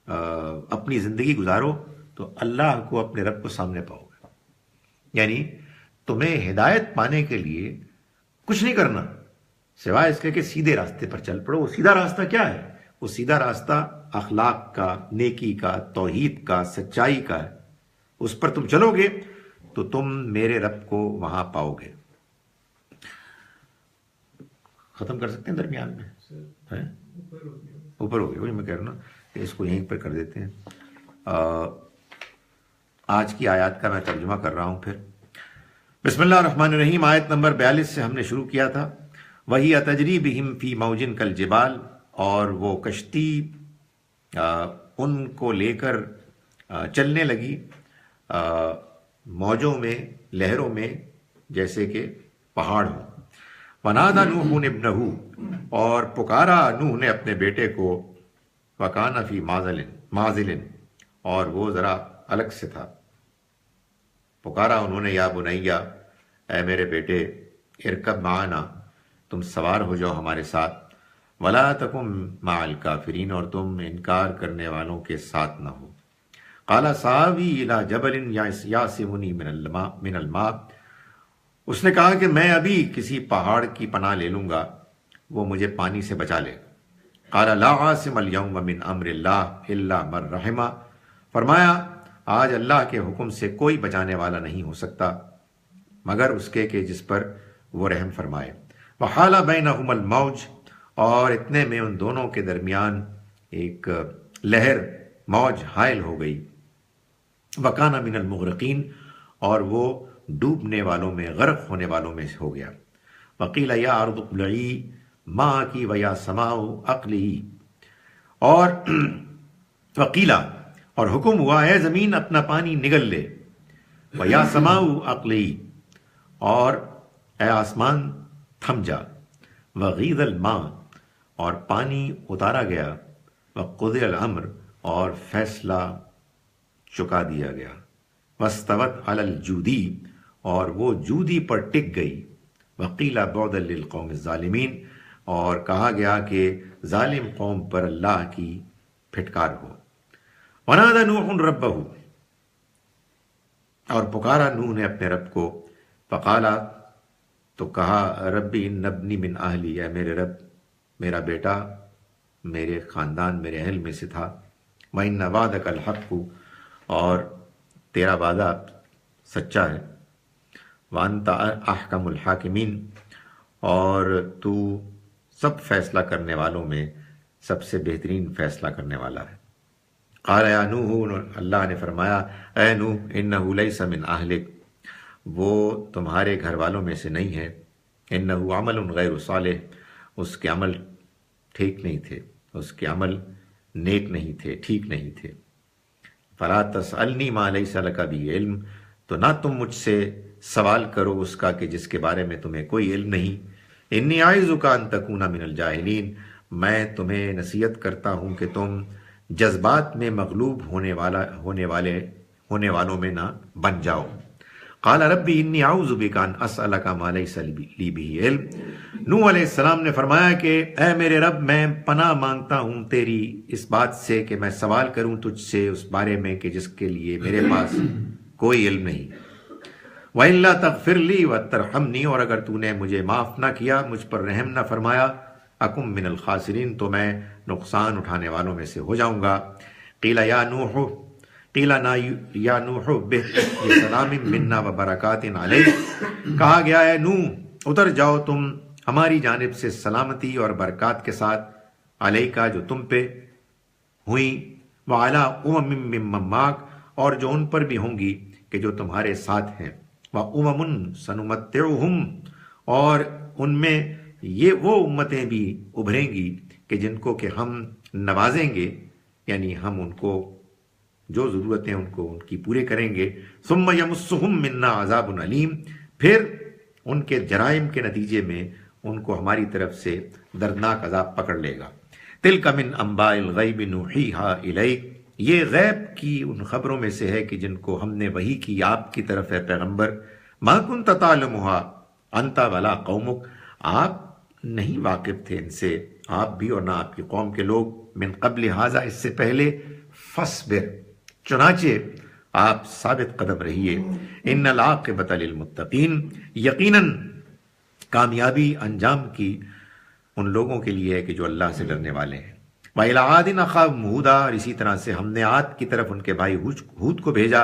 Speaker 1: اپنی زندگی گزارو، تو اللہ کو، اپنے رب کو سامنے پاؤ گے. یعنی تمہیں ہدایت پانے کے لیے کچھ نہیں کرنا سوائے اس کے کہ سیدھے راستے پر چل پڑو. وہ سیدھا راستہ کیا ہے؟ وہ سیدھا راستہ اخلاق کا، نیکی کا، توحید کا، سچائی کا ہے. اس پر تم چلو گے تو تم میرے رب کو وہاں پاؤ گے. ختم کر سکتے ہیں درمیان میں؟ اوپر ہو گیا، وہی میں کہہ رہا ہوں نا کہ اس کو یہیں پر کر دیتے ہیں. آج کی آیات کا میں ترجمہ کر رہا ہوں. پھر بسم اللہ الرحمن الرحیم. آیت نمبر 42 سے ہم نے شروع کیا تھا. وہی تجری بہم فی موجن کالجبال، اور وہ کشتی ان کو لے کر چلنے لگی موجوں میں، لہروں میں، جیسے کہ پہاڑ ہوں. ونادى نوح ابنہ، اور پکارا نوح نے اپنے بیٹے کو، وکان فی معزل، اور وہ ذرا الگ سے تھا. پکارا انہوں نے، یا بنیا، اے میرے بیٹے، ارکب معنا، تم سوار ہو جاؤ ہمارے ساتھ، ولا تکن مع الکافرین، اور تم انکار کرنے والوں کے ساتھ نہ ہو. قال سآوی الی جبل یعصمنی من الماء، اس نے کہا کہ میں ابھی کسی پہاڑ کی پناہ لے لوں گا، وہ مجھے پانی سے بچا لے. قال لا عاصم اليوم من امر اللہ الا من رحمہ، فرمایا آج اللہ کے حکم سے کوئی بچانے والا نہیں ہو سکتا مگر اس کے کہ جس پر وہ رحم فرمائے. وحال بینہم الموج، اور اتنے میں ان دونوں کے درمیان ایک لہر، موج حائل ہو گئی. وکان من المغرقین، اور وہ ڈوبنے والوں میں، غرق ہونے والوں میں ہو گیا. وقیل یا ارض ابلعی ماءکی ویا سماء اقلعی، اور وقیلا، اور حکم ہوا اے زمین اپنا پانی نگل لے، ویا سماء اقلعی، اور اے آسمان تھم جا. وغیض الماء، اور پانی اتارا گیا. وقضی الامر، اور فیصلہ چکا دیا گیا. واستوت علی الجودی، اور وہ جودی پر ٹک گئی. وقیل بعدا للقوم الظالمین، اور کہا گیا کہ ظالم قوم پر اللہ کی پھٹکار ہو. ونادى نوح ربہ، اور پکارا نوح نے اپنے رب کو. فقالا، تو کہا ربی ان ابنی من اہلی، اے میرے رب، میرا بیٹا میرے خاندان، میرے اہل میں سے تھا. وَإِنَّ وَعْدَكَ الْحَقُّ، اور تیرا وعدہ سچا ہے. وَأَنْتَ أَحْكَمُ الْحَاكِمِينَ، اور تو سب فیصلہ کرنے والوں میں سب سے بہترین فیصلہ کرنے والا ہے. قال یا نوح، اللہ نے فرمایا اے نوح، انہ لیس من اہلک، وہ تمہارے گھر والوں میں سے نہیں ہے. انہ عمل غیر صالح، اس کے عمل ٹھیک نہیں تھے، اس کے عمل نیک نہیں تھے، ٹھیک نہیں تھے. فلا تسألنی ما لیس لک بہ علم، تو نہ تم مجھ سے سوال کرو اس کا کہ جس کے بارے میں تمہیں کوئی علم نہیں. انی اعظک ان تکون من الجاہلین، میں تمہیں نصیحت کرتا ہوں کہ تم جذبات میں مغلوب ہونے والوں میں نہ بن جاؤ. قال ربی انی اعوذ بک ان اسألک ما لیس لی بہ علم، نوح علیہ السلام نے فرمایا کہ اے میرے رب، میں پناہ مانگتا ہوں تیری اس بات سے کہ میں سوال کروں تجھ سے اس بارے میں کہ جس کے لیے میرے پاس کوئی علم نہیں. وَإِلَّا تَغْفِرْ لِي وَتَرْحَمْنِي، اور اگر تو نے مجھے معاف نہ کیا، مجھ پر رحم نہ فرمایا، اکم من الخاسرین، تو میں نقصان اٹھانے والوں میں سے ہو جاؤں گا. قیل یا نوح، قیل یا نوح بسلام منا وبرکات علیک، کہا گیا اے نوح اتر جاؤ تم ہماری جانب سے سلامتی اور برکات کے ساتھ، علیکا جو تم پہ ہوئی، وعلی ممن معک، اور جو ان پر بھی ہوں گی کہ جو تمہارے ساتھ ہیں. وَأُمَمٌ سَنُمَتِّعُهُمْ، اور ان میں یہ وہ امتیں بھی ابھریں گی کہ جن کو کہ ہم نوازیں گے، یعنی ہم ان کو جو ضرورتیں ان کو ان کی پورے کریں گے. ثم یمسہم منا عذاب علیم، پھر ان کے جرائم کے نتیجے میں ان کو ہماری طرف سے دردناک عذاب پکڑ لے گا. تلک من انباء الغیب نوحیھا الیک، یہ غیب کی ان خبروں میں سے ہے کہ جن کو ہم نے وحی کی آپ کی طرف ہے پیغمبر. ما کنت تعلمھا انت ولا قومک، آپ نہیں واقف تھے ان سے، آپ بھی اور نہ آپ کی قوم کے لوگ، من قبل ھذا، اس سے پہلے، فاصبر، چنانچہ آپ ثابت قدم رہیے. ان العاقبۃ للمتقین، یقیناً کامیابی انجام کی ان لوگوں کے لیے ہے کہ جو اللہ سے ڈرنے والے ہیں. وَإِلَىٰ عَادٍ أَخَاهُمْ هُودًا، اور اسی طرح سے ہم نے عاد کی طرف ان کے بھائی ہود کو بھیجا.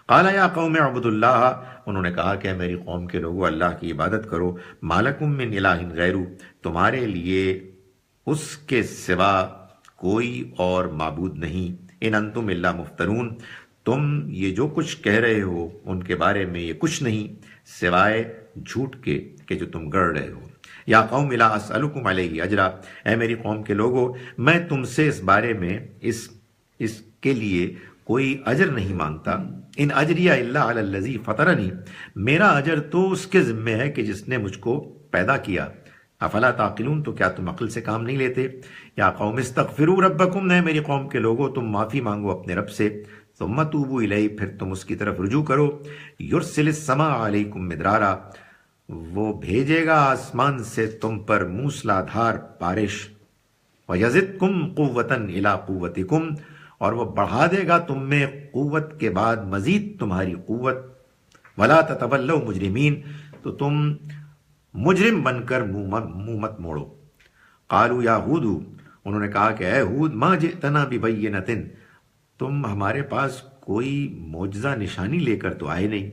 Speaker 1: قَالَ يَا قَوْمِ اعْبُدُوا اللَّهَ، انہوں نے کہا کہ میری قوم کے لوگوں اللہ کی عبادت کرو. مَا لَكُم مِّنْ إِلَٰهٍ غَيْرُهُ، تمہارے لیے اس کے سوا کوئی اور معبود نہیں. ان انتم الا مفترون، تم یہ جو کچھ کہہ رہے ہو ان کے بارے میں یہ کچھ نہیں سوائے جھوٹ کے کہ جو تم گڑھ رہے ہو. یا قوم لا اسألکم علیہ اجرا، اے میری قوم کے لوگوں، میں تم سے اس بارے میں اس کے لیے کوئی اجر نہیں مانگتا. ان اجریہ الا علی الذی فطرنی، میرا اجر تو اس کے ذمے ہے کہ جس نے مجھ کو پیدا کیا. افلا تعقلون، تو کیا تم عقل سے کام نہیں لیتے. یا قوم استغفروا ربکم، اے میری قوم کے لوگوں تم معافی مانگو اپنے رب سے. ثم توبوا الیہ، پھر تم اس کی طرف رجوع کرو. یرسل السماء علیکم مدرارا، وہ بھیجے گا آسمان سے تم پر موسلا دھار بارش. وَيَزِدْكُمْ قُوَّةً إِلَىٰ قُوَّتِكُمْ، اور وہ بڑھا دے گا تم میں قوت کے بعد مزید تمہاری قوت. وَلَا تَتَوَلَّوْا مُجْرِمِينَ، تو تم مجرم بن کر منہ مت موڑو. قالوا یا ہود، انہوں نے کہا کہ اے ہود، ما جئتنا ببینۃ، تم ہمارے پاس کوئی معجزہ نشانی لے کر تو آئے نہیں.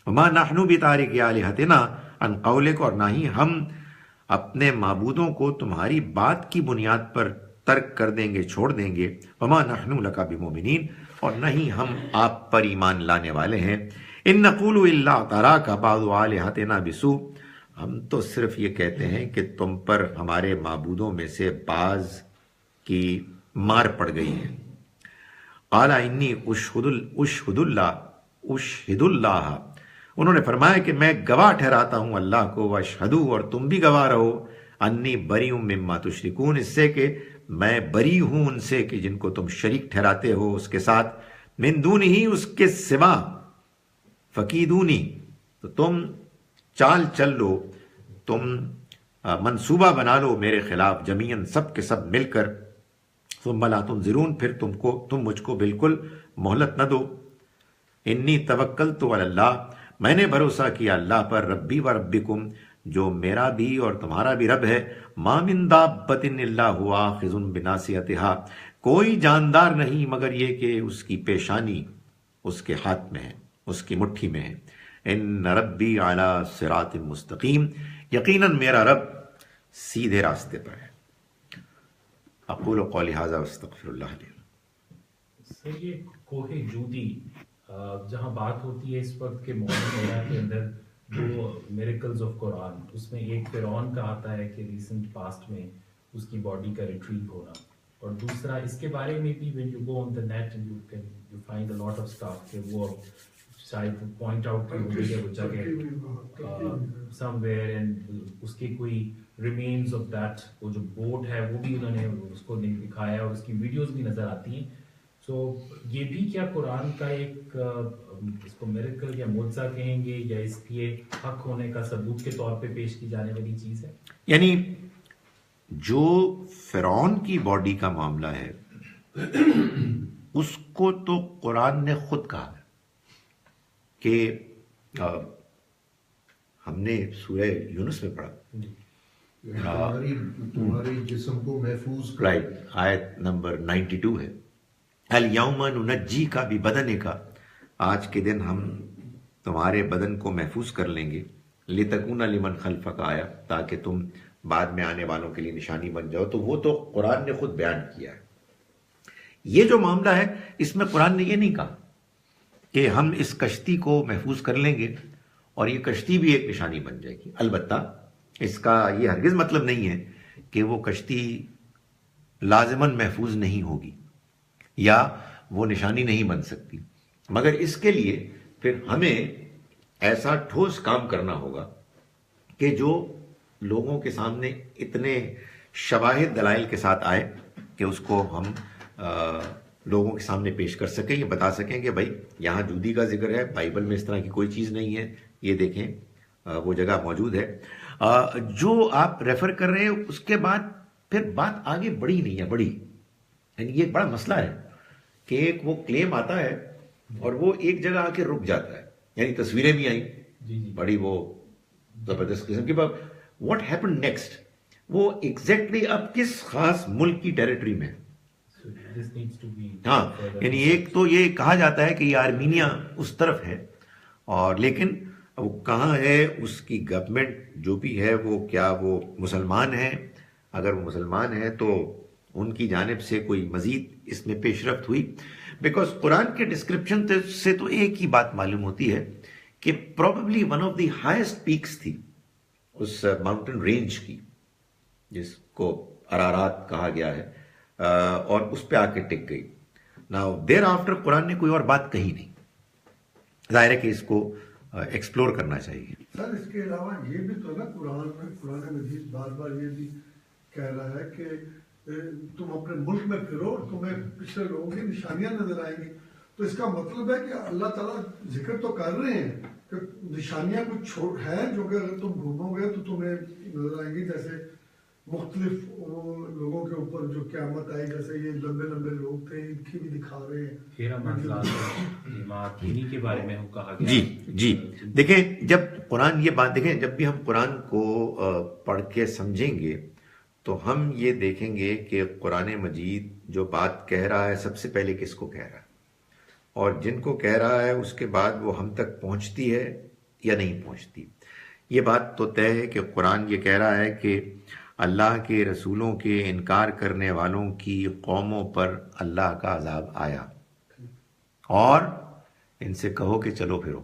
Speaker 1: وما نحن بتارک آلہتنا عن قولک، اور نہ ہی ہم اپنے معبودوں کو تمہاری بات کی بنیاد پر ترک کر دیں گے، چھوڑ دیں گے. وما نحن لک بمؤمنین، اور نہ ہی ہم آپ پر ایمان لانے والے ہیں. ان نقول الا اعتراک بعض آلہتنا بسوء، ہم تو صرف یہ کہتے ہیں کہ تم پر ہمارے معبودوں میں سے بعض کی مار پڑ گئی ہے. قال انی اشہد اللہ، انہوں نے فرمایا کہ میں گواہ ٹھہراتا ہوں اللہ کو. واشہدوا، اور تم بھی گواہ رہو. انی بریء مما تشرکون، اس سے کہ میں بری ہوں ان سے کہ جن کو تم شریک ٹھہراتے ہو اس کے ساتھ. من دونہ، اس کے سوا. فکیدونی، تو تم چال چل لو، تم منصوبہ بنا لو میرے خلاف، جمیعاً سب کے سب مل کر. ثم لا تنظرون، پھر تم مجھ کو بالکل مہلت نہ دو. انی توکلت علی اللہ، میں نے بھروسہ کیا اللہ پر. ربی و ربکم، جو میرا بھی اور تمہارا بھی رب ہے. ما من دابۃ الا هو آخذ بناصیتها، کوئی جاندار نہیں مگر یہ کہ اس کی پیشانی اس کے ہاتھ میں ہے، اس کی مٹھی میں ہے. ان ربی علی صراط مستقیم، یقیناً میرا رب سیدھے راستے پر ہے. اقول قولی ھذا واستغفر اللہ لی.
Speaker 2: سر یہ کوہ جودی جہاں بات ہوتی ہے اس وقت کے ماڈرن ایرا کے اندر جو میریکلز آف قرآن، اس میں ایک فرعون کا آتا ہے کہ ریسنٹ پاسٹ میں اس کی باڈی کا ریٹریو ہونا، اور دوسرا اس کے بارے میں بھی when you go on the net and you find a lot of stuff کہ وہ شاید پوائنٹ آؤٹ کی ہوئی ہے وہ جگہ somewhere and اس کے کوئی ریمینز آف دیٹ، وہ جو بوٹ ہے وہ بھی انہوں نے اس کو دکھایا اور اس کی ویڈیوز بھی نظر آتی ہیں. سو یہ بھی کیا قرآن کا ایک اس کو میریکل یا معجزہ کہیں گے، یا اس کے حق ہونے کا ثبوت کے طور پہ پیش کی جانے والی چیز ہے؟
Speaker 1: یعنی جو فرعون کی باڈی کا معاملہ ہے اس کو تو قرآن نے خود کہا کہ ہم نے سورہ یونس میں پڑھا،
Speaker 3: تمہارے جسم کو محفوظ کر،
Speaker 1: رائٹ، آیت نمبر 92 ہے. الیوم ننجیک ببدنک، آج کے دن ہم تمہارے بدن کو محفوظ کر لیں گے. لتکون لمن خلفک آیا، تاکہ تم بعد میں آنے والوں کے لیے نشانی بن جاؤ. تو وہ تو قرآن نے خود بیان کیا ہے. یہ جو معاملہ ہے اس میں قرآن نے یہ نہیں کہا کہ ہم اس کشتی کو محفوظ کر لیں گے اور یہ کشتی بھی ایک نشانی بن جائے گی. البتہ اس کا یہ ہرگز مطلب نہیں ہے کہ وہ کشتی لازماً محفوظ نہیں ہوگی یا وہ نشانی نہیں بن سکتی، مگر اس کے لیے پھر ہمیں ایسا ٹھوس کام کرنا ہوگا کہ جو لوگوں کے سامنے اتنے شواہد دلائل کے ساتھ آئے کہ اس کو ہم لوگوں کے سامنے پیش کر سکیں، یہ بتا سکیں کہ بھائی یہاں جودی کا ذکر ہے، بائبل میں اس طرح کی کوئی چیز نہیں ہے، یہ دیکھیں وہ جگہ موجود ہے۔ جو آپ ریفر کر رہے ہیں اس کے بعد پھر بات آگے بڑھی نہیں ہے، بڑھی، یعنی یہ ایک بڑا مسئلہ ہے کہ ایک وہ کلیم آتا ہے اور وہ ایک جگہ آ کے رک جاتا ہے، یعنی تصویریں بھی آئیں بڑی وہ زبردست قسم کی بات، واٹ ہیپن نیکسٹ، وہ ایگزیکٹلی اب کس خاص ملک کی ٹیریٹری میں، ہاں یعنی ایک تو یہ کہا جاتا ہے کہ یہ آرمینیا اس طرف ہے، اور لیکن وہ کہاں ہے، اس کی گورنمنٹ جو بھی ہے وہ کیا وہ مسلمان ہے، اگر وہ مسلمان ہے تو ان کی جانب سے کوئی مزید اس میں پیش رفت ہوئی، بیکاز قرآن کے ڈسکرپشن سے تو ایک ہی بات معلوم ہوتی ہے کہ probably one of the highest peaks تھی اس ماؤنٹین رینج کی جس کو ارارات کہا گیا ہے، اور اس پہ آ کے ٹک گئی۔ ناؤ دیر آفٹر قرآن نے کوئی اور بات کہی نہیں، ظاہر ہے کہ اس کو ایکسپلور کرنا چاہیے۔
Speaker 4: سر اس کے علاوہ یہ بھی تو نا قرآن مجید بار بار یہ بھی کہہ رہا ہے کہ تم اپنے ملک میں پھرو اور تمہیں پچھلے لوگوں کی نشانیاں نظر آئیں گی، تو اس کا مطلب ہے کہ اللہ تعالیٰ ذکر تو کر رہے ہیں کہ نشانیاں کچھ ہیں جو کہ اگر تم گھومو گے تو تمہیں نظر آئیں گی، جیسے مختلف لوگوں کے اوپر جو قیامت آئی، جیسے یہ لمبے لمبے لوگ تھے ان کی بھی دکھا رہے ہیں
Speaker 2: کے بارے میں کہا گیا۔
Speaker 1: جی دیکھیں، جب قرآن یہ بات دیکھیں، جب بھی ہم قرآن کو پڑھ کے سمجھیں گے تو ہم یہ دیکھیں گے کہ قرآن مجید جو بات کہہ رہا ہے سب سے پہلے کس کو کہہ رہا ہے، اور جن کو کہہ رہا ہے اس کے بعد وہ ہم تک پہنچتی ہے یا نہیں پہنچتی۔ یہ بات تو طے ہے کہ قرآن یہ کہہ رہا ہے کہ اللہ کے رسولوں کے انکار کرنے والوں کی قوموں پر اللہ کا عذاب آیا، اور ان سے کہو کہ چلو پھرو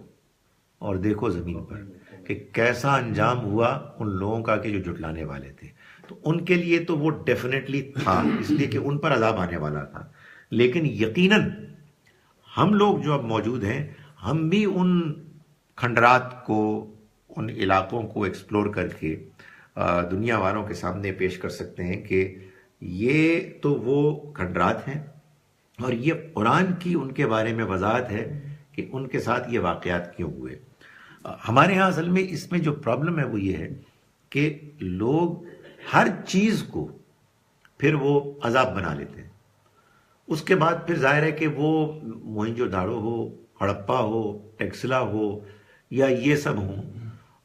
Speaker 1: اور دیکھو زمین پر کہ کیسا انجام ہوا ان لوگوں کا کہ جو جھٹلانے والے تھے۔ تو ان کے لیے تو وہ ڈیفینیٹلی تھا، اس لیے کہ ان پر عذاب آنے والا تھا، لیکن یقیناً ہم لوگ جو اب موجود ہیں ہم بھی ان کھنڈرات کو، ان علاقوں کو ایکسپلور کر کے دنیا والوں کے سامنے پیش کر سکتے ہیں کہ یہ تو وہ کھنڈرات ہیں، اور یہ قرآن کی ان کے بارے میں وضاحت ہے کہ ان کے ساتھ یہ واقعات کیوں ہوئے۔ ہمارے ہاں اصل میں اس میں جو پرابلم ہے وہ یہ ہے کہ لوگ ہر چیز کو پھر وہ عذاب بنا لیتے ہیں، اس کے بعد پھر ظاہر ہے کہ وہ موہنجو داڑو ہو، ہڑپا ہو، ٹیکسلا ہو یا یہ سب ہوں،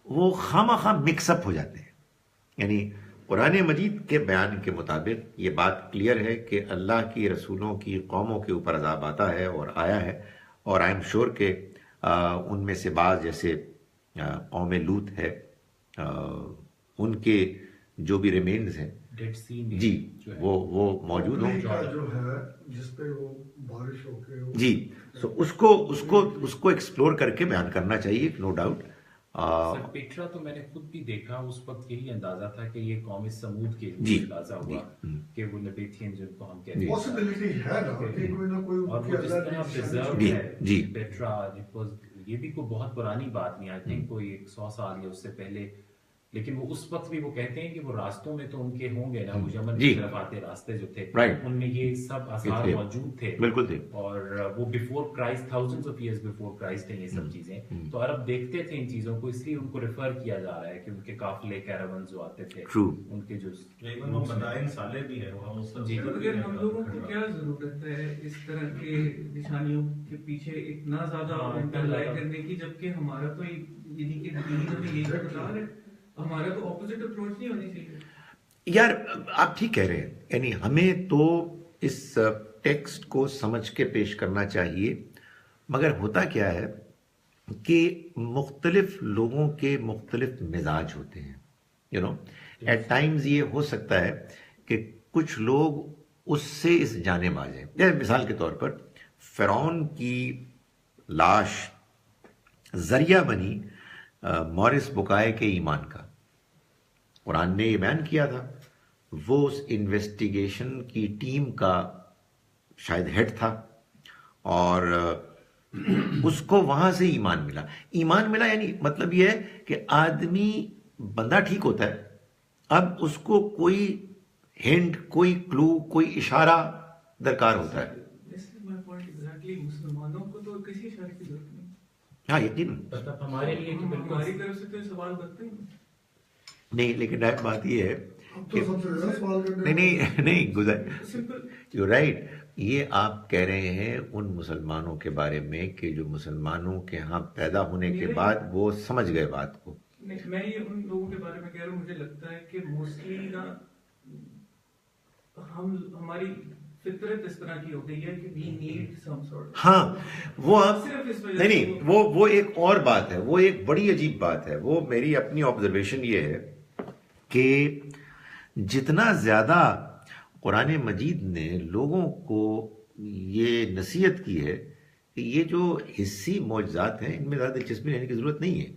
Speaker 1: وہ خواہ مکس اپ ہو جاتے ہیں۔ یعنی قرآن مجید کے بیان کے مطابق یہ بات کلیئر ہے کہ اللہ کی رسولوں کی قوموں کے اوپر عذاب آتا ہے اور آیا ہے، اور آئی ایم شور کہ ان میں سے بعض جیسے قوم لوط ہے، ان کے جو بھی ریمینز ہیں جی وہ موجود ہوں
Speaker 4: جو ہے جس پہ وہ بارش ہو کے
Speaker 1: جی، سو اس کو ایکسپلور کر کے بیان کرنا چاہیے، نو ڈاؤٹ۔
Speaker 2: پیٹرا تو میں نے خود بھی دیکھا، اس وقت یہی اندازہ تھا کہ یہ قوم سمود کے
Speaker 1: جی
Speaker 2: اندازہ ہوا کہ وہ نبیتھین جن کو ہم کہتے ہیں،
Speaker 4: پاسبلٹی ہے نا کہ کوئی نہ کوئی
Speaker 2: اور وہ جس طرح پریزرو ہے پیٹرا، یہ بھی کوئی بہت پرانی بات نہیں، آئی تھنک کوئی 100 سال یا اس سے پہلے، لیکن وہ اس وقت بھی وہ کہتے ہیں کہ وہ راستوں میں تو ان کے ہوں گے نا، وہ یمن کی طرف آتے راستے جو تھے ان میں یہ سب آثار موجود تھے،
Speaker 1: بالکل تھے،
Speaker 2: اور وہ before Christ, thousands of years before Christ ہیں یہ سب چیزیں، تو عرب دیکھتے تھے ان چیزوں کو، اس لیے ان کو ریفر کیا جا رہا ہے کہ ان کے قافلے کیراونز جو آتے تھے، ان کے جو
Speaker 5: مدائن سالے بھی ہیں،
Speaker 6: ہم لوگوں کو کیا ضرورت ہے اس طرح کے نشانیوں کے پیچھے اتنا زیادہ لائے کرنے کی، جبکہ ہمارا تو یعنی کہ یہی بتا رہے، ہمارا تو اپوزٹ اپروچ نہیں ہونی چاہیے۔
Speaker 1: یار آپ ٹھیک کہہ رہے ہیں، یعنی ہمیں تو اس ٹیکسٹ کو سمجھ کے پیش کرنا چاہیے، مگر ہوتا کیا ہے کہ مختلف لوگوں کے مختلف مزاج ہوتے ہیں، یو نو ایٹ ٹائمز یہ ہو سکتا ہے کہ کچھ لوگ اس سے اس جانب آ جائیں۔ جیسے مثال کے طور پر فرعون کی لاش ذریعہ بنی مورس بکائے کے ایمان کا، قرآن نے یہ بیان کیا تھا، وہ اس انویسٹیگیشن کی ٹیم کا شاید ہیڈ تھا، اور اس کو وہاں سے ایمان ملا. ایمان ملا یعنی مطلب یہ ہے کہ آدمی بندہ ٹھیک ہوتا ہے، اب اس کو کوئی ہنٹ، کوئی کلو، کوئی اشارہ درکار ہوتا ہے.
Speaker 6: مسلمانوں کو تو کسی اشارے کی ضرورت نہیں.
Speaker 1: ہاں یقین
Speaker 2: مطلب ہمارے لیے کہ بالکل
Speaker 6: ہماری طرف سے تو سوال کرتے ہی
Speaker 1: نہیں، لیکن بات یہ ہے
Speaker 4: اب تو سب سے زیادہ سوال کرتے ہیں.
Speaker 1: نہیں گزر
Speaker 6: سمپل.
Speaker 1: You right. یہ آپ کہہ رہے ہیں ان مسلمانوں کے بارے میں کہ جو مسلمانوں کے ہاں پیدا ہونے کے بعد وہ سمجھ گئے بات کو.
Speaker 6: نہیں، میں یہ ان لوگوں کے بارے میں کہہ رہا ہوں. مجھے لگتا ہے کہ موسٹلی نا ہماری فطرت اس طرح کی ہو گئی ہے کہ we need some sort of.
Speaker 1: ہاں وہ آپ
Speaker 6: صرف اس وجہ سے
Speaker 1: نہیں، وہ ایک اور بات ہے، وہ ایک بڑی عجیب بات ہے. وہ میری اپنی آبزرویشن یہ ہے کہ جتنا زیادہ قرآن مجید نے لوگوں کو یہ نصیحت کی ہے کہ یہ جو حصی معجزات ہیں ان میں زیادہ دلچسپی لینے کی ضرورت نہیں ہے،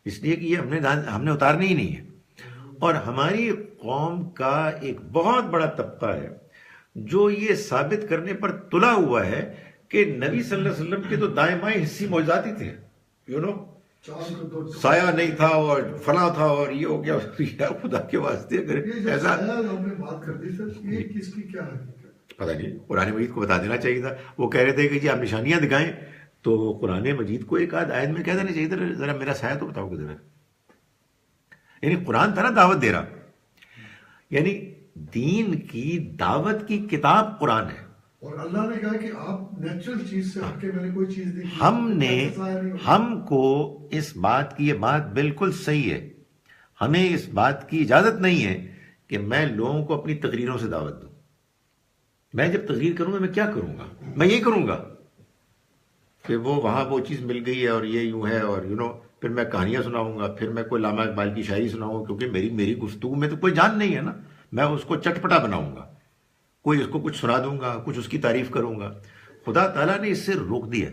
Speaker 1: اس لیے کہ یہ ہم نے اتارنے ہی نہیں ہے. اور ہماری قوم کا ایک بہت بڑا طبقہ ہے جو یہ ثابت کرنے پر تلا ہوا ہے کہ نبی صلی اللہ علیہ وسلم کے تو دائیں بائیں حصی معجزات ہی تھے. یو نو سایہ نہیں تھا اور فلاں تھا اور یہ ہو گیا. خدا کے واسطے اگر ایسا
Speaker 4: ہم نے بات کر دی سر، یہ کس کی کیا حقیقت؟
Speaker 1: پتہ نہیں، قرآن مجید کو بتا دینا چاہیے تھا. وہ کہہ رہے تھے کہ جی آپ نشانیاں دکھائیں، تو قرآن مجید کو ایک آدھ آیت میں کہہ دینا چاہیے تھا ذرا میرا سایہ تو بتاؤ کدھر ہے. یعنی قرآن تھا نا دعوت دے رہا، یعنی دین کی دعوت کی کتاب قرآن ہے.
Speaker 4: اور اللہ نے کہا کہ آپ نیچرل چیز سے ہٹ کے میں نے کوئی چیز دیکھی.
Speaker 1: ہم کو اس بات کی، یہ بات بالکل صحیح ہے، ہمیں اس بات کی اجازت نہیں ہے کہ میں لوگوں کو اپنی تقریروں سے دعوت دوں. میں جب تقریر کروں گا میں کیا کروں گا؟ میں یہی کروں گا کہ وہ وہاں وہ چیز مل گئی ہے اور یہ یوں ہے، اور پھر میں کہانیاں سناؤں گا، پھر میں کوئی علامہ اقبال کی شاعری سناؤں گا، کیونکہ میری گفتگو میں تو کوئی جان نہیں ہے نا. میں اس کو چٹپٹا بناؤں گا، کوئی اس کو کچھ سنا دوں گا، کچھ اس کی تعریف کروں گا. خدا تعالیٰ نے اس سے روک دیا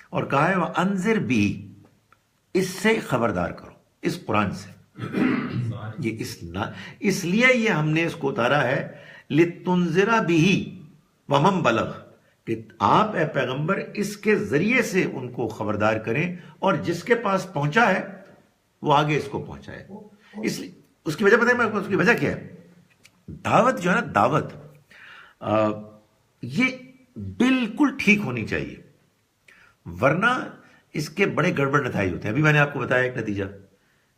Speaker 1: اور کہا ہے وَأَنذِرْ بِهِ، اس سے خبردار کرو، اس قرآن سے. یہ اس لیے یہ ہم نے اس کو اتارا ہے لِتُنذِرَ بِهِ وَمَنْ بَلَغَ، کہ آپ اے پیغمبر اس کے ذریعے سے ان کو خبردار کریں، اور جس کے پاس پہنچا ہے وہ آگے اس کو پہنچائے. اس لیے اس کی وجہ پتہ ہے اس کی وجہ کیا ہے؟ دعوت جو ہے نا، دعوت یہ بالکل ٹھیک ہونی چاہیے، ورنہ اس کے بڑے گڑبڑ نتائج ہوتے ہیں. ابھی میں نے آپ کو بتایا ایک نتیجہ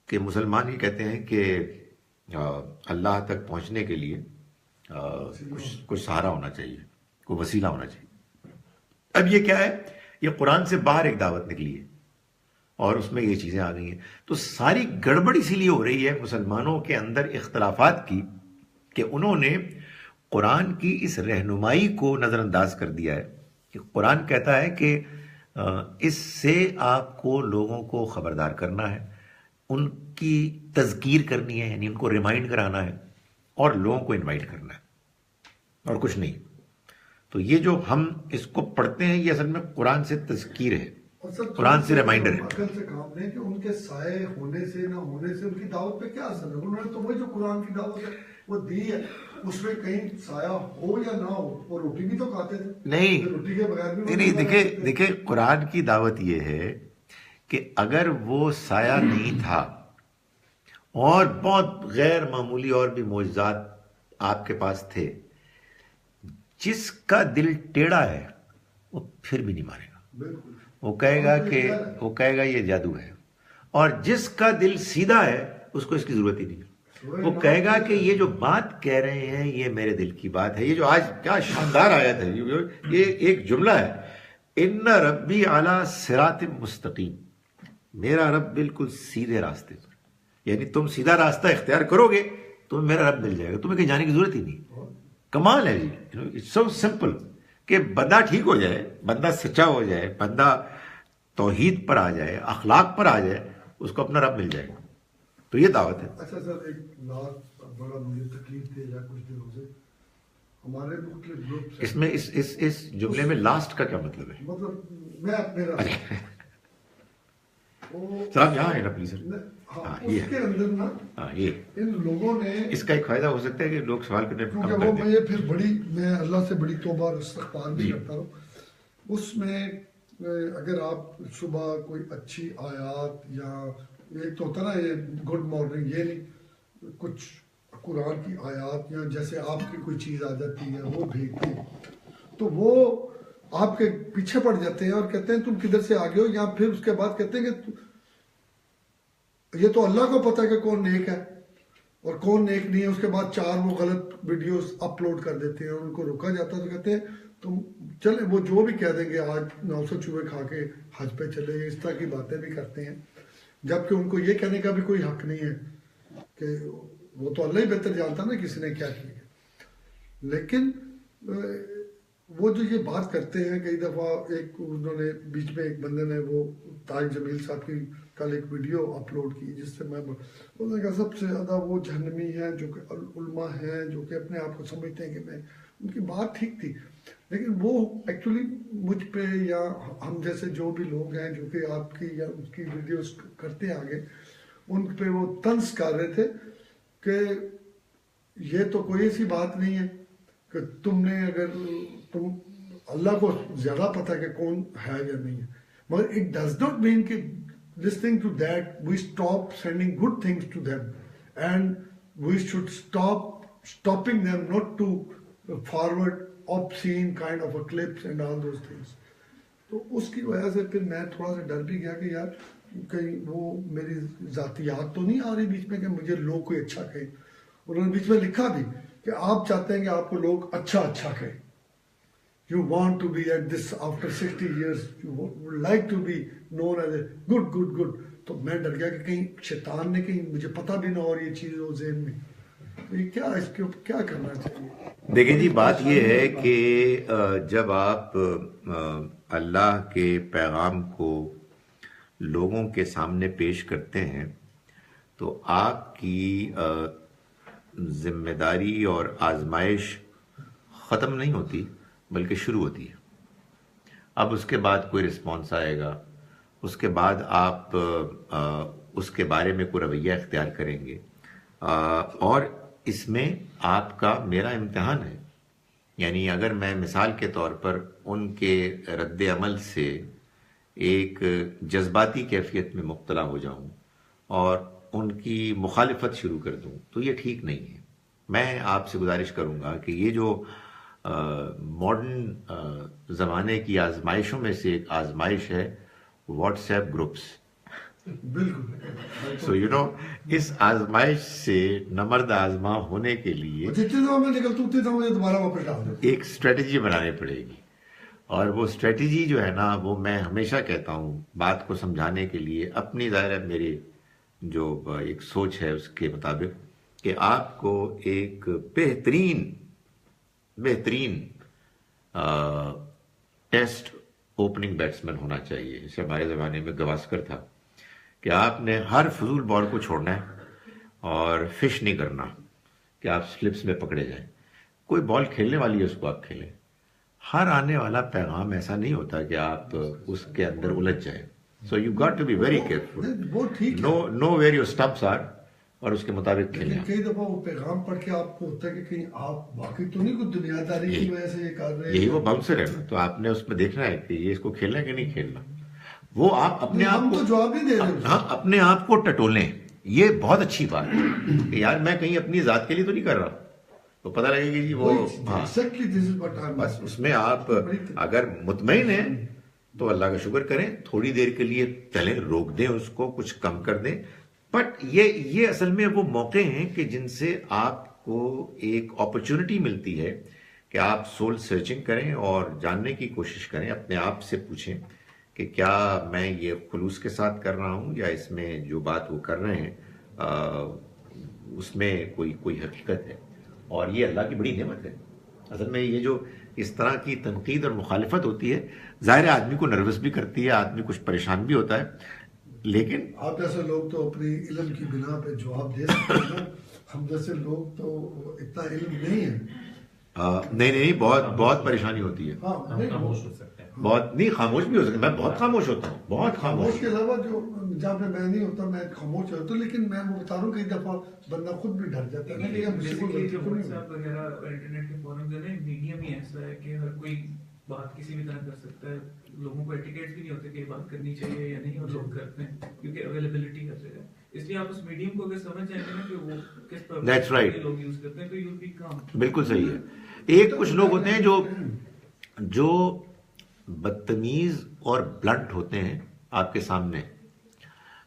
Speaker 1: کہ مسلمان یہ کہتے ہیں کہ اللہ تک پہنچنے کے لیے کچھ سہارا ہونا چاہیے، کوئی وسیلہ ہونا چاہیے. اب یہ کیا ہے؟ یہ قرآن سے باہر ایک دعوت نکلی ہے اور اس میں یہ چیزیں آ گئی ہیں. تو ساری گڑبڑ اسی لیے ہو رہی ہے مسلمانوں کے اندر اختلافات کی کہ انہوں نے قرآن کی اس رہنمائی کو نظر انداز کر دیا ہے کہ قرآن کہتا ہے کہ اس سے آپ کو لوگوں کو خبردار کرنا ہے، ان کی تذکیر کرنی ہے، یعنی ان کو ریمائنڈ کرانا ہے، اور لوگوں کو انوائٹ کرنا ہے، اور کچھ نہیں. تو یہ جو ہم اس کو پڑھتے ہیں یہ اصل میں قرآن سے تذکیر ہے، قرآن سے ریمائنڈر ہے.
Speaker 4: عقل سے کام لیں کہ ان کے سائے ہونے سے نہ ہونے سے ان کی دعوت پہ کیا اثر ہے. انہوں نے تو وہی جو قرآن کی دعوت ہے وہ دی ہے، اس میں کہیں سایہ ہو یا نہ ہو، وہ روٹی بھی تو کھاتے تھے.
Speaker 1: نہیں
Speaker 4: روٹی کے بغیر بھی
Speaker 1: نہیں، دیکھیں قرآن کی دعوت یہ ہے کہ اگر وہ سایہ نہیں تھا اور بہت غیر معمولی اور بھی معجزات آپ کے پاس تھے، جس کا دل ٹیڑھا ہے وہ پھر بھی نہیں مانے گا.
Speaker 4: بالکل
Speaker 1: وہ کہے گا یہ جادو ہے. اور جس کا دل سیدھا ہے اس کو اس کی ضرورت ہی نہیں. وہ کہے گا کہ یہ جو بات کہہ رہے ہیں یہ میرے دل کی بات ہے. یہ جو آج کیا شاندار آیت ہے، یہ ایک جملہ ہے، ان ربی علی صراط مستقیم، میرا رب بالکل سیدھے راستے پر. یعنی تم سیدھا راستہ اختیار کرو گے تمہیں میرا رب مل جائے گا، تمہیں کہیں جانے کی ضرورت ہی نہیں. کمال ہے جی، اٹس سو سمپل کہ بندہ ٹھیک ہو جائے، بندہ سچا ہو جائے، بندہ توحید پر آ جائے، اخلاق پر آ جائے، اس کو اپنا رب مل جائے گا. تو یہ دعوت ہے.
Speaker 4: اچھا سر، ایک لاسٹ بڑا مجھے تکلیف تھی یا کچھ دنوں سے ہمارے مختلف گروپ
Speaker 1: اس میں اس جملے میں لاسٹ کا کیا مطلب ہے؟
Speaker 4: مطلب میں میرا وہ-
Speaker 1: سر آپ یہاں آئے نا پلیز سر.
Speaker 4: ہاں
Speaker 1: ہاں، یہ
Speaker 4: اس کے اندر نا
Speaker 1: ہاں یہ
Speaker 4: ان لوگوں نے
Speaker 1: اس کا ایک فائدہ ہو سکتا ہے کہ لوگ سوال کرنے پہ
Speaker 4: کیونکہ
Speaker 1: کم
Speaker 4: وہ
Speaker 1: کر دیں.
Speaker 4: میں یہ پھر بڑی میں اللہ سے بڑی توبہ اور استغفار بھی
Speaker 1: جی.
Speaker 4: کرتا ہوں. اس میں اگر آپ صبح کوئی اچھی آیات یا ایک تو ہوتا نا یہ گڈ مارننگ، یہ نہیں کچھ قرآن کی آیات یا جیسے آپ کی کوئی چیز آ جاتی ہے وہ بھیجتے ہیں تو وہ آپ کے پیچھے پڑ جاتے ہیں اور کہتے ہیں تم کدھر سے آگے ہو، یا پھر اس کے بعد کہتے ہیں کہ یہ تو اللہ کو پتہ ہے کہ کون نیک ہے اور کون نیک نہیں ہے. اس کے بعد 4 وہ غلط ویڈیوز اپلوڈ کر دیتے ہیں اور ان کو روکا جاتا ہے تو کہتے ہیں تم چلے وہ جو بھی کہہ دیں گے آج 900 چوہے کھا کے حج پہ چلے گئے، اس طرح کی باتیں بھی کرتے ہیں، جبکہ ان کو یہ کہنے کا بھی کوئی حق نہیں ہے کہ وہ تو اللہ ہی بہتر جانتا نا کسی نے کیا کیا. لیکن وہ جو یہ بات کرتے ہیں کئی دفعہ ایک انہوں نے بیچ میں ایک بندے نے وہ طارق جمیل صاحب کی کل ایک ویڈیو اپلوڈ کی جس سے میں انہوں نے کہا سب سے زیادہ وہ جہنمی ہیں جو کہ علماء ہیں جو کہ اپنے آپ کو سمجھتے ہیں کہ میں ان کی بات ٹھیک تھی، لیکن وہ ایکچولی مجھ پہ یا ہم جیسے جو بھی لوگ ہیں جو کہ آپ کی یا اس کی ویڈیوز کرتے ہیں آگے ان پہ وہ طنز کر رہے تھے کہ یہ تو کوئی ایسی بات نہیں ہے کہ تم نے اگر تم اللہ کو زیادہ پتہ کہ کون ہے یا نہیں ہے، مگر اٹ ڈز ناٹ مین کہ listening to that we stop sending good things to them and we should stopping them not to forward obscene kind of a clips and all those things. تو اس کی وجہ سے پھر میں تھوڑا سا ڈر بھی گیا کہ یار کہیں وہ میری ذاتیات تو نہیں آ رہی بیچ میں کہ مجھے لوگ کوئی اچھا کہیں. انہوں نے بیچ میں لکھا بھی کہ آپ چاہتے ہیں کہ آپ کو لوگ اچھا کہیں. You want to be at this after 60 years, you would like to be known as a good. تو میں ڈر گیا کہ کہیں شیطان نے کہیں مجھے پتہ بھی نہ ہو یہ چیز ہو ذہن میں. تو یہ کیا اس کے کیا کرنا چاہیے؟
Speaker 1: دیکھیں جی بات یہ ہے کہ جب آپ اللہ کے پیغام کو لوگوں کے سامنے پیش کرتے ہیں تو آپ کی ذمہ داری اور آزمائش ختم نہیں ہوتی بلکہ شروع ہوتی ہے. اب اس کے بعد کوئی رسپانس آئے گا، اس کے بعد آپ اس کے بارے میں کوئی رویہ اختیار کریں گے، اور اس میں آپ کا میرا امتحان ہے. یعنی اگر میں مثال کے طور پر ان کے رد عمل سے ایک جذباتی کیفیت میں مبتلا ہو جاؤں اور ان کی مخالفت شروع کر دوں تو یہ ٹھیک نہیں ہے. میں آپ سے گزارش کروں گا کہ یہ جو ماڈرن زمانے کی آزمائشوں میں سے ایک آزمائش ہے واٹس ایپ گروپس.
Speaker 4: بالکل.
Speaker 1: سو اس آزمائش سے نمرد آزما ہونے کے لیے
Speaker 4: جتنی دفعہ میں نکلتا اتنی دفعہ مجھے دوبارہ واپس ڈال دو.
Speaker 1: ایک اسٹریٹجی بنانی پڑے گی، اور وہ اسٹریٹجی جو ہے نا وہ میں ہمیشہ کہتا ہوں بات کو سمجھانے کے لیے اپنی ظاہر میری جو ایک سوچ ہے اس کے مطابق کہ آپ کو ایک بہترین ٹیسٹ اوپننگ بیٹسمین ہونا چاہیے. جیسے ہمارے زمانے میں گواسکر تھا کہ آپ نے ہر فضول بال کو چھوڑنا ہے اور فش نہیں کرنا کہ آپ سلپس میں پکڑے جائیں. کوئی بال کھیلنے والی ہے اس کو آپ کھیلیں. ہر آنے والا پیغام ایسا نہیں ہوتا کہ آپ اس کے اندر الجھ جائیں. So you got to be very careful,
Speaker 4: وہ ٹھیک ہے،
Speaker 1: know where your stumps are, اور اس کے مطابق کھیلیں.
Speaker 4: لیکن کئی دفعہ وہ پیغام پڑھ کے آپ کو ہوتا ہے کہ کہیں آپ واقعی تو نہیں کوئی دنیا داری کی وجہ سے یہ کر رہے ہیں.
Speaker 1: یہی وہ باؤنسر ہے نا، تو آپ نے اس میں دیکھنا ہے کہ یہ اس کو کھیلنا ہے کہ نہیں کھیلنا. وہ آپ اپنے آپ
Speaker 4: ہم
Speaker 1: کو
Speaker 4: تو جواب نہیں دے رہے.
Speaker 1: ہاں اپنے آپ کو ٹٹولیں. یہ بہت اچھی بات ہے کہ یار میں کہیں اپنی ذات کے لیے تو نہیں کر رہا، تو پتہ لگے گی جی وہ ہاں بس اس میں آپ اگر مطمئن ہیں تو اللہ کا شکر کریں، تھوڑی دیر کے لیے چلیں، روک دیں اس کو، کچھ کم کر دیں. بٹ یہ اصل میں وہ موقع ہیں کہ جن سے آپ کو ایک اپرچونٹی ملتی ہے کہ آپ سول سرچنگ کریں اور جاننے کی کوشش کریں. اپنے آپ سے پوچھیں کہ کیا میں یہ خلوص کے ساتھ کر رہا ہوں یا اس میں جو بات وہ کر رہے ہیں اس میں کوئی حقیقت ہے. اور یہ اللہ کی بڑی نعمت ہے. اصل میں یہ جو اس طرح کی تنقید اور مخالفت ہوتی ہے ظاہر آدمی کو نروس بھی کرتی ہے، آدمی کچھ پریشان بھی ہوتا ہے، لیکن
Speaker 4: آپ جیسے لوگ تو اپنی علم کی بنا پہ جواب دے سکتے ہیں، ہم جیسے لوگ تو اتنا علم نہیں ہے.
Speaker 1: نہیں بہت پریشانی ہوتی ہے.
Speaker 4: ہاں
Speaker 2: ہم خاموش ہو سکتے ہیں.
Speaker 1: بہت نہیں خاموش بھی ہو سکتے. میں بہت خاموش ہوتا ہوں, بہت
Speaker 4: خاموش
Speaker 1: خاموش.
Speaker 4: کے علاوہ جو جہاں پہ میں نہیں ہوتا میں خاموش ہوتا ہوں, لیکن میں وہ بتا رہا ہوں کئی دفعہ بندہ خود بھی ڈر جاتا ہے کہ مجھ سے کوئی غلطی تو نہیں
Speaker 6: WhatsApp وغیرہ انٹرنیٹ کے فورم جو ہے میڈیم ہی ایسا ہے کہ ہر کوئی بات کسی بھی طرح کر سکتا ہے. لوگوں کو ایٹیکیٹس بھی نہیں ہوتے کہ بات کرنی چاہیے یا نہیں, اور لوگ کرتے ہیں کیونکہ اویلیبلٹی ہر جگہ. اس لیے آپ اس میڈیم کو اگر سمجھ جائیں گے نا کہ وہ کس
Speaker 1: That's
Speaker 6: طرح
Speaker 1: right.
Speaker 6: لوگ یوز کرتے ہیں تو یو بی کام.
Speaker 1: بالکل صحیح ہے. ایک کچھ لوگ ہوتے ہیں جو بدتمیز اور بلنٹ ہوتے ہیں آپ کے سامنے,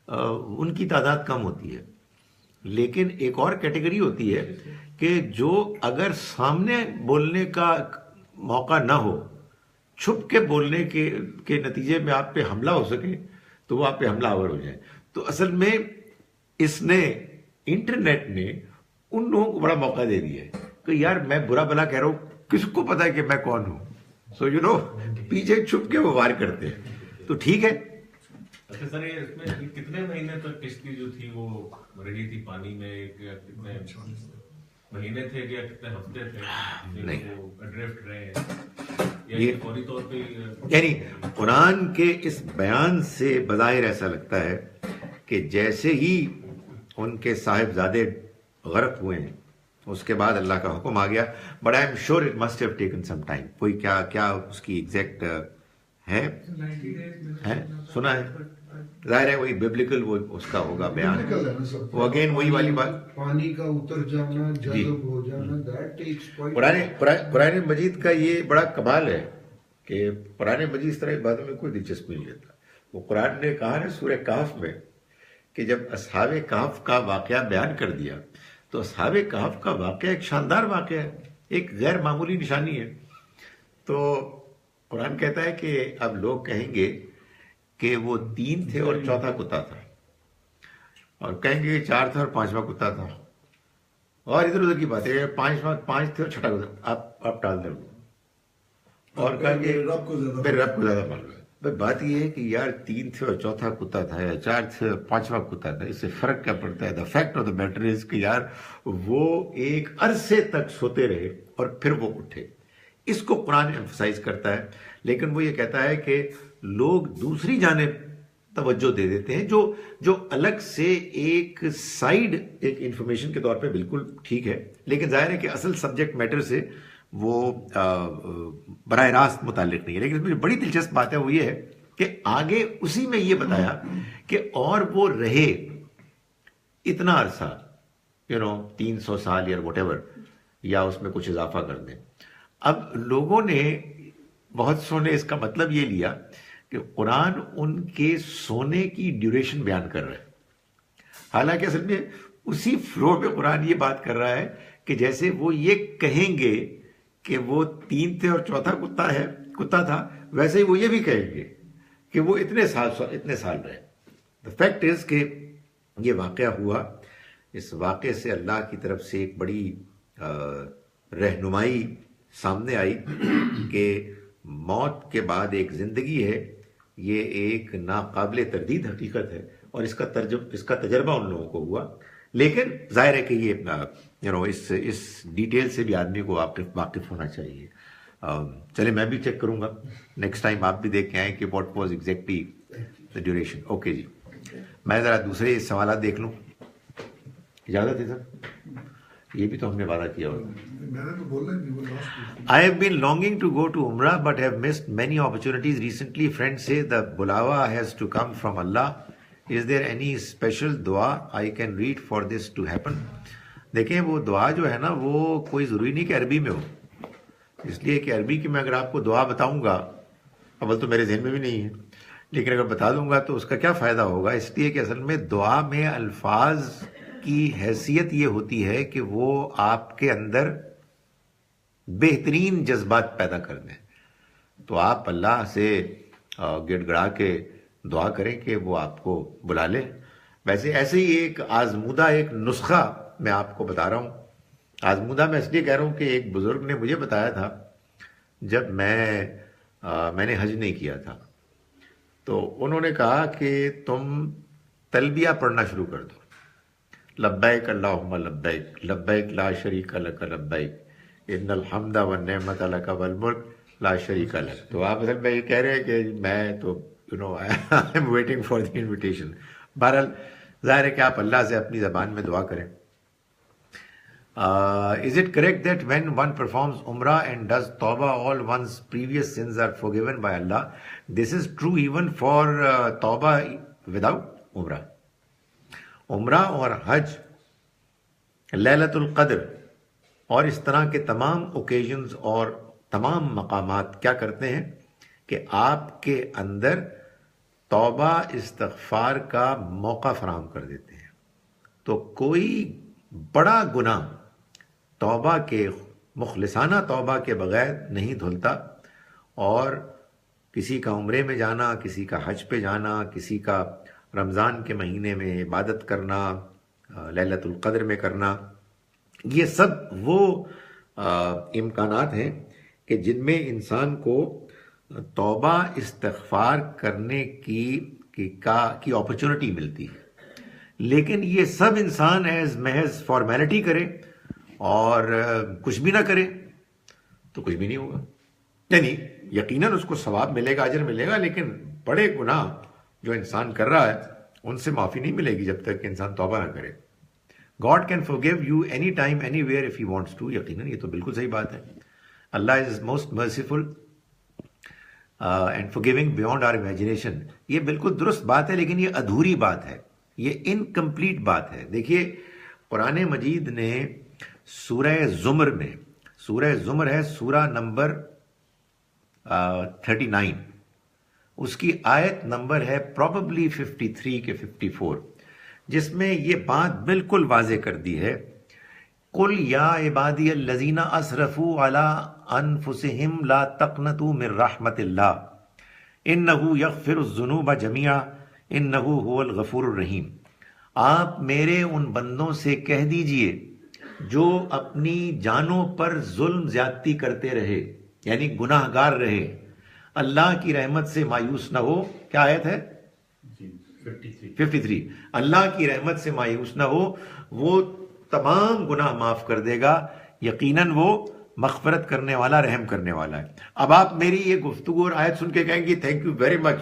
Speaker 1: ان کی تعداد کم ہوتی ہے. لیکن ایک اور کیٹیگری ہوتی ہے کہ جو اگر سامنے بولنے کا موقع نہ ہو, چھپ کے بولنے کے نتیجے میں آپ پہ حملہ ہو سکے تو وہ آپ پہ حملہ آور ہو جائے. تو اصل میں اس نے, انٹرنیٹ نے ان لوگوں کو بڑا موقع دے دیا ہے کہ یار میں برا بلا کہہ رہا ہوں, کس کو پتا ہے کہ میں کون ہوں. سو یو نو, پیچھے چھپ کے وہ وار کرتے ہیں. تو ٹھیک ہے.
Speaker 5: اچھا سر, یہ اس میں کتنے مہینے تک کشتی جو تھی وہ رہی تھی پانی میں, کتنے مہینے تھے یا کتنے ہفتے تھے
Speaker 1: نہیں.
Speaker 5: وہ ایڈرفٹ رہے ہیں,
Speaker 1: یہ
Speaker 5: فوری طور پہ
Speaker 1: یعنی قرآن کے اس بیان سے بظاہر ایسا لگتا ہے کہ جیسے ہی ان کے صاحبزادے غرق ہوئے ہیں اس کے بعد اللہ کا حکم آ گیا. But I am sure it must have taken some time. کوئی کیا اس کی ایگزیکٹ ہے
Speaker 6: 90 days
Speaker 1: ہے سنا ہے, ظاہر ہے وہی ببلیکل وہ اس کا ہوگا بیان.
Speaker 3: Biblical ہے نا سب.
Speaker 1: وہ اگین وہی والی بات,
Speaker 3: پانی کا اتر جانا, جذب ہو جانا, that takes quite
Speaker 1: قرآن مجید کا یہ بڑا کمال ہے کہ قرآن مجید اس طرح کی باتوں میں کوئی دلچسپی نہیں لیتا. وہ قرآن نے کہا نا سورہ کہف میں کہ جب اصحاب کہف کا واقعہ بیان کر دیا تو اصحاب کہف کا واقعہ ایک شاندار واقعہ ہے, ایک غیر معمولی نشانی ہے. تو قرآن کہتا ہے کہ اب لوگ کہیں گے کہ وہ 3 تھے اور چوتھا کتا تھا, اور کہیں گے 4 تھا اور 5واں کتا تھا, اور ادھر ادھر کی بات ہے 5 تھے اور چھٹا کتا. آپ ٹال دیں اور کہیں گے
Speaker 4: رب کو
Speaker 1: زیادہ مان لو. بات یہ ہے کہ یار 3 تھے اور چوتھا کتا تھا, یا 4 تھے اور 5واں کتا تھا, اس سے فرق کیا پڑتا ہے؟ The fact of the matter is کہ یار وہ ایک عرصے تک سوتے رہے اور پھر وہ اٹھے. اس کو قرآن ایمفسائز کرتا ہے, لیکن وہ یہ کہتا ہے کہ لوگ دوسری جانب توجہ دے دیتے ہیں جو الگ سے ایک سائیڈ, ایک انفارمیشن کے طور پہ بالکل ٹھیک ہے, لیکن ظاہر ہے کہ اصل سبجیکٹ میٹر سے وہ براہ راست متعلق نہیں ہے. لیکن اس میں جو بڑی دلچسپ بات ہے وہ یہ ہے کہ آگے اسی میں یہ بتایا کہ اور وہ رہے اتنا عرصہ, 300 سال یا وٹ ایور, یا اس میں کچھ اضافہ کر دیں. اب لوگوں نے, بہت سو نے اس کا مطلب یہ لیا کہ قرآن ان کے سونے کی ڈیوریشن بیان کر رہا ہے, حالانکہ اصل میں اسی فلو پہ قرآن یہ بات کر رہا ہے کہ جیسے وہ یہ کہیں گے کہ وہ 3 تھے اور چوتھا کتا تھا, ویسے ہی وہ یہ بھی کہیں گے کہ وہ اتنے سال رہے. دا فیکٹ از کہ یہ واقعہ ہوا. اس واقعے سے اللہ کی طرف سے ایک بڑی رہنمائی سامنے آئی کہ موت کے بعد ایک زندگی ہے. یہ ایک ناقابل تردید حقیقت ہے, اور اس کا تجربہ ان لوگوں کو ہوا. لیکن ظاہر ہے کہ یہ اس ڈیٹیل سے بھی آدمی کو واقف ہونا چاہیے. چلے میں بھی چیک کروں گا نیکسٹ ٹائم, آپ بھی دیکھ کے آئیں کہ what was exactly the duration. Okay جی, میں ذرا دوسرے سوالات دیکھ لوں, اجازت ہے سر؟ یہ بھی تو ہم نے وعدہ کیا ہوگا.
Speaker 4: میں نے تو بولنا ہی نہیں, وہ last.
Speaker 1: I have been longing to go to Umrah but have missed many opportunities recently. Friends say the bulawa has to come from Allah. Is there any special dua I can read for this to happen? دیکھیں وہ دعا جو ہے نا وہ کوئی ضروری نہیں کہ عربی میں ہو, اس لیے کہ عربی کی میں اگر آپ کو دعا بتاؤں گا, اول تو میرے ذہن میں بھی نہیں ہے, لیکن اگر بتا دوں گا تو اس کا کیا فائدہ ہوگا؟ اس لیے کہ اصل میں دعا میں الفاظ کی حیثیت یہ ہوتی ہے کہ وہ آپ کے اندر بہترین جذبات پیدا کر دیں. تو آپ اللہ سے گڑ گڑا کے دعا کریں کہ وہ آپ کو بلا لے. ویسے ایسے ہی ایک آزمودہ ایک نسخہ میں آپ کو بتا رہا ہوں. آزمودہ میں اس لیے کہہ رہا ہوں کہ ایک بزرگ نے مجھے بتایا تھا جب میں نے حج نہیں کیا تھا, تو انہوں نے کہا کہ تم تلبیہ پڑھنا شروع کر دو, لبیک اللہم لبیک لبیک لا شریک لک لبیک ان الحمد والنعمت لک والملک لا شریک لہ. تو آپ اصل میں یہ کہہ رہے ہیں کہ میں تو I am waiting for the invitation. بہرحال ظاہر ہے کہ آپ اللہ سے اپنی زبان میں دعا کریں. Is it correct that when one performs Umrah and does Tawbah, all one's previous sins are forgiven by Allah? This is true even for Tawbah without Umrah. Umrah اور حج، لیلۃ القدر اور اس طرح کے تمام اوکیزنز اور تمام مقامات کیا کرتے ہیں کہ آپ کے اندر توبہ استغفار کا موقع فراہم کر دیتے ہیں. تو کوئی بڑا گناہ توبہ کے مخلصانہ توبہ کے بغیر نہیں دھلتا. اور کسی کا عمرے میں جانا، کسی کا حج پہ جانا، کسی کا رمضان کے مہینے میں عبادت کرنا، لیلۃ القدر میں کرنا، یہ سب وہ امکانات ہیں کہ جن میں انسان کو توبہ استغفار کرنے کی اپرچونٹی ملتی ہے. لیکن یہ سب انسان محض فارمیلٹی کرے اور کچھ بھی نہ کرے تو کچھ بھی نہیں ہوگا. یعنی یقیناً اس کو ثواب ملے گا، اجر ملے گا، لیکن بڑے گناہ جو انسان کر رہا ہے ان سے معافی نہیں ملے گی جب تک کہ انسان توبہ نہ کرے. God can forgive you any time, anywhere if he wants to. یقیناً یہ تو بالکل صحیح بات ہے. اللہ is most merciful and forgiving beyond our imagination. یہ بالکل درست بات ہے، لیکن یہ ادھوری بات ہے، یہ انکمپلیٹ بات ہے. دیکھیے قرآن مجید نے سورہ زمر میں، سورہ زمر ہے سورہ نمبر 39، اس کی آیت نمبر ہے پروبیبلی 53 کے 54، جس میں یہ بات بالکل واضح کر دی ہے. قل یا عبادی الذین اسرفوا علی انفسہم لا تقنطوا من رحمت اللہ انہ یغفر الذنوب جميعا انہ هو الغفور الرحیم. آپ میرے ان بندوں سے کہہ دیجئے جو اپنی جانوں پر ظلم زیادتی کرتے رہے، یعنی گناہ گار رہے، اللہ کی رحمت سے مایوس نہ ہو. کیا آیت ہے؟ 53. اللہ کی رحمت سے مایوس نہ ہو، وہ تمام گناہ معاف کر دے گا، یقیناً وہ مغفرت کرنے والا، رحم کرنے والا ہے. اب آپ میری یہ گفتگو اور آیت سن کے کہیں گی تھینک یو ویری مچ،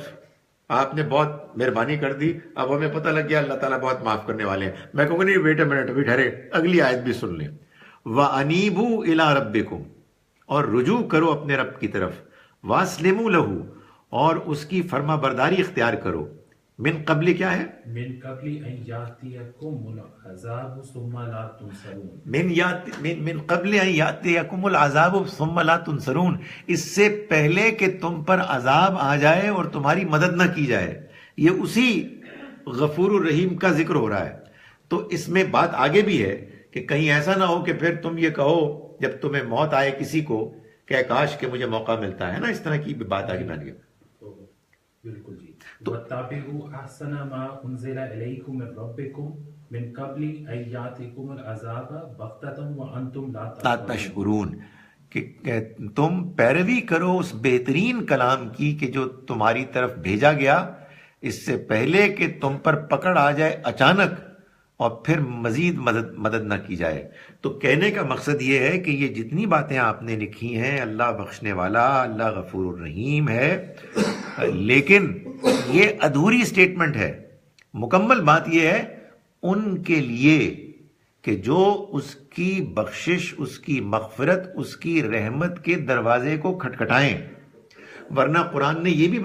Speaker 1: آپ نے بہت مہربانی کر دی، اب ہمیں پتہ لگ گیا اللہ تعالیٰ بہت معاف کرنے والے ہیں. میں کہوں گا نہیں، ویٹ اے منٹ، ابھی ٹھہرے، اگلی آیت بھی سن لیں. وَأَنِيبُوا إِلَىٰ رَبِّكُمْ، اور رجوع کرو اپنے رب کی طرف، وَاسْلِمُوا لَهُ، اور اس کی فرما برداری اختیار کرو. من قبل کیا ہے؟
Speaker 2: من قبل ان یاتیکم العذاب ثم لا تنصرون.
Speaker 1: من قبل ان یاتیکم العذاب ثم لا تنصرون، اس سے پہلے کہ تم پر عذاب آ جائے اور تمہاری مدد نہ کی جائے. یہ اسی غفور الرحیم کا ذکر ہو رہا ہے. تو اس میں بات آگے بھی ہے کہ کہیں ایسا نہ ہو کہ پھر تم یہ کہو جب تمہیں موت آئے کسی کو کہ کاش کہ مجھے موقع ملتا ہے نا، اس طرح کی بات آگے بن گئی.
Speaker 2: بالکل جی. وَاتَّبِعُوا أَحْسَنَ مَا أُنزِلَ إِلَيْكُم مِّن رَّبِّكُم مِّن قَبْلِ أَن يَأْتِيَكُمُ الْعَذَابُ بَغْتَةً وَأَنتُمْ لَا
Speaker 1: تشعرون، کہ تم پیروی کرو اس بہترین کلام کی کہ جو تمہاری طرف بھیجا گیا اس سے پہلے کہ تم پر پکڑ آ جائے اچانک اور پھر مزید مدد نہ کی جائے. تو کہنے کا مقصد یہ ہے کہ یہ جتنی باتیں آپ نے لکھی ہیں، اللہ بخشنے والا، اللہ غفور الرحیم ہے، لیکن یہ ادھوری سٹیٹمنٹ ہے. مکمل بات یہ ہے ان کے لیے کہ جو اس کی بخشش، اس کی مغفرت، اس کی رحمت کے دروازے کو کھٹکھٹائیں. ورنہ قرآن نے یہ بھی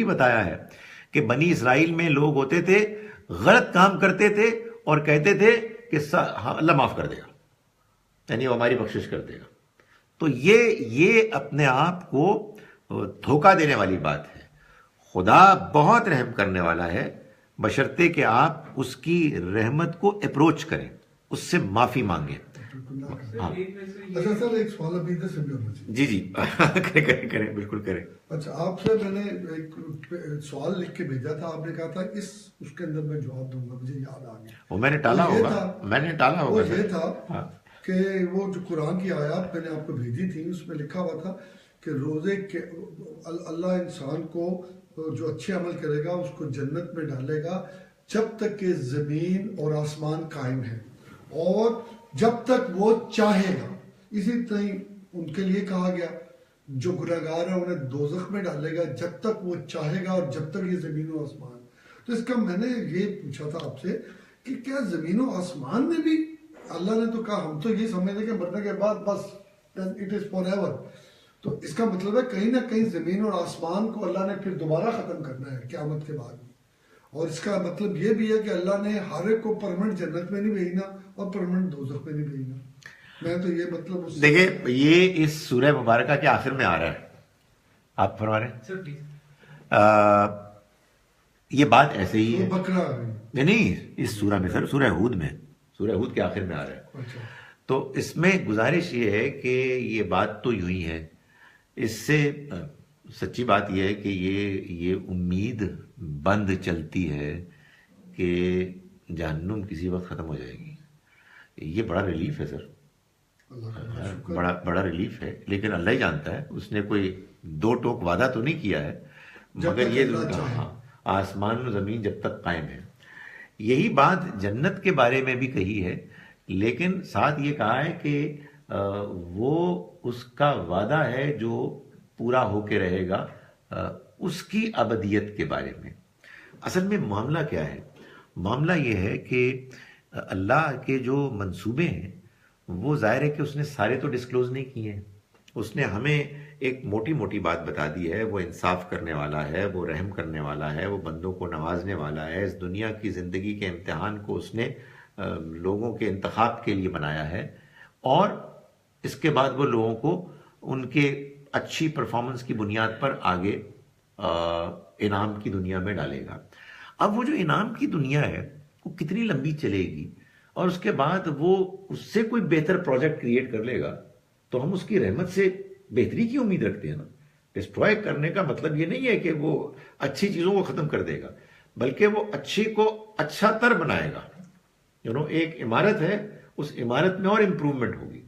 Speaker 1: بتایا ہے کہ بنی اسرائیل میں لوگ ہوتے تھے، غلط کام کرتے تھے اور کہتے تھے کہ اللہ معاف کر دے گا، یعنی وہ ہماری بخشش کر دے گا. تو یہ اپنے آپ کو دھوکہ دینے والی بات ہے. خدا بہت رحم کرنے والا ہے، بشرطے کہ آپ اس کی رحمت کو اپروچ کریں، اس سے معافی مانگیں.
Speaker 4: اچھا سر، ایک سوال ابھی ادھر سے بھی ہونا چاہیے.
Speaker 1: جی کریں بالکل کریں.
Speaker 4: اچھا، آپ سے میں نے ایک سوال لکھ کے بھیجا تھا، آپ نے کہا تھا اس کے اندر میں جواب دوں گا، مجھے یاد آ گیا.
Speaker 1: وہ میں نے ٹالا ہوگا.
Speaker 4: وہ یہ تھا کہ وہ جو قرآن کی آیات میں نے آپ کو بھیجی تھی اس میں لکھا ہوا تھا کہ روزے کے اللہ انسان کو جو اچھے عمل کرے گا اس کو جنت میں ڈالے گا جب تک کہ زمین اور آسمان قائم ہے، اور جب تک وہ چاہے گا. اسی طرح ان کے لیے کہا گیا جو گناہگار ہے انہیں دوزخ میں ڈالے گا جب تک وہ چاہے گا اور جب تک یہ زمین و آسمان. تو اس کا میں نے یہ پوچھا تھا آپ سے کہ کیا زمین و آسمان میں بھی اللہ نے تو کہا, ہم تو یہ سمجھتے کہ مرنے کے بعد بس اٹ از فار ایور, تو اس کا مطلب ہے کہیں نہ کہیں زمین اور آسمان کو اللہ نے پھر دوبارہ ختم کرنا ہے قیامت کے بعد میں, اور اس کا مطلب یہ بھی ہے کہ اللہ نے ہر ایک کو پرمنٹ جنت میں نہیں بھیجنا اور پرمنٹ دوزخ میں نہیں بھیجنا. میں تو یہ مطلب
Speaker 1: دیکھیں یہ اس سورہ مبارکہ کے آخر میں آ رہا ہے, آپ فرما رہے ہیں
Speaker 6: سر پلیز.
Speaker 1: یہ بات ایسے ہی ہے,
Speaker 4: بکرا
Speaker 1: نہیں اس سورہ میں سر, سورہ ہود میں, سورہ ہود کے آخر میں آ رہا ہے.
Speaker 4: اچھا
Speaker 1: تو اس میں گزارش یہ ہے کہ یہ بات تو یوں ہی ہے, اس سے سچی بات یہ ہے کہ یہ امید بند چلتی ہے کہ جہنم کسی وقت ختم ہو جائے گی. یہ بڑا ریلیف ہے سر, بڑا ریلیف ہے, لیکن اللہ ہی جانتا ہے, اس نے کوئی دو ٹوک وعدہ تو نہیں کیا ہے, مگر یہ آسمان و زمین جب تک قائم ہے. یہی بات جنت کے بارے میں بھی کہی ہے, لیکن ساتھ یہ کہا ہے کہ وہ اس کا وعدہ ہے جو پورا ہو کے رہے گا اس کی ابدیت کے بارے میں. اصل میں معاملہ کیا ہے؟ معاملہ یہ ہے کہ اللہ کے جو منصوبے ہیں وہ ظاہر ہے کہ اس نے سارے تو ڈسکلوز نہیں کیے ہیں. اس نے ہمیں ایک موٹی موٹی بات بتا دی ہے, وہ انصاف کرنے والا ہے, وہ رحم کرنے والا ہے, وہ بندوں کو نوازنے والا ہے. اس دنیا کی زندگی کے امتحان کو اس نے لوگوں کے انتخاب کے لیے بنایا ہے, اور اس کے بعد وہ لوگوں کو ان کے اچھی پرفارمنس کی بنیاد پر آگے انعام کی دنیا میں ڈالے گا. اب وہ جو انعام کی دنیا ہے وہ کتنی لمبی چلے گی, اور اس کے بعد وہ اس سے کوئی بہتر پروجیکٹ کریٹ کر لے گا, تو ہم اس کی رحمت سے بہتری کی امید رکھتے ہیں نا. ڈسٹروائے کرنے کا مطلب یہ نہیں ہے کہ وہ اچھی چیزوں کو ختم کر دے گا, بلکہ وہ اچھی کو اچھا تر بنائے گا. ایک عمارت ہے, اس عمارت میں اور امپروومنٹ ہوگی,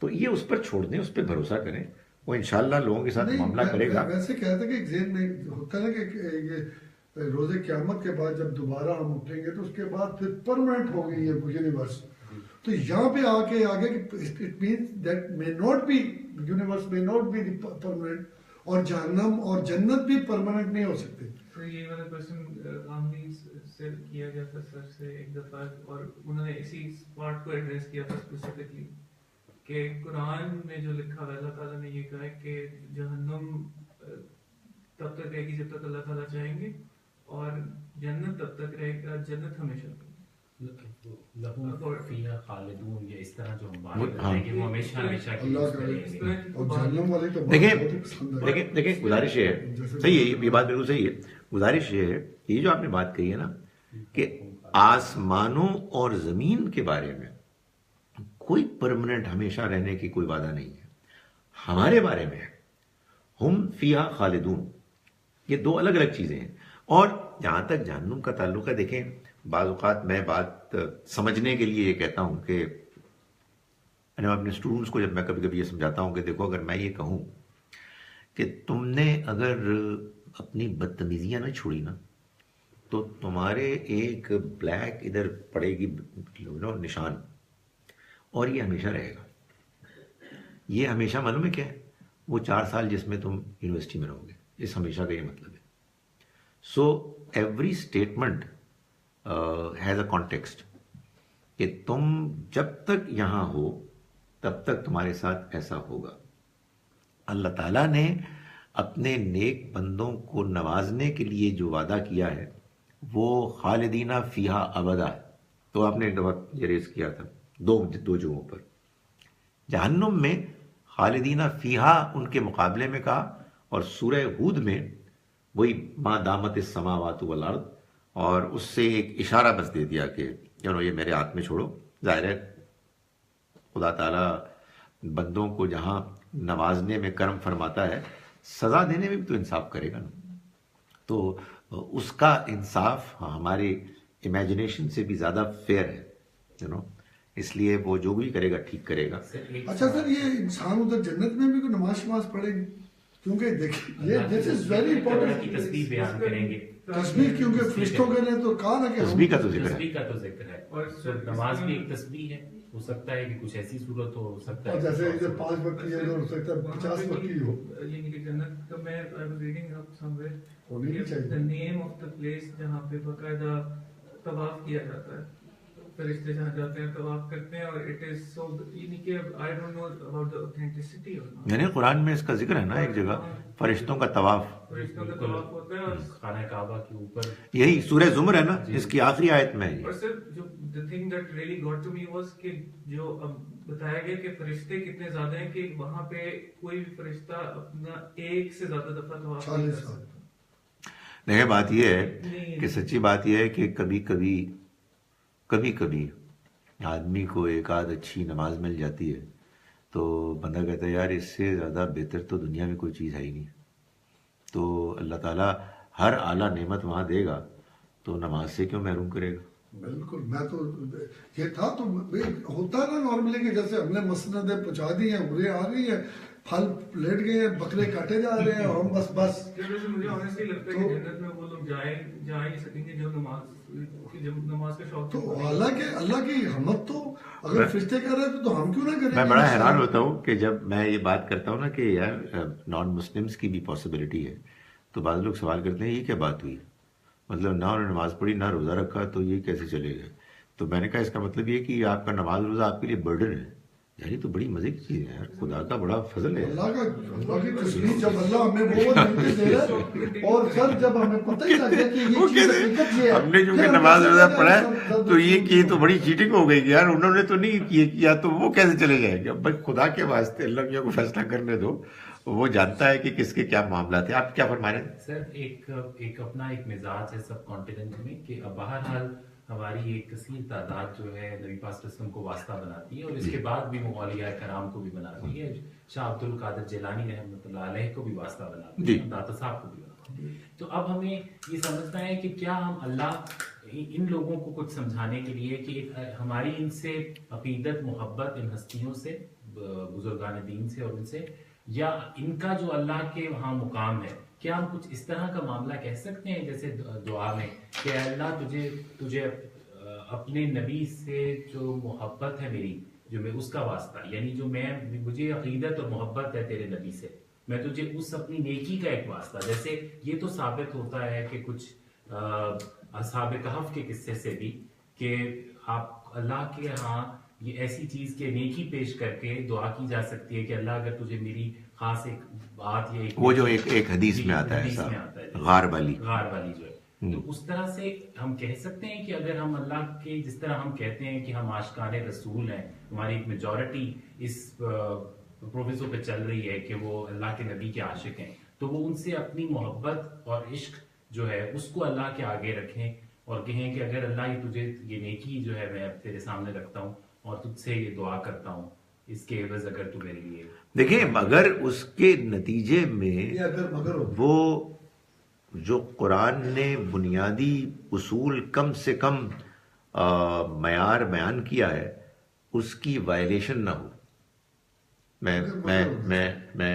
Speaker 1: تو یہ اس پر چھوڑ دیں, اس پہ بھروسہ کریں, وہ انشاءاللہ لوگوں کے ساتھ معاملہ کرے گا.
Speaker 4: ویسے کہتا کہ ایک ذہن میں ہوتا ہے کہ یہ روز قیامت کے بعد جب دوبارہ ہم اٹھیں گے تو اس کے بعد پھر پرماننٹ ہو گئی ہے یونیورس. تو یہاں پہ آ کے آگے it means that may not be universe may not be permanent, اور جہنم اور جنت بھی پرماننٹ نہیں ہو سکتے.
Speaker 6: تو یہ والا کوشچن عاملی سے کیا گیا تھا سر سے ایک دفعہ, اور انہوں نے اسی پارٹ کو ایڈریس کیا تھا اسپیسیفکلی کہ قرآن میں جو لکھا ہے اللہ تعالیٰ نے یہ کہا ہے کہ جہنم تب تک رہے گی جب تک اللہ تعالیٰ چاہیں گے, اور جنت تب تک رہے گا, جنت ہمیشہ رہے گی.
Speaker 2: لہو فیہا خالدون, یہ اس طرح جو ہم بات کرتے ہیں کہ وہ ہمیشہ ہمیشہ کے لیے اس میں رہیں گے.
Speaker 4: اور جہنم والے تو
Speaker 1: دیکھیں گزارش یہ ہے, صحیح ہے, یہ بات بالکل صحیح ہے. گزارش یہ ہے کہ یہ جو آپ نے بات کہی ہے نا کہ آسمانوں اور زمین کے بارے میں کوئی پرماننٹ ہمیشہ رہنے کی کوئی وعدہ نہیں ہے. ہمارے بارے میں ہم فیہا خالدون, یہ دو الگ الگ چیزیں ہیں. اور جہاں تک جہنم کا تعلق ہے, دیکھیں بعض اوقات میں بات سمجھنے کے لیے یہ کہتا ہوں کہ میں اپنے اسٹوڈنٹس کو جب میں کبھی کبھی یہ سمجھاتا ہوں کہ دیکھو اگر میں یہ کہوں کہ تم نے اگر اپنی بدتمیزیاں نہ چھوڑی نا تو تمہارے ایک بلیک ادھر پڑے گی نشان, اور یہ ہمیشہ رہے گا. یہ ہمیشہ معلوم ہے کیا ہے؟ وہ 4 سال جس میں تم یونیورسٹی میں رہو گے, اس ہمیشہ کا یہ مطلب ہے. So every statement has a context, کہ تم جب تک یہاں ہو تب تک تمہارے ساتھ ایسا ہوگا. اللہ تعالیٰ نے اپنے نیک بندوں کو نوازنے کے لیے جو وعدہ کیا ہے وہ خالدینہ فیہا ابدا. تو آپ نے ایک دفعہ یہ ریز کیا تھا دو جگہوں پر. جہنم میں خالدینہ فیہا ان کے مقابلے میں کہا, اور سورہ ہود میں وہی ما دامت السماوات والارض, اور اس سے ایک اشارہ بس دے دیا کہ یہ میرے ہاتھ میں چھوڑو. ظاہر ہے خدا تعالیٰ بندوں کو جہاں نوازنے میں کرم فرماتا ہے, سزا دینے میں بھی تو انصاف کرے گا نا. تو اس کا انصاف ہماری امیجنیشن سے بھی زیادہ فیئر ہے, اس لیے وہ جو بھی کرے گا ٹھیک کرے گا.
Speaker 4: اچھا سر, یہ انسان ادھر جنت میں بھی کوئی نماز شماز پڑھے گی؟ کیونکہ دیکھیں یہ دس از ویری امپورٹنٹ
Speaker 2: کی تسبیح بیان کریں گے.
Speaker 4: تسبیح کیونکہ فرشتوں کے لیے تو کہا نا کہ
Speaker 1: تسبیح کا تو ذکر ہے,
Speaker 2: تسبیح کا تو ذکر ہے, اور نماز بھی ایک تسبیح ہے. ہو سکتا ہے کہ کچھ ایسی صورت ہو سکتا
Speaker 4: اور
Speaker 2: ہے
Speaker 4: جیسے 5 وقت کی ہے ہو سکتا ہے 50 وقت کی ہو.
Speaker 6: یعنی کہ جنت کا میں I was reading up somewhere
Speaker 4: ہونی بھی چاہیے.
Speaker 6: the name of the place جہاں پہ باقاعدہ طواف کیا جاتا ہے, فرشتے جہاں جاتے ہیں طواف کرتے ہیں, اور it is so یعنی کہ I don't know about the authenticity or not.
Speaker 1: یعنی قرآن میں اس کا ذکر ہے نا ایک جگہ, فرشتوں کا طواف,
Speaker 6: فرشتوں کا طواف ہوتا ہے, اور
Speaker 2: خانہ کعبہ کے اوپر.
Speaker 1: یہی سورہ زمر ہے نا, اس کی آخری آیت میں ہے یہ.
Speaker 6: اور صرف جو the thing that really got to me was کہ جو اب بتایا گیا کہ فرشتے کتنے زیادہ ہیں کہ وہاں پہ کوئی بھی فرشتہ اپنا ایک سے زیادہ دفعہ طواف نہیں کر
Speaker 4: 40 سال.
Speaker 6: سکتا.
Speaker 1: دیکھیں بات یہ ہے کہ سچی بات یہ ہے کہ کبھی کبھی آدمی کو ایک آدھ اچھی نماز مل جاتی ہے تو بندہ کہتا ہے یار اس سے زیادہ بہتر تو دنیا میں کوئی چیز ہے ہی نہیں. تو اللہ تعالیٰ ہر اعلیٰ نعمت وہاں دے گا تو نماز سے کیوں محروم کرے گا؟
Speaker 4: بالکل. میں تو یہ تھا تو ہوتا نا نارملی کہ جیسے ہم نے مسندیں پہنچا دی ہیں, ابرے آ گئی ہیں, پھل لیٹ گئے ہیں, بکرے کاٹے جا رہے ہیں, ہم بس
Speaker 6: مجھے honestly لگتا ہے کہ جنت میں وہ لوگ جا ہی نہیں سکیں گے جو نماز کا شوق.
Speaker 4: تو حالانکہ اللہ کی حمد تو اگر فرشتے کر رہے ہیں تو ہم کیوں نہ کریں.
Speaker 1: میں بڑا حیران ہوتا ہوں کہ جب میں یہ بات کرتا ہوں نا کہ یار نان مسلمس کی بھی پاسبلٹی ہے, تو بعض لوگ سوال کرتے ہیں یہ کیا بات ہوئی, مطلب نہ انہوں نے نماز پڑھی نہ روزہ رکھا تو یہ کیسے چلے گئے؟ تو میں نے کہا اس کا مطلب یہ کہ آپ کا نماز روزہ آپ کے لیے برڈن ہے. یعنی تو بڑی مزے کی چیز ہے یار, خدا کا بڑا فضل ہے.
Speaker 4: اللہ کی تسبیح جب اللہ ہمیں وہ نعمتیں دے رہا ہے, اور سر جب ہمیں پتہ ہی لگ گیا کہ یہ چیز حقیقت یہ ہے,
Speaker 1: ہم نے جو کہ نماز روزہ پڑھا ہے تو یہ تو بڑی چیٹنگ ہو گئی کہ یار انہوں نے تو نہیں یہ کیا تو وہ کیسے چلے جائیں گے. بھائی خدا کے واسطے اللہ میاں کو فیصلہ کرنے دو, وہ جانتا ہے کہ کس کے کیا معاملات ہیں. آپ کیا فرما رہے ہیں؟
Speaker 2: سر ایک اپنا ایک مزاج ہے سب کانٹیننٹ میں کہ بہرحال ہماری ایک کثیر تعداد جو ہے نبی پاک صلی اللہ علیہ وسلم کو واسطہ بناتی ہے, اور اس کے بعد بھی اولیاء کرام کو بھی بناتی ہے. شاہ عبد القادر جیلانی رحمۃ اللہ علیہ کو بھی واسطہ بناتی ہے, داتا صاحب کو بھی بناتی ہے. تو اب ہمیں یہ سمجھنا ہے کہ کیا ہم اللہ ان لوگوں کو کچھ سمجھانے کے لیے کہ ہماری ان سے عقیدت محبت ان ہستیوں سے بزرگان دین سے اور ان سے, یا ان کا جو اللہ کے وہاں مقام ہے, کیا ہم کچھ اس طرح کا معاملہ کہہ سکتے ہیں جیسے دعا میں کہ اللہ تجھے اپنے نبی سے جو محبت ہے میری, جو میں اس کا واسطہ, یعنی جو مجھے عقیدت اور محبت ہے تیرے نبی سے, میں تجھے اس اپنی نیکی کا ایک واسطہ. جیسے یہ تو ثابت ہوتا ہے کہ کچھ اصحاب کہف کے قصے سے بھی کہ آپ اللہ کے ہاں یہ ایسی چیز کے نیکی پیش کر کے دعا کی جا سکتی ہے کہ اللہ اگر تجھے میری خاص ایک بات یا
Speaker 1: وہ جو ایک حدیث میں آتا ہے غار والی جو ہے, تو اس طرح سے ہم کہہ سکتے ہیں کہ اگر ہم اللہ کے, جس طرح ہم کہتے ہیں کہ ہم عاشقان رسول ہیں, ہماری ایک میجورٹی اس پروفیسر پہ چل رہی ہے کہ وہ اللہ کے نبی کے عاشق ہیں, تو وہ ان سے اپنی محبت اور عشق جو ہے اس کو اللہ کے آگے رکھیں اور کہیں کہ اگر اللہ تجھے یہ نیکی جو ہے میں تیرے سامنے رکھتا ہوں اور تجھ سے یہ دعا کرتا ہوں اس کے عوض اگر تو میرے لیے. دیکھیں مگر اس کے نتیجے میں وہ جو قرآن نے بنیادی اصول کم سے کم معیار بیان کیا ہے اس کی وائلیشن نہ ہو. میں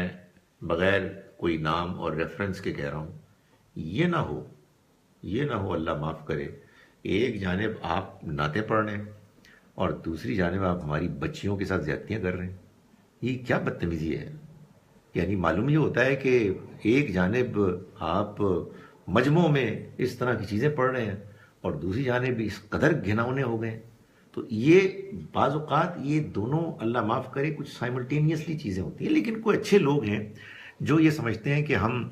Speaker 1: بغیر کوئی نام اور ریفرنس کے کہہ رہا ہوں, یہ نہ ہو اللہ معاف کرے, ایک جانب آپ نعتیں پڑھ رہے ہیں اور دوسری جانب آپ ہماری بچیوں کے ساتھ زیادتیاں کر رہے ہیں. یہ کیا بدتمیزی ہے؟ یعنی معلوم یہ ہوتا ہے کہ ایک جانب آپ مجموع میں اس طرح کی چیزیں پڑھ رہے ہیں اور دوسری جانب اس قدر گھناؤنے ہو گئے. تو یہ بعض اوقات یہ دونوں اللہ معاف کرے کچھ سائملٹینیسلی چیزیں ہوتی ہیں. لیکن کوئی اچھے لوگ ہیں جو یہ سمجھتے ہیں کہ ہم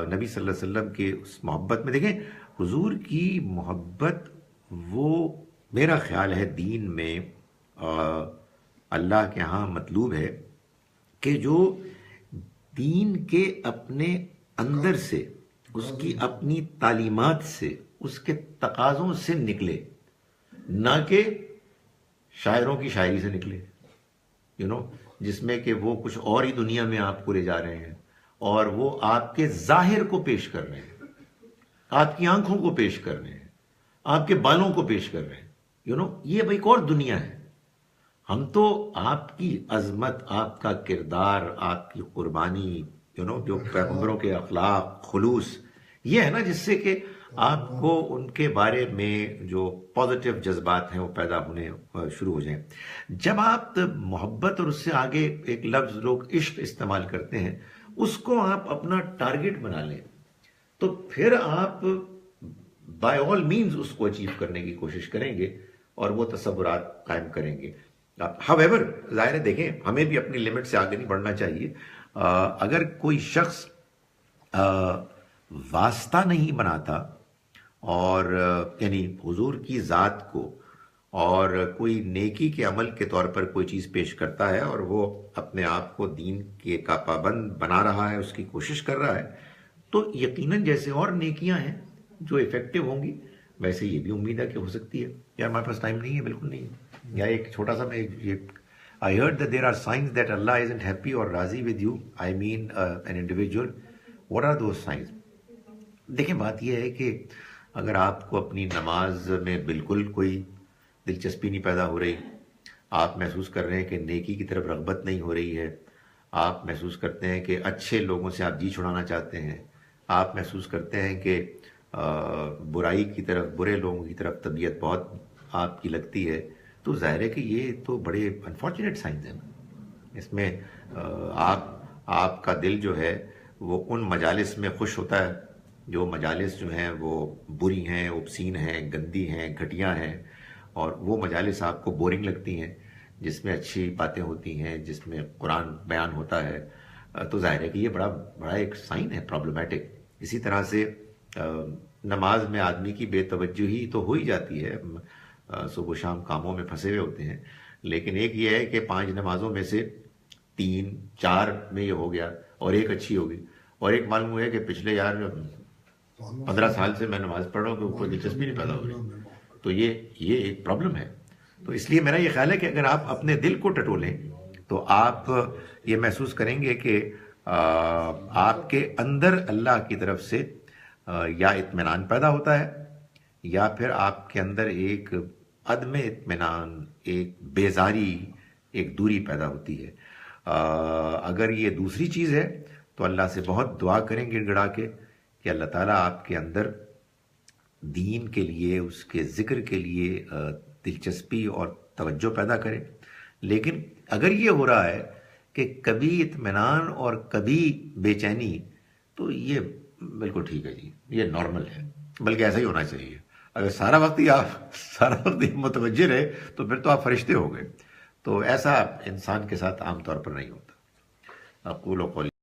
Speaker 1: نبی صلی اللہ علیہ وسلم کے اس محبت میں, دیکھیں حضور کی محبت وہ میرا خیال ہے دین میں اللہ کے ہاں مطلوب ہے کہ جو دین کے اپنے اندر سے, اس کی اپنی تعلیمات سے, اس کے تقاضوں سے نکلے, نہ کہ شاعروں کی شاعری سے نکلے, جس میں کہ وہ کچھ اور ہی دنیا میں آپ کو لے جا رہے ہیں اور وہ آپ کے ظاہر کو پیش کر رہے ہیں, آپ کی آنکھوں کو پیش کر رہے ہیں, آپ کے بالوں کو پیش کر رہے ہیں. یہ ایک اور دنیا ہے. ہم تو آپ کی عظمت, آپ کا کردار, آپ کی قربانی, جو پیغمبروں کے اخلاق, خلوص, یہ ہے نا جس سے کہ آپ کو ان کے بارے میں جو پازیٹیو جذبات ہیں وہ پیدا ہونے شروع ہو جائیں. جب آپ محبت اور اس سے آگے ایک لفظ لوگ عشق استعمال کرتے ہیں، اس کو آپ اپنا ٹارگٹ بنا لیں، تو پھر آپ بائی آل مینز اس کو اچیو کرنے کی کوشش کریں گے اور وہ تصورات قائم کریں گے. however ظاہر ہے دیکھیں ہمیں بھی اپنی لمٹ سے آگے نہیں بڑھنا چاہیے. اگر کوئی شخص واسطہ نہیں بناتا اور یعنی حضور کی ذات کو اور کوئی نیکی کے عمل کے طور پر کوئی چیز پیش کرتا ہے اور وہ اپنے آپ کو دین کا پابند بنا رہا ہے، اس کی کوشش کر رہا ہے، تو یقیناً جیسے اور نیکیاں ہیں جو افیکٹو ہوں گی، ویسے یہ بھی امید ہے کہ ہو سکتی ہے. یا ہمارے پاس ٹائم نہیں ہے؟ بالکل نہیں ہے. یا ایک چھوٹا سا میں I heard that there are signs that Allah isn't happy or راضی with you. I mean an individual. What are those signs? دیکھیں بات یہ ہے کہ اگر آپ کو اپنی نماز میں بالکل کوئی دلچسپی نہیں پیدا ہو رہی، آپ محسوس کر رہے ہیں کہ نیکی کی طرف رغبت نہیں ہو رہی ہے، آپ محسوس کرتے ہیں کہ اچھے لوگوں سے آپ جی چھڑانا چاہتے ہیں، آپ محسوس کرتے ہیں کہ برائی کی طرف، برے لوگوں کی طرف طبیعت بہت آپ کی لگتی ہے، تو ظاہر ہے کہ یہ تو بڑے انفارچونیٹ سائنز ہیں. اس میں آپ کا دل جو ہے وہ ان مجالس میں خوش ہوتا ہے جو مجالس جو ہیں وہ بری ہیں، اوبسین ہیں، گندی ہیں، گھٹیا ہیں، اور وہ مجالس آپ کو بورنگ لگتی ہیں جس میں اچھی باتیں ہوتی ہیں، جس میں قرآن بیان ہوتا ہے. تو ظاہر ہے کہ یہ بڑا ایک سائن ہے پرابلمٹک. اسی طرح سے نماز میں آدمی کی بے توجہی تو ہو ہی جاتی ہے، صبح و شام کاموں میں پھنسے ہوئے ہوتے ہیں، لیکن ایک یہ ہے کہ 5 نمازوں میں سے 3 4 میں یہ ہو گیا اور ایک اچھی ہوگی، اور ایک معلوم ہے کہ پچھلے 15 سال سے میں نماز پڑھ رہا ہوں کہ کوئی دلچسپی نہیں پیدا ہو رہی. تو یہ ایک پرابلم ہے. تو اس لیے میرا یہ خیال ہے کہ اگر آپ اپنے دل کو ٹٹولیں تو آپ یہ محسوس کریں گے کہ آپ کے اندر اللہ کی طرف سے یا اطمینان پیدا ہوتا ہے، یا پھر آپ کے اندر ایک عدم اطمینان، ایک بیزاری، ایک دوری پیدا ہوتی ہے. اگر یہ دوسری چیز ہے تو اللہ سے بہت دعا کریں گڑ گڑا کے کہ اللہ تعالیٰ آپ کے اندر دین کے لیے، اس کے ذکر کے لیے دلچسپی اور توجہ پیدا کرے. لیکن اگر یہ ہو رہا ہے کہ کبھی اطمینان اور کبھی بے چینی، تو یہ بالکل ٹھیک ہے جی، یہ نارمل ہے، بلکہ ایسا ہی ہونا چاہیے. اگر سارا وقت ہی متوجہ رہے تو پھر تو آپ فرشتے ہو گئے. تو ایسا انسان کے ساتھ عام طور پر نہیں ہوتا. اقول قولی